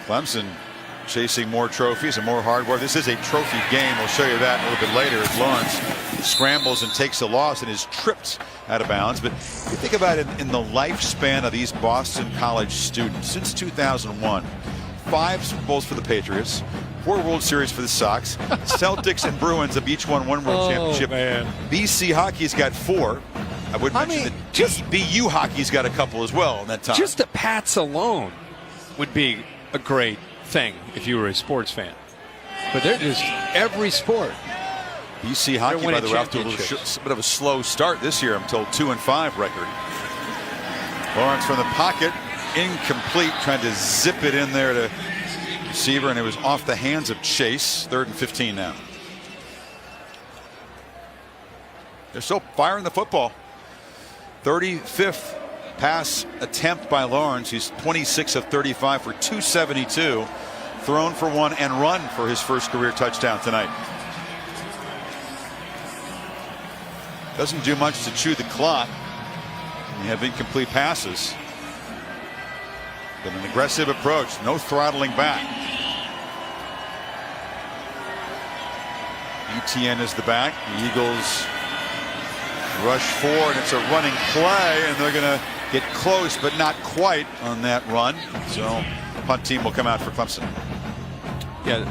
Clemson chasing more trophies and more hard work. This is a trophy game. We'll show you that a little bit later as Lawrence scrambles and takes a loss and is tripped out of bounds. But you think about it in the lifespan of these Boston College students since 2001, 5 Super Bowls for the Patriots, 4 World Series for the Sox. Celtics and Bruins have each won 1 World Championship. Man. BC Hockey's got 4. I would mention that BU Hockey's got a couple as well in that time. Just the Pats alone would be a great thing if you were a sports fan. But they're just every sport. BC Hockey, by the way, off to a bit of a slow start this year. I'm told 2-5 record. Lawrence from the pocket, incomplete, trying to zip it in there to receiver, and it was off the hands of Chase. 3rd and 15 now. They're still firing the football. 35th pass attempt by Lawrence. He's 26 of 35 for 272. Thrown for 1 and run for his first career touchdown tonight. Doesn't do much to chew the clock. You have incomplete passes. But an aggressive approach. No throttling back. ETN is the back. The Eagles rush 4, and it's a running play, and they're going to get close, but not quite on that run. So the punt team will come out for Clemson. Yeah,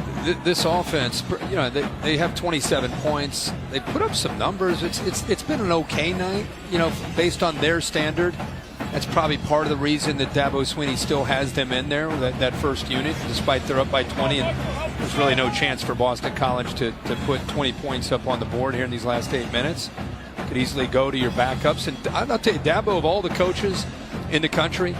this offense, you know, they have 27 points. They put up some numbers. It's been an okay night, you know, based on their standard. That's probably part of the reason that Dabo Swinney still has them in there, that first unit, despite they're up by 20. And there's really no chance for Boston College to put 20 points up on the board here in these last 8 minutes. Could easily go to your backups. And I'll tell you, Dabo, of all the coaches in the country,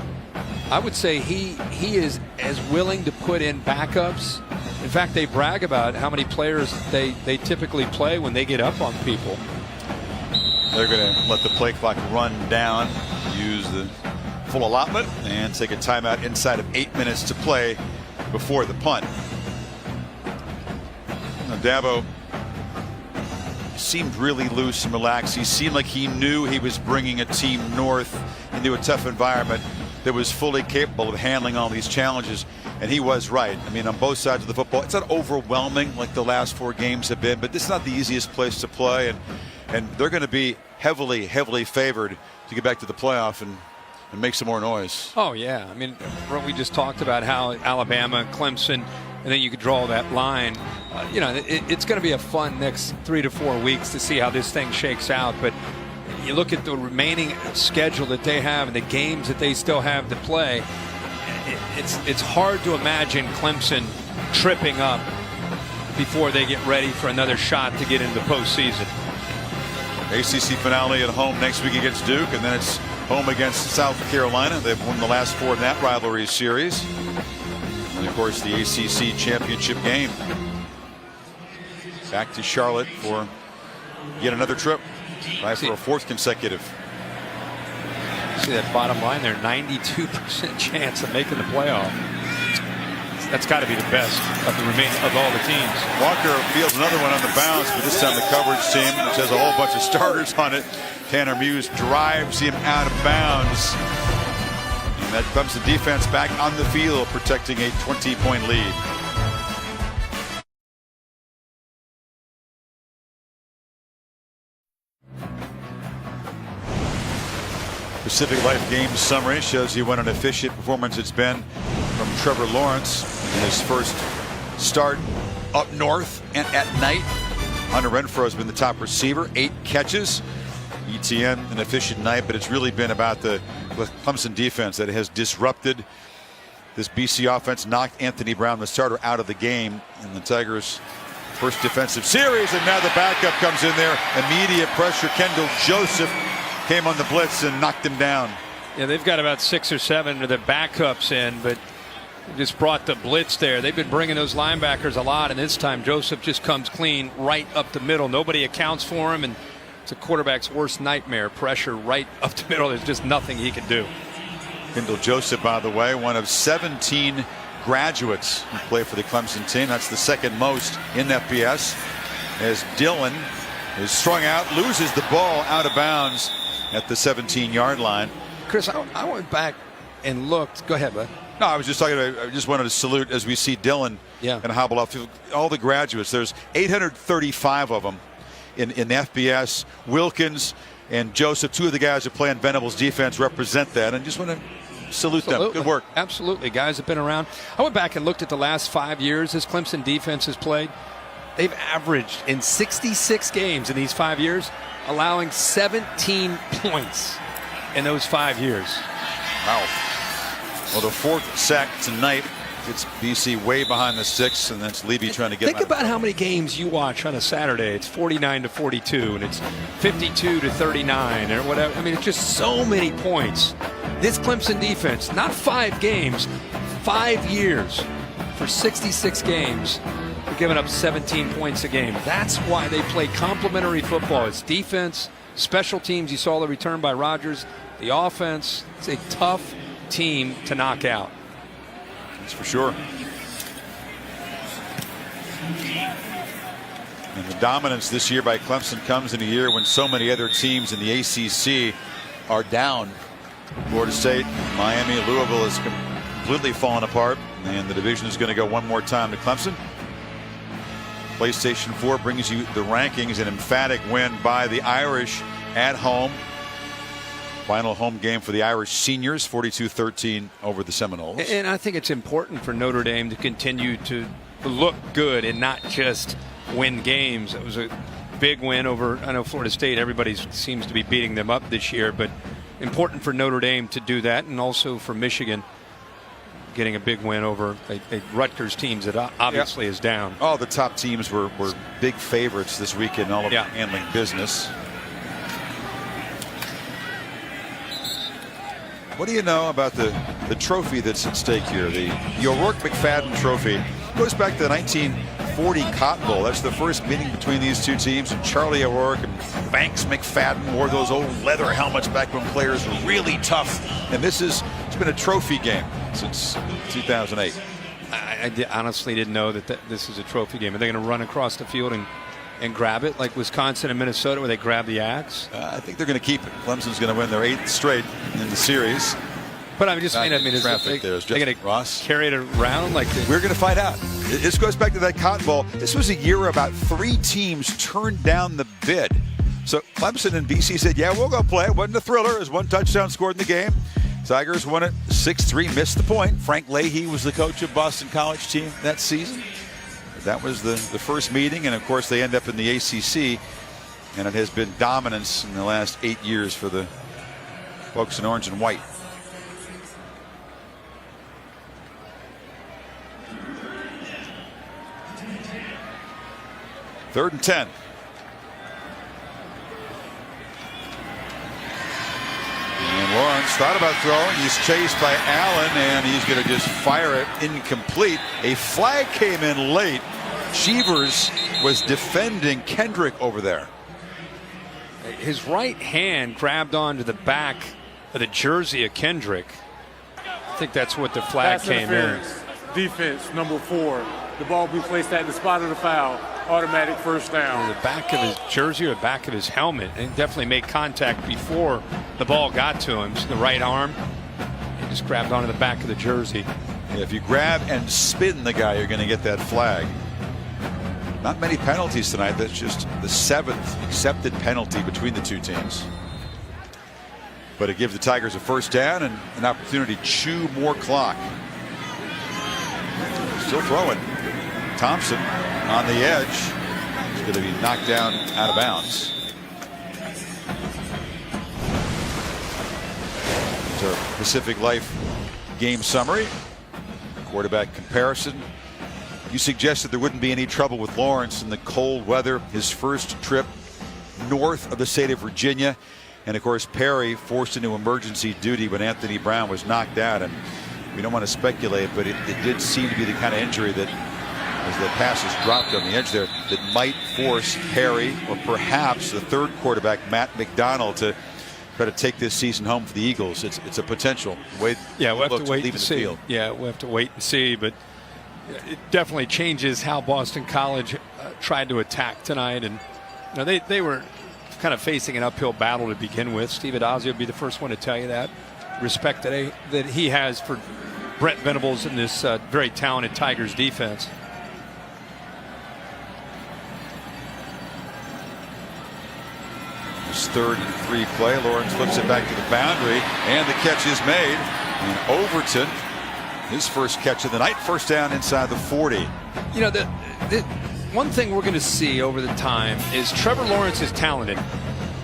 I would say he is as willing to put in backups. In fact, they brag about how many players they typically play when they get up on people. They're going to let the play clock run down, use the full allotment, and take a timeout inside of 8 minutes to play before the punt. Now, Dabo seemed really loose and relaxed. He seemed like he knew he was bringing a team north into a tough environment that was fully capable of handling all these challenges, and he was right. I mean, on both sides of the football, it's not overwhelming like the last 4 games have been, but this is not the easiest place to play, and they're going to be heavily favored to get back to the playoff and make some more noise. Oh, yeah. I mean, we just talked about how Alabama, Clemson, and then you could draw that line. You know, it's going to be a fun next 3 to 4 weeks to see how this thing shakes out, but you look at the remaining schedule that they have and the games that they still have to play, it's hard to imagine Clemson tripping up before they get ready for another shot to get into the postseason. ACC finale at home next week against Duke, and then it's home against South Carolina. They've won the last 4 in that rivalry series. And of course, the ACC championship game. Back to Charlotte for yet another trip. Right, for a 4th consecutive. See that bottom line there, 92% chance of making the playoff. That's got to be the best of the remaining of all the teams. Walker fields another one on the bounce, but this time the coverage team, which has a whole bunch of starters on it. Tanner Muse drives him out of bounds. And that comes the defense back on the field, protecting a 20-point lead. Pacific Life game summary shows you what an efficient performance it's been from Trevor Lawrence in his first start up north and at night. Hunter Renfrow has been the top receiver, 8 catches. ETN an efficient night, but it's really been about the Clemson defense that has disrupted this BC offense, knocked Anthony Brown, the starter, out of the game in the Tigers' first defensive series, and now the backup comes in there. Immediate pressure. Kendall Joseph came on the blitz and knocked him down. Yeah, they've got about 6 or 7 of the backups in, but just brought the blitz there. They've been bringing those linebackers a lot, and this time Joseph just comes clean right up the middle. Nobody accounts for him, and it's a quarterback's worst nightmare. Pressure right up the middle. There's just nothing he can do. Kendall Joseph, by the way, one of 17 graduates who play for the Clemson team. That's the 2nd most in FBS. As Dillon is strung out, loses the ball out of bounds at the 17-yard line. Chris, I went back and looked. Go ahead, bud. No, I was just talking about, I just wanted to salute as we see Dillon and hobble off. All the graduates, there's 835 of them in FBS. Wilkins and Joseph, 2 of the guys who play on Venables defense, represent that, and just want to salute them. Good work. Absolutely. Guys have been around. I went back and looked at the last 5 years this Clemson defense has played. They've averaged in 66 games in these 5 years, allowing 17 points in those 5 years. Wow. Well, the 4th sack tonight gets BC way behind the 6th, and that's Levy trying to get. Think about how many games you watch on a Saturday. It's 49-42, and it's 52-39, or whatever. I mean, it's just so many points. This Clemson defense, not 5 games, 5 years for 66 games. They're giving up 17 points a game. That's why they play complementary football. It's defense, special teams. You saw the return by Rodgers. The offense, it's a tough team to knock out. That's for sure. And the dominance this year by Clemson comes in a year when so many other teams in the ACC are down. Florida State, Miami, Louisville has completely fallen apart, and the division is going to go one more time to Clemson. PlayStation 4 brings you the rankings. An emphatic win by the Irish at home. Final home game for the Irish seniors, 42-13 over the Seminoles. And I think it's important for Notre Dame to continue to look good and not just win games. It was a big win over, I know Florida State, everybody seems to be beating them up this year, but important for Notre Dame to do that, and also for Michigan getting a big win over a Rutgers team that obviously is down. All the top teams were big favorites this weekend, all of them handling business. What do you know about the trophy that's at stake here? The O'Rourke McFadden Trophy goes back to the 1940 Cotton Bowl. That's the first meeting between these two teams. And Charlie O'Rourke and Banks McFadden wore those old leather helmets back when players were really tough. And it's been a trophy game since 2008. I honestly didn't know that this is a trophy game. Are they going to run across the field and grab it like Wisconsin and Minnesota where they grab the axe? I think they're going to keep it. Clemson's going to win their 8th straight in the series. But I just mean, is traffic there. They're going to carry it around like this? We're going to find out. This goes back to that Cotton Bowl. This was a year where about 3 teams turned down the bid. So Clemson and BC said, yeah, we'll go play. It wasn't a thriller. There's 1 touchdown scored in the game. Tigers won it 6-3, missed the point. Frank Leahy was the coach of Boston College team that season. That was the first meeting, and of course they end up in the ACC, and it has been dominance in the last 8 years for the folks in orange and white. Third and 10. And Lawrence thought about throwing. He's chased by Allen, and he's going to just fire it incomplete. A flag came in late. Cheevers was defending Kendrick over there. His right hand grabbed onto the back of the jersey of Kendrick. I think that's what the flag came in. Defense, number 4. The ball be placed at the spot of the foul. Automatic first down. The back of his jersey or the back of his helmet, and definitely made contact before the ball got to him. So the right arm, he just grabbed onto the back of the jersey. Yeah, if you grab and spin the guy, you're going to get that flag. Not many penalties tonight. That's just the 7th accepted penalty between the two teams. But it gives the Tigers a first down and an opportunity to chew more clock. Still throwing. Thompson on the edge. He's going to be knocked down out of bounds. Here's our Pacific Life game summary. Quarterback comparison. You suggested there wouldn't be any trouble with Lawrence in the cold weather. His first trip north of the state of Virginia. And of course, Perry forced into emergency duty when Anthony Brown was knocked out. And we don't want to speculate, but it did seem to be the kind of injury that, as the passes dropped on the edge there, that might force Perry or perhaps the third quarterback, Matt McDonald, to try to take this season home for the Eagles. It's a potential. We'll have to wait and see. Yeah, we'll have to wait and see, but it definitely changes how Boston College tried to attack tonight. And they were kind of facing an uphill battle to begin with. Steve Addazio would be the first one to tell you that. Respect that he has for Brent Venables and this very talented Tigers defense. His 3rd and 3 play. Lawrence flips it back to the boundary, and the catch is made. And Overton, his first catch of the night, first down inside the 40. You know, the one thing we're going to see over the time is Trevor Lawrence is talented,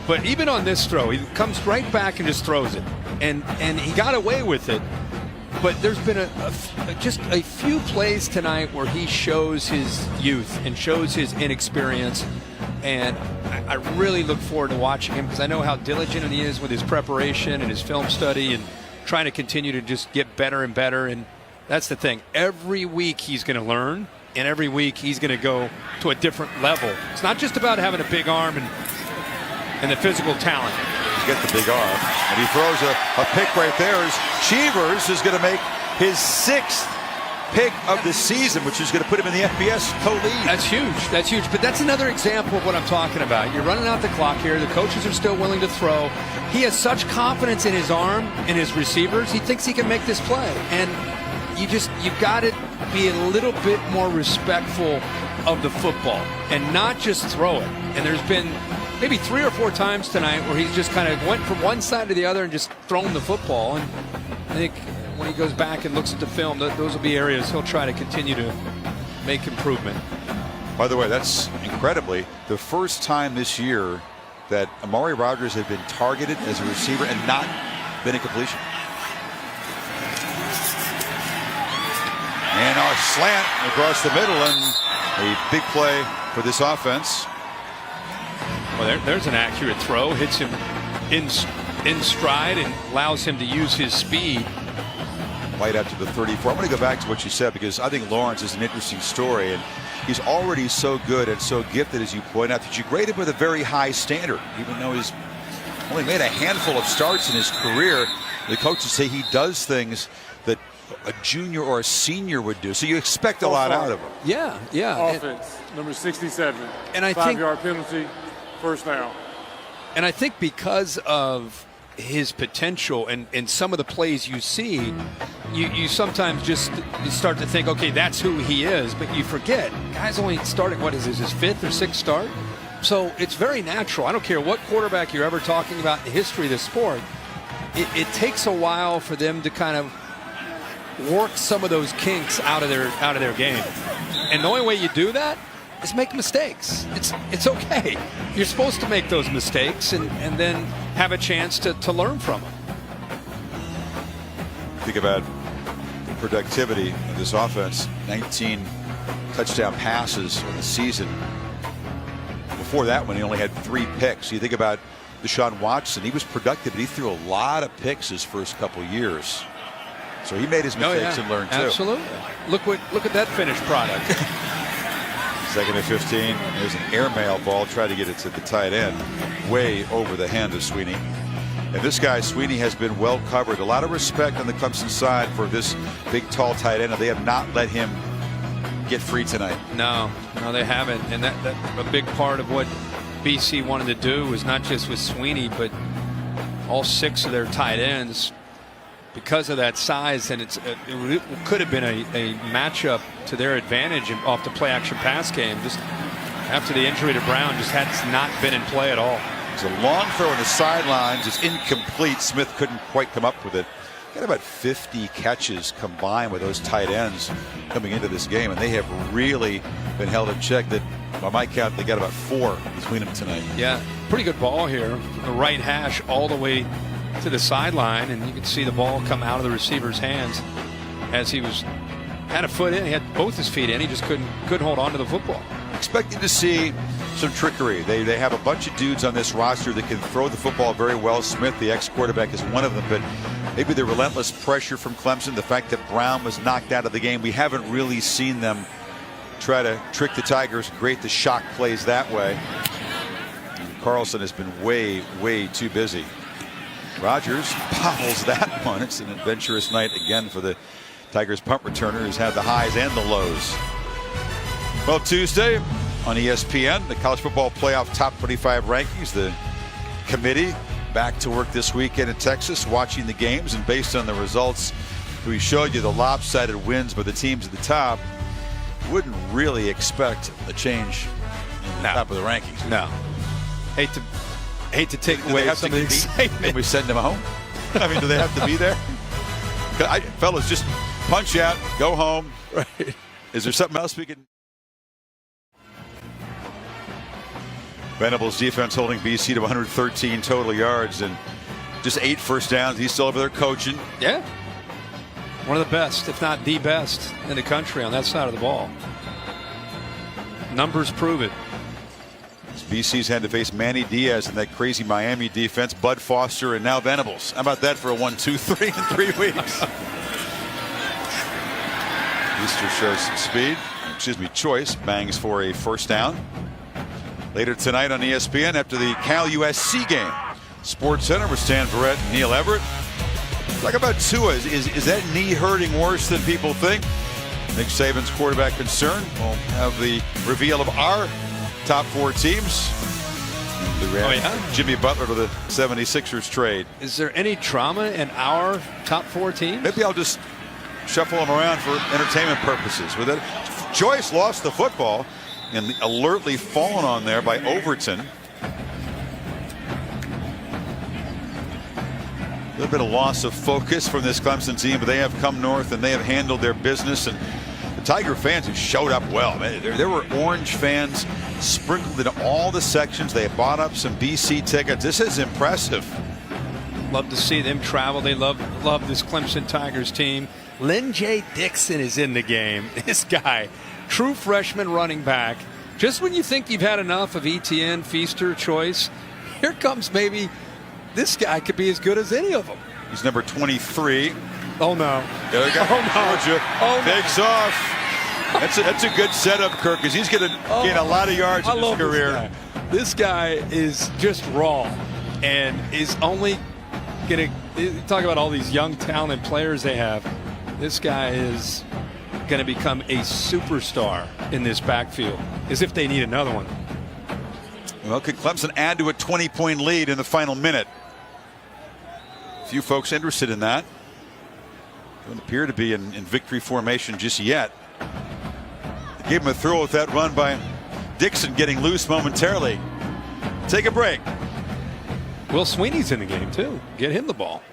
but even on this throw, he comes right back and just throws it, and he got away with it. But there's been just a few plays tonight where he shows his youth and shows his inexperience. And I really look forward to watching him because I know how diligent he is with his preparation and his film study and trying to continue to just get better and better. And that's the thing. Every week he's going to learn, and every week he's going to go to a different level. It's not just about having a big arm and the physical talent. He's got the big arm, and he throws a pick right there. As Cheevers is going to make his 6th pick of the season, which is going to put him in the FBS co-lead. That's huge. That's huge. But that's another example of what I'm talking about. You're running out the clock here. The coaches are still willing to throw. He has such confidence in his arm and his receivers. He thinks he can make this play. And you got to be a little bit more respectful of the football and not just throw it. And there's been maybe 3 or 4 times tonight where he's just kind of went from one side to the other and just thrown the football. And I think when he goes back and looks at the film, those will be areas he'll try to continue to make improvement. By the way, that's incredibly the first time this year that Amari Rodgers had been targeted as a receiver and not been a completion. And our slant across the middle, and a big play for this offense. Well, there's an accurate throw. Hits him in stride and allows him to use his speed. Right up to the 34. I'm going to go back to what you said, because I think Lawrence is an interesting story, and he's already so good and so gifted, as you point out, that you grade him with a very high standard. Even though he's only made a handful of starts in his career, the coaches say he does things that a junior or a senior would do. So you expect a lot out of him. Yeah. Offense, number 67. And I 5-yard penalty, first down. And I think because of his potential and some of the plays you see, you sometimes just start to think, okay, that's who he is, but you forget. Guy's only starting, what is this, his 5th or 6th start? So it's very natural. I don't care what quarterback you're ever talking about in the history of the sport. It takes a while for them to kind of work some of those kinks out of their game. And the only way you do that is make mistakes. It's okay. You're supposed to make those mistakes and then have a chance to learn from them. Think about the productivity of this offense. 19 touchdown passes in the season. Before that one, he only had 3 picks. You think about Deshaun Watson. He was productive, but he threw a lot of picks his first couple years. So he made his mistakes and learned too. Absolutely. Look at that finished product. 2nd and 15. There's an airmail ball. Try to get it to the tight end. Way over the hand of Sweeney. And this guy, Sweeney, has been well covered. A lot of respect on the Clemson side for this big, tall tight end. They have not let him get free tonight. No, they haven't. And that a big part of what BC wanted to do was not just with Sweeney, but all 6 of their tight ends. Because of that size, and it could have been a matchup to their advantage off the play action pass game. Just after the injury to Brown, just has not been in play at all. It's a long throw on the sidelines. It's incomplete. Smith couldn't quite come up with it. Got about 50 catches combined with those tight ends coming into this game, and they have really been held in check. That by my count, they got about 4 between them tonight. Yeah, pretty good ball here. The right hash all the way to the sideline, and you can see the ball come out of the receiver's hands as he had a foot in. He had both his feet in. He just couldn't hold on to the football. Expecting to see some trickery. They have a bunch of dudes on this roster that can throw the football very well. Smith, the ex-quarterback, is one of them, but maybe the relentless pressure from Clemson, the fact that Brown was knocked out of the game, we haven't really seen them try to trick the Tigers and create the shock plays that way. And Carlson has been way too busy. Rodgers bobbles that one. It's an adventurous night again for the Tigers punt returner, who's had the highs and the lows. Well, Tuesday on ESPN, the College Football Playoff Top 25 rankings. The committee back to work this weekend in Texas, watching the games, and based on the results we showed you, the lopsided wins by the teams at the top, wouldn't really expect a change in the top of the rankings. No. Hate to take away some of the excitement. Can we send them home? I mean, do they have to be there? Fellas, just punch out, go home. Right. Is there something else we can? Venables' defense holding BC to 113 total yards and just 8 first downs. He's still over there coaching. Yeah. One of the best, if not the best, in the country on that side of the ball. Numbers prove it. BC's had to face Manny Diaz in that crazy Miami defense, Bud Foster, and now Venables. How about that for a 1-2-3 in 3 weeks? Easter shows some speed. Choice bangs for a first down. Later tonight on ESPN, after the Cal USC game, Sports Center with Stan Verrett and Neil Everett. Talk about Tua. Is that knee hurting worse than people think? Nick Saban's quarterback concern. We'll have the reveal of our top 4 teams. Jimmy Butler to the 76ers trade. Is there any trauma in our top 4 teams? Maybe I'll just shuffle them around for entertainment purposes. With it, Joyce lost the football and alertly fallen on there by Overton. A little bit of loss of focus from this Clemson team, but they have come north and they have handled their business. And the Tiger fans have showed up well. There were Orange fans sprinkled in all the sections. They bought up some BC tickets. This is impressive. Love to see them travel. They love this Clemson Tigers team. Lynn J. Dixon is in the game. This guy, true freshman running back. Just when you think you've had enough of Etienne, Feaster, Choice, here comes maybe this guy could be as good as any of them. He's number 23. Oh, no. There we go. Oh, no. Georgia takes off. That's a good setup, Kirk, because he's going to gain a lot of yards in his career. This guy is just raw and is only going to talk about all these young, talented players they have. This guy is going to become a superstar in this backfield, as if they need another one. Well, could Clemson add to a 20-point lead in the final minute? A few folks interested in that. Don't appear to be in victory formation just yet. They gave him a throw with that run by Dixon, getting loose momentarily. Take a break. Will Sweeney's in the game, too. Get him the ball.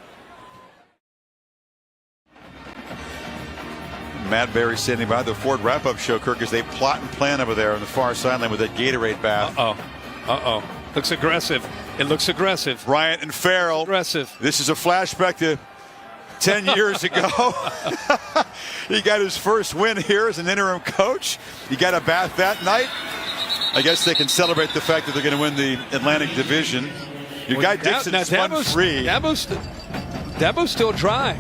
Matt Berry standing by the Ford wrap-up show, Kirk, as they plot and plan over there on the far sideline with that Gatorade bath. Uh-oh. Looks aggressive. It looks aggressive. Bryant and Farrell. Aggressive. This is a flashback to 10 years ago. He got his first win here as an interim coach. He got a bath that night. I guess they can celebrate the fact that they're going to win the Atlantic Division. Your guy Dixon is free. Dabo's still dry.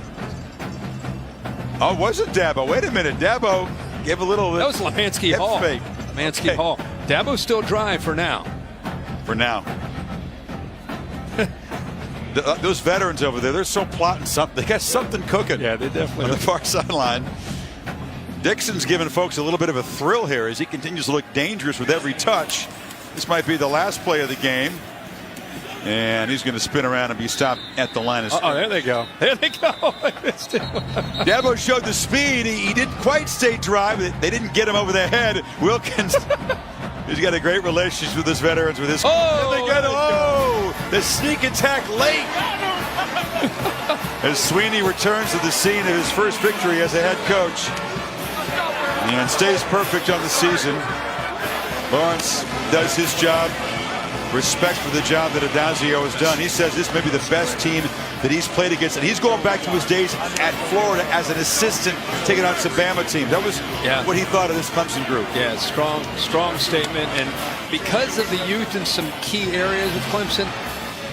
Oh, was it Dabo? Wait a minute. Dabo gave a little. That was Lemansky Hall. Fake. Lemansky Hall. Dabo's still dry for now. For now. Those veterans over there, they're so plotting something. They got something cooking. Yeah, they definitely on the far sideline. Dixon's giving folks a little bit of a thrill here as he continues to look dangerous with every touch. This might be the last play of the game. And he's going to spin around and be stopped at the line of scrimmage. Oh, there they go. There they go. Dabo showed the speed. He didn't quite stay dry, but they didn't get him over the head. Wilkins, he's got a great relationship with his veterans. With his, the sneak attack late. As Sweeney returns to the scene of his first victory as a head coach. And stays perfect on the season. Lawrence does his job. Respect for the job that Adazio has done. He says this may be the best team that he's played against, and he's going back to his days at Florida as an assistant, taking on some Bama team. That was what he thought of this Clemson group. Yeah, strong statement. And because of the youth in some key areas of Clemson,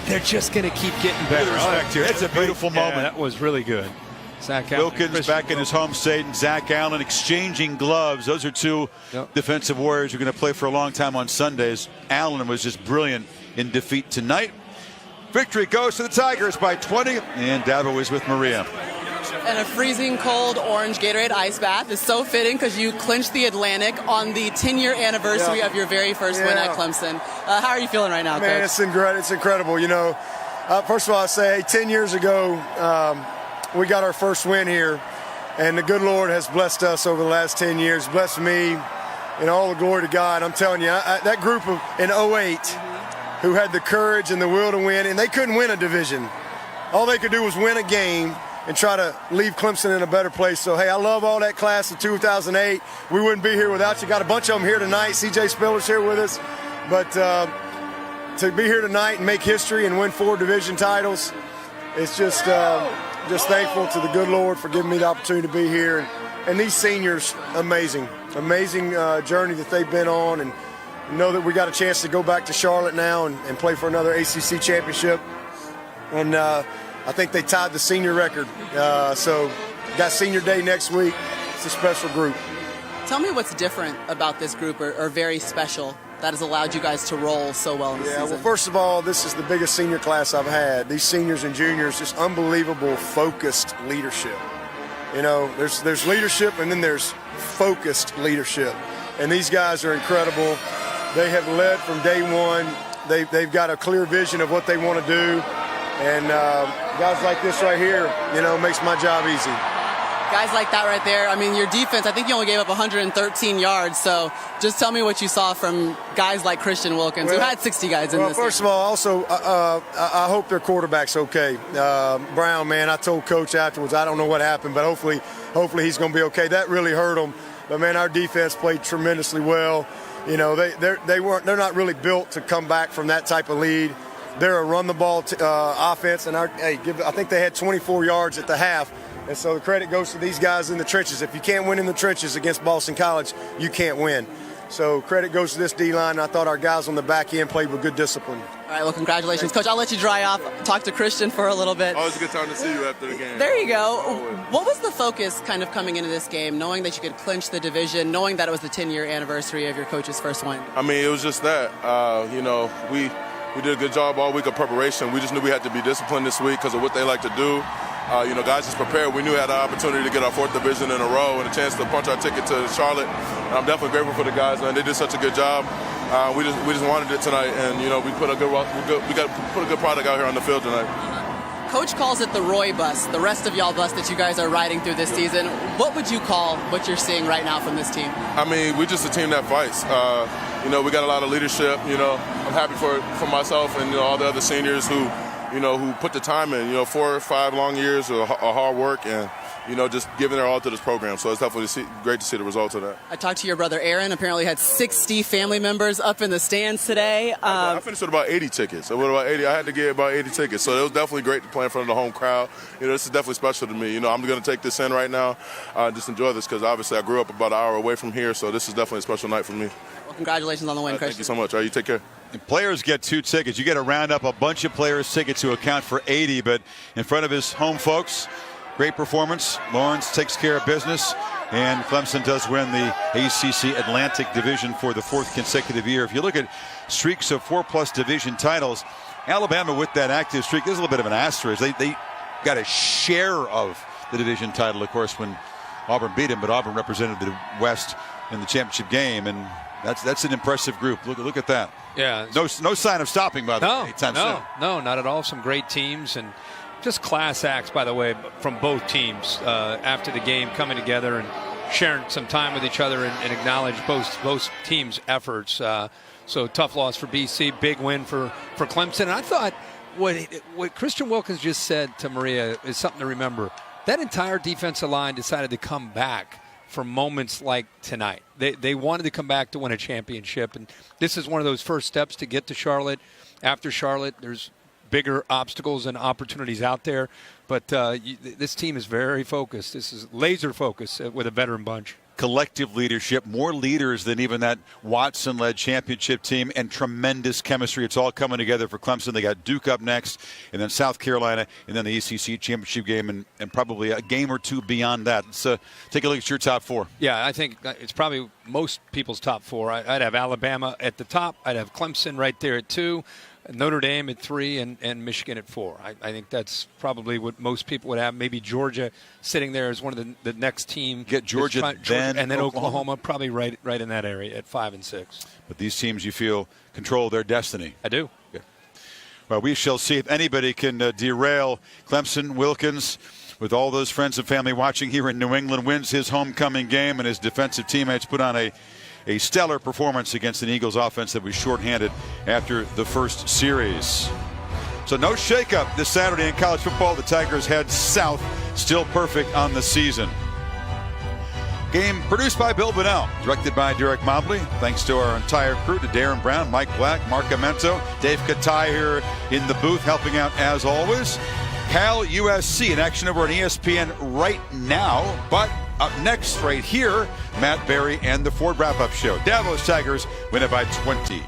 they're just going to keep getting better. Respect here. It's a beautiful moment. That was really good. Zach Allen, Wilkins back in his home state, and Zach Allen exchanging gloves. Those are two defensive warriors who are going to play for a long time on Sundays. Allen was just brilliant in defeat tonight. Victory goes to the Tigers by 20, and Dabo is with Maria. And a freezing cold orange Gatorade ice bath is so fitting because you clinched the Atlantic on the 10-year anniversary of your very first win at Clemson. How are you feeling right now, Man, Coach? it's incredible. You know, first of all, I say 10 years ago, we got our first win here, and the good Lord has blessed us over the last 10 years, blessed me, and all the glory to God. I'm telling you, that group in 08 who had the courage and the will to win, and they couldn't win a division. All they could do was win a game and try to leave Clemson in a better place. So, hey, I love all that class of 2008. We wouldn't be here without you. Got a bunch of them here tonight. C.J. Spiller's here with us. But to be here tonight and make history and win 4 division titles, it's just thankful to the good Lord for giving me the opportunity to be here. And these seniors, amazing journey that they've been on, and know that we got a chance to go back to Charlotte now and play for another ACC championship. And I think they tied the senior record. So got senior day next week. It's a special group. Tell me what's different about this group or very special that has allowed you guys to roll so well in the season. Well, first of all, this is the biggest senior class I've had. These seniors and juniors, just unbelievable focused leadership. You know, there's leadership and then there's focused leadership. And these guys are incredible. They have led from day one. They've got a clear vision of what they want to do. And guys like this right here, you know, makes my job easy. Guys like that right there. I mean, your defense, I think you only gave up 113 yards. So just tell me what you saw from guys like Christian Wilkins, who had 60 guys in this. Well, first of all, also, I hope their quarterback's okay. Brown, man, I told Coach afterwards, I don't know what happened, but hopefully he's going to be okay. That really hurt him. But, man, our defense played tremendously well. You know, they're not really built to come back from that type of lead. They're a run the ball offense, and I think they had 24 yards at the half. And so the credit goes to these guys in the trenches. If you can't win in the trenches against Boston College, you can't win. So credit goes to this D-line. I thought our guys on the back end played with good discipline. All right, well, congratulations. Coach, I'll let you dry off. Talk to Christian for a little bit. Always a good time to see you after the game. There you go. What was the focus kind of coming into this game, knowing that you could clinch the division, knowing that it was the 10-year anniversary of your coach's first win? I mean, it was just that. We did a good job all week of preparation. We just knew we had to be disciplined this week because of what they like to do. Guys just prepared. We knew we had an opportunity to get our 4th division in a row and a chance to punch our ticket to Charlotte. And I'm definitely grateful for the guys, man. They did such a good job. We just wanted it tonight, and we put a good product out here on the field tonight. Coach calls it the Roy bus, the rest of y'all bus that you guys are riding through this season. What would you call what you're seeing right now from this team? I mean, we're just a team that fights. We got a lot of leadership. I'm happy for myself and all the other seniors who put the time in. 4 or 5 long years of hard work and just giving their all to this program. So it's definitely great to see the results of that. I talked to your brother Aaron. Apparently had 60 family members up in the stands today. I finished with about 80 tickets. I had to get about 80 tickets. So it was definitely great to play in front of the home crowd. This is definitely special to me. I'm going to take this in right now, just enjoy this because obviously I grew up about an hour away from here. So this is definitely a special night for me. Well, congratulations on the win, Christian. Thank you so much. All right, you take care. And players get 2 tickets. You got to round up a bunch of players' tickets to account for 80, but in front of his home folks, great performance. Lawrence takes care of business, and Clemson does win the ACC Atlantic Division for the 4th consecutive year. If you look at streaks of 4+ division titles, Alabama with that active streak, there's a little bit of an asterisk. They got a share of the division title, of course, when Auburn beat him, but Auburn represented the West in the championship game, and that's an impressive group. Look at that. Yeah. No sign of stopping, by the way. No, not at all. Some great teams and just class acts, by the way, from both teams after the game, coming together and sharing some time with each other and acknowledge both teams' efforts. So tough loss for BC, big win for Clemson. And I thought what Christian Wilkins just said to Maria is something to remember. That entire defensive line decided to come back for moments like tonight. They wanted to come back to win a championship, and this is one of those first steps to get to Charlotte. After Charlotte, there's bigger obstacles and opportunities out there, but this team is very focused. This is laser focused with a veteran bunch. Collective leadership, more leaders than even that Watson-led championship team, and tremendous chemistry. It's all coming together for Clemson. They got Duke up next, and then South Carolina, and then the ACC championship game, and probably a game or 2 beyond that. Let's take a look at your top 4. Yeah, I think it's probably most people's top 4. I'd have Alabama at the top. I'd have Clemson right there at 2. Notre Dame at 3 and Michigan at 4. I think that's probably what most people would have. Maybe Georgia sitting there as one of the next team. Get Georgia and then Oklahoma probably right in that area at 5 and 6. But these teams, you feel, control their destiny. I do. Yeah. Well, we shall see if anybody can derail Clemson. Wilkins, with all those friends and family watching here in New England, wins his homecoming game, and his defensive teammates put on a stellar performance against an Eagles offense that was shorthanded after the first series. So no shakeup this Saturday in college football. The Tigers head south, still perfect on the season. Game produced by Bill Bunnell, directed by Derek Mobley. Thanks to our entire crew, to Darren Brown, Mike Black, Mark Amento, Dave Katai here in the booth helping out as always. Cal USC in action over on ESPN right now, but up next right here, Matt Berry and the Ford Wrap-Up Show. Davos Tigers win it by 20.